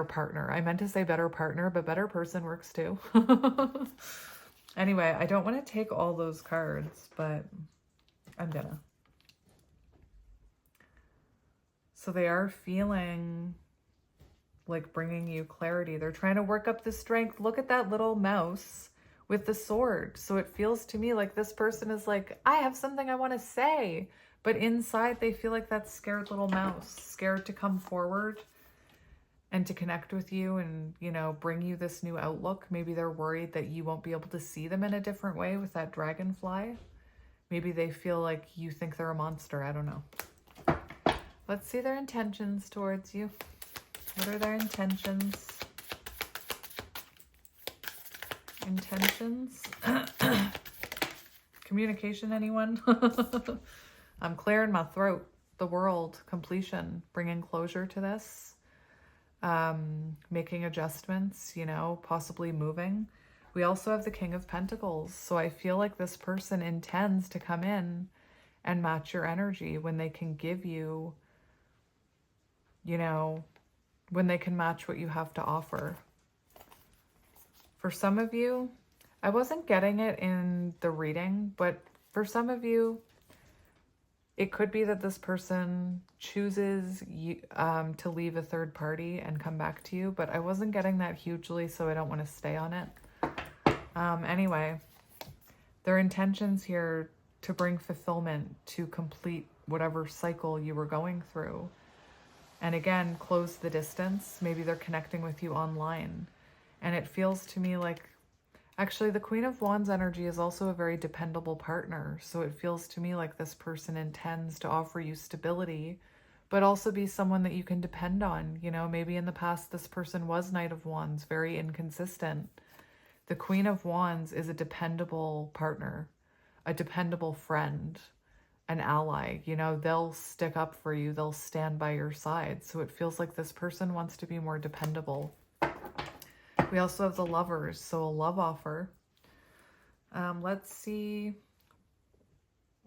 partner. I meant to say better partner, but better person works too. Anyway, I don't want to take all those cards, but I'm gonna. So they are feeling like bringing you clarity. They're trying to work up the strength. Look at that little mouse with the sword. So it feels to me like this person is like, I have something I want to say. But inside they feel like that scared little mouse, scared to come forward and to connect with you and, you know, bring you this new outlook. Maybe they're worried that you won't be able to see them in a different way with that dragonfly. Maybe they feel like you think they're a monster. I don't know. Let's see their intentions towards you. What are their intentions? Intentions? Communication, anyone? I'm clearing my throat. The world, completion, bringing closure to this. Making adjustments, you know, possibly moving. We also have the King of Pentacles. So I feel like this person intends to come in and match your energy when they can give you, you know, when they can match what you have to offer. For some of you, I wasn't getting it in the reading, but for some of you, it could be that this person chooses you, to leave a third party and come back to you, but I wasn't getting that hugely, so I don't want to stay on it. Anyway, their intentions here to bring fulfillment, to complete whatever cycle you were going through. And again, close the distance. Maybe they're connecting with you online. And it feels to me like, actually, the Queen of Wands energy is also a very dependable partner. So it feels to me like this person intends to offer you stability, but also be someone that you can depend on. You know, maybe in the past, this person was Knight of Wands, very inconsistent. The Queen of Wands is a dependable partner, a dependable friend, an ally. You know, they'll stick up for you. They'll stand by your side. So it feels like this person wants to be more dependable. We also have the Lovers, so a love offer. Let's see.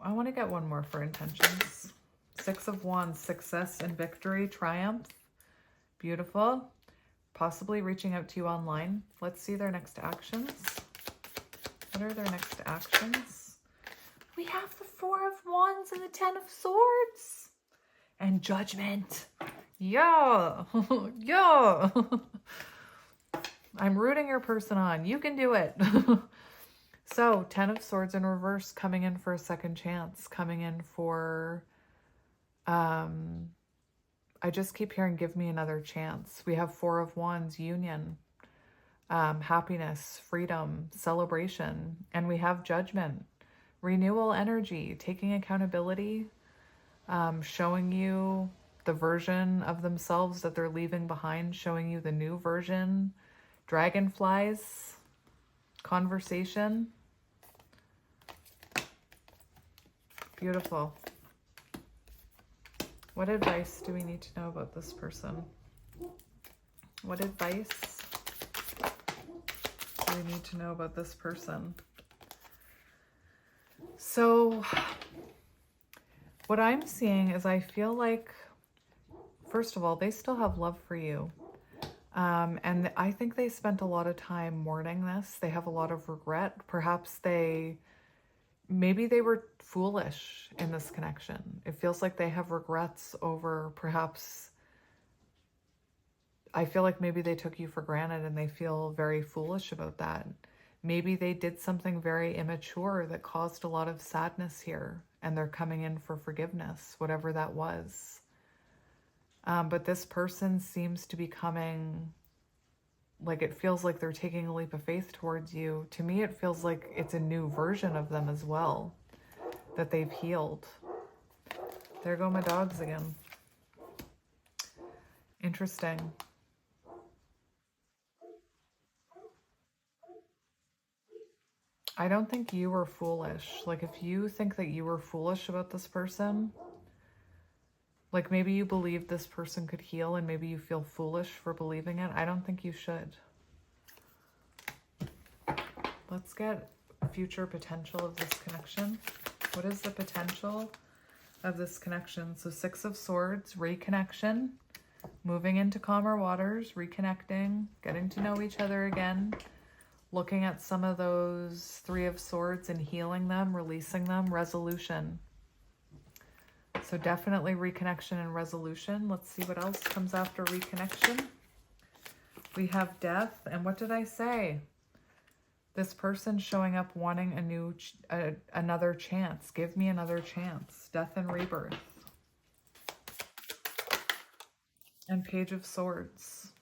I want to get one more for intentions. Six of Wands, success and victory, triumph. Beautiful. Possibly reaching out to you online. Let's see their next actions. What are their next actions? We have the Four of Wands and the Ten of Swords. And Judgment. Yeah. Yeah. I'm rooting your person on. You can do it. So, Ten of Swords in reverse, coming in for a second chance, coming in for, I just keep hearing, give me another chance. We have Four of Wands, union, happiness, freedom, celebration, and we have Judgment, renewal energy, taking accountability, showing you the version of themselves that they're leaving behind, showing you the new version. Dragonflies, conversation. Beautiful. What advice do we need to know about this person? What advice do we need to know about this person? So what I'm seeing is I feel like, first of all, they still have love for you. And I think they spent a lot of time mourning this. They have a lot of regret. Perhaps maybe they were foolish in this connection. It feels like they have regrets over perhaps, I feel like maybe they took you for granted and they feel very foolish about that. Maybe they did something very immature that caused a lot of sadness here and they're coming in for forgiveness, whatever that was. But this person seems to be coming, like it feels like they're taking a leap of faith towards you. To me, it feels like it's a new version of them as well, that they've healed. There go my dogs again. Interesting. I don't think you were foolish. Like if you think that you were foolish about this person, like maybe you believed this person could heal and maybe you feel foolish for believing it. I don't think you should. Let's get future potential of this connection? What is the potential of this connection? So 6 of Swords, reconnection, moving into calmer waters, reconnecting, getting to know each other again, looking at some of those 3 of Swords and healing them, releasing them, resolution. So definitely reconnection and resolution. Let's see what else comes after reconnection. We have death. And what did I say? This person showing up wanting another chance. Give me another chance. Death and rebirth. And Page of Swords.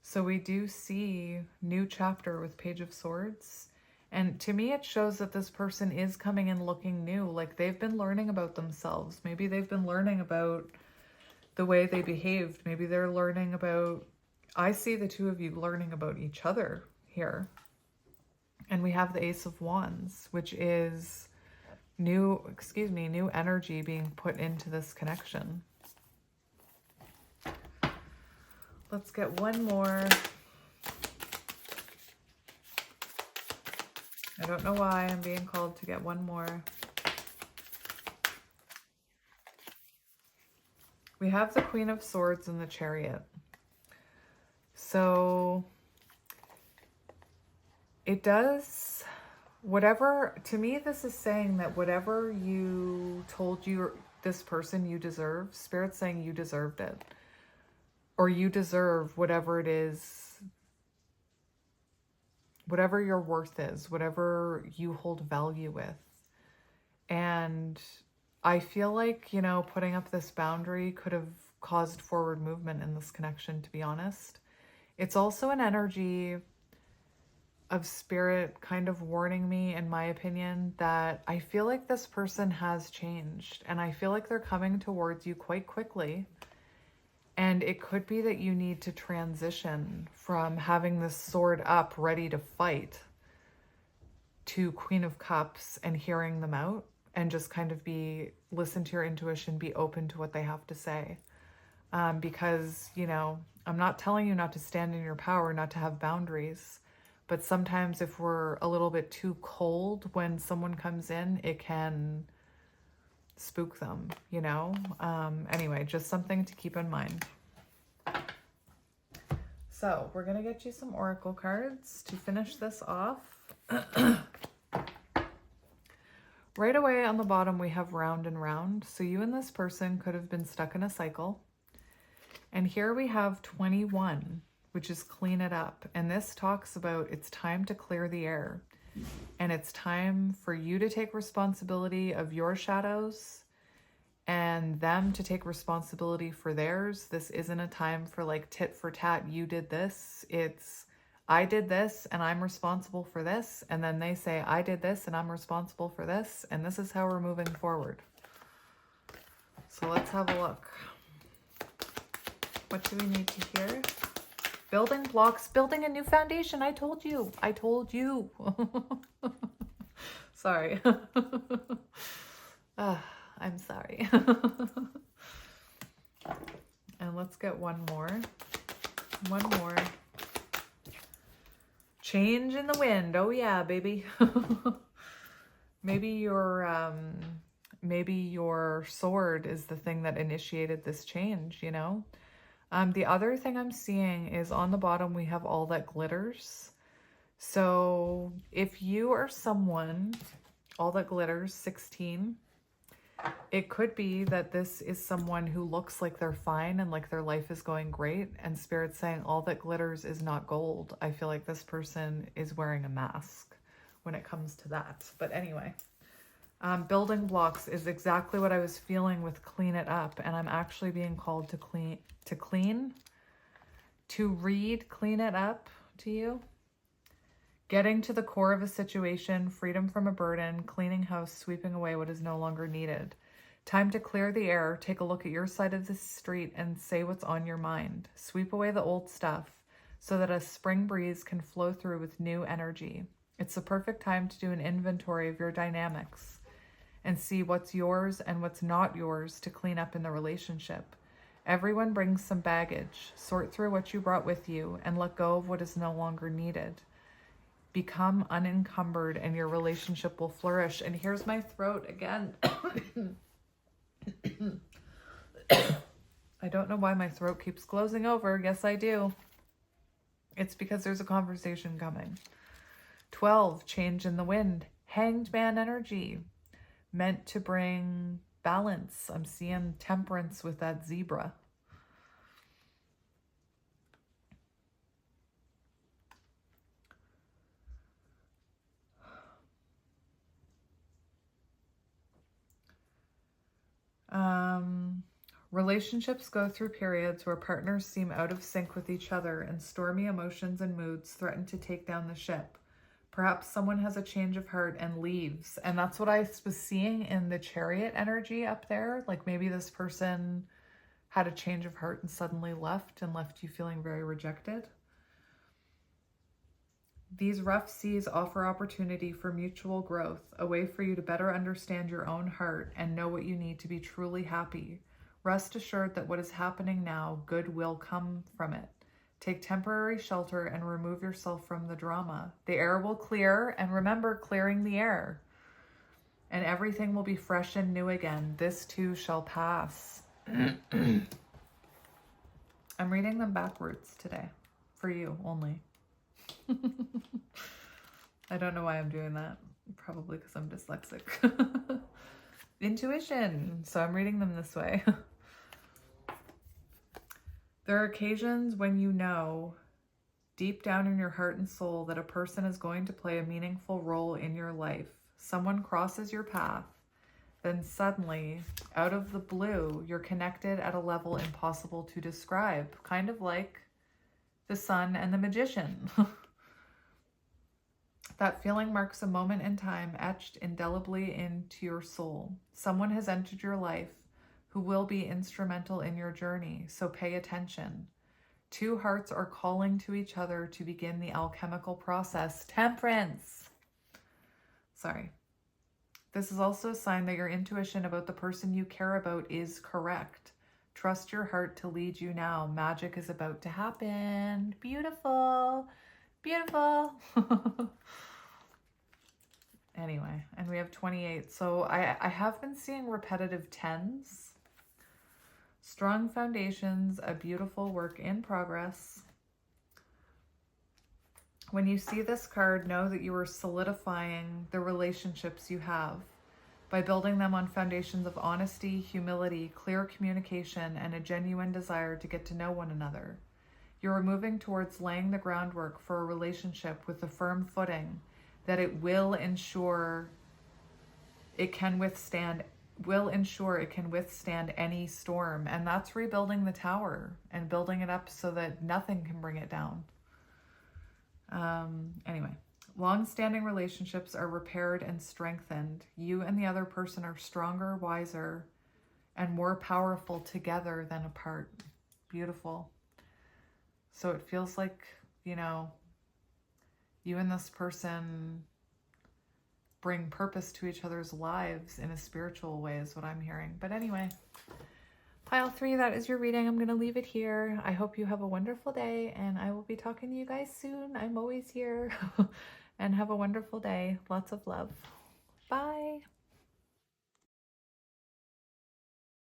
So we do see new chapter with Page of Swords. And to me, it shows that this person is coming in looking new. Like they've been learning about themselves. Maybe they've been learning about the way they behaved. Maybe they're learning about... I see the 2 of you learning about each other here. And we have the Ace of Wands, which is new energy being put into this connection. Let's get one more. I don't know why I'm being called to get one more. We have the Queen of Swords and the Chariot. So it does whatever, to me, this is saying that whatever you told this person you deserve, Spirit's saying you deserved it. Or you deserve whatever it is, whatever your worth is, whatever you hold value with. And I feel like, you know, putting up this boundary could have caused forward movement in this connection, to be honest. It's also an energy of Spirit kind of warning me, in my opinion, that I feel like this person has changed. And I feel like they're coming towards you quite quickly. And it could be that you need to transition from having this sword up ready to fight to Queen of Cups and hearing them out and just kind of listen to your intuition, be open to what they have to say. Because, you know, I'm not telling you not to stand in your power, not to have boundaries, but sometimes if we're a little bit too cold when someone comes in, it can spook them, you know? Anyway, just something to keep in mind. So we're going to get you some oracle cards to finish this off. Right away on the bottom, we have round and round. So you and this person could have been stuck in a cycle. And here we have 21, which is clean it up. And this talks about it's time to clear the air. And it's time for you to take responsibility of your shadows and them to take responsibility for theirs. This isn't a time for like tit for tat, you did this. It's I did this and I'm responsible for this. And then they say, I did this and I'm responsible for this. And this is how we're moving forward. So let's have a look. What do we need to hear? Building blocks, building a new foundation. I told you. I told you. Sorry. I'm sorry. And let's get one more. One more. Change in the wind. Oh yeah, baby. Maybe your sword is the thing that initiated this change, you know? The other thing I'm seeing is on the bottom, we have all that glitters. So if you are someone, all that glitters, 16, it could be that this is someone who looks like they're fine and like their life is going great. And Spirit's saying all that glitters is not gold. I feel like this person is wearing a mask when it comes to that. But anyway, building blocks is exactly what I was feeling with clean it up. And I'm actually being called to clean, to read, clean it up to you. Getting to the core of a situation, freedom from a burden, cleaning house, sweeping away what is no longer needed. Time to clear the air, take a look at your side of the street and say what's on your mind. Sweep away the old stuff so that a spring breeze can flow through with new energy. It's the perfect time to do an inventory of your dynamics and see what's yours and what's not yours to clean up in the relationship. Everyone brings some baggage. Sort through what you brought with you and let go of what is no longer needed. Become unencumbered and your relationship will flourish. And here's my throat again. I don't know why my throat keeps closing over. Yes, I do. It's because there's a conversation coming. 12, change in the wind. Hanged man energy. Meant to bring balance. I'm seeing temperance with that zebra. Relationships go through periods where partners seem out of sync with each other and stormy emotions and moods threaten to take down the ship. Perhaps someone has a change of heart and leaves. And that's what I was seeing in the Chariot energy up there. Like maybe this person had a change of heart and suddenly left you feeling very rejected. These rough seas offer opportunity for mutual growth, a way for you to better understand your own heart and know what you need to be truly happy. Rest assured that what is happening now, good will come from it. Take temporary shelter and remove yourself from the drama. The air will clear, and remember clearing the air. And everything will be fresh and new again. This too shall pass. I'm reading them backwards today, for you only. I don't know why I'm doing that. Probably because I'm dyslexic. Intuition. So I'm reading them this way. There are occasions when you know deep down in your heart and soul that a person is going to play a meaningful role in your life. Someone crosses your path. Then suddenly, out of the blue, you're connected at a level impossible to describe. Kind of like the sun and the magician. That feeling marks a moment in time etched indelibly into your soul. Someone has entered your life who will be instrumental in your journey, so pay attention. Two hearts are calling to each other to begin the alchemical process. Temperance! Sorry. This is also a sign that your intuition about the person you care about is correct. Trust your heart to lead you now. Magic is about to happen. Beautiful. Beautiful. Anyway, and we have 28. So I have been seeing repetitive 10s. Strong foundations, a beautiful work in progress. When you see this card, know that you are solidifying the relationships you have by building them on foundations of honesty, humility, clear communication, and a genuine desire to get to know one another. You're moving towards laying the groundwork for a relationship with a firm footing that it will ensure it can withstand any storm. And that's rebuilding the tower and building it up so that nothing can bring it down. Anyway, long-standing relationships are repaired and strengthened. You and the other person are stronger, wiser, and more powerful together than apart. Beautiful. So it feels like, you know, you and this person bring purpose to each other's lives in a spiritual way is what I'm hearing. But anyway, pile 3, that is your reading. I'm going to leave it here. I hope you have a wonderful day, and I will be talking to you guys soon. I'm always here. And have a wonderful day. Lots of love.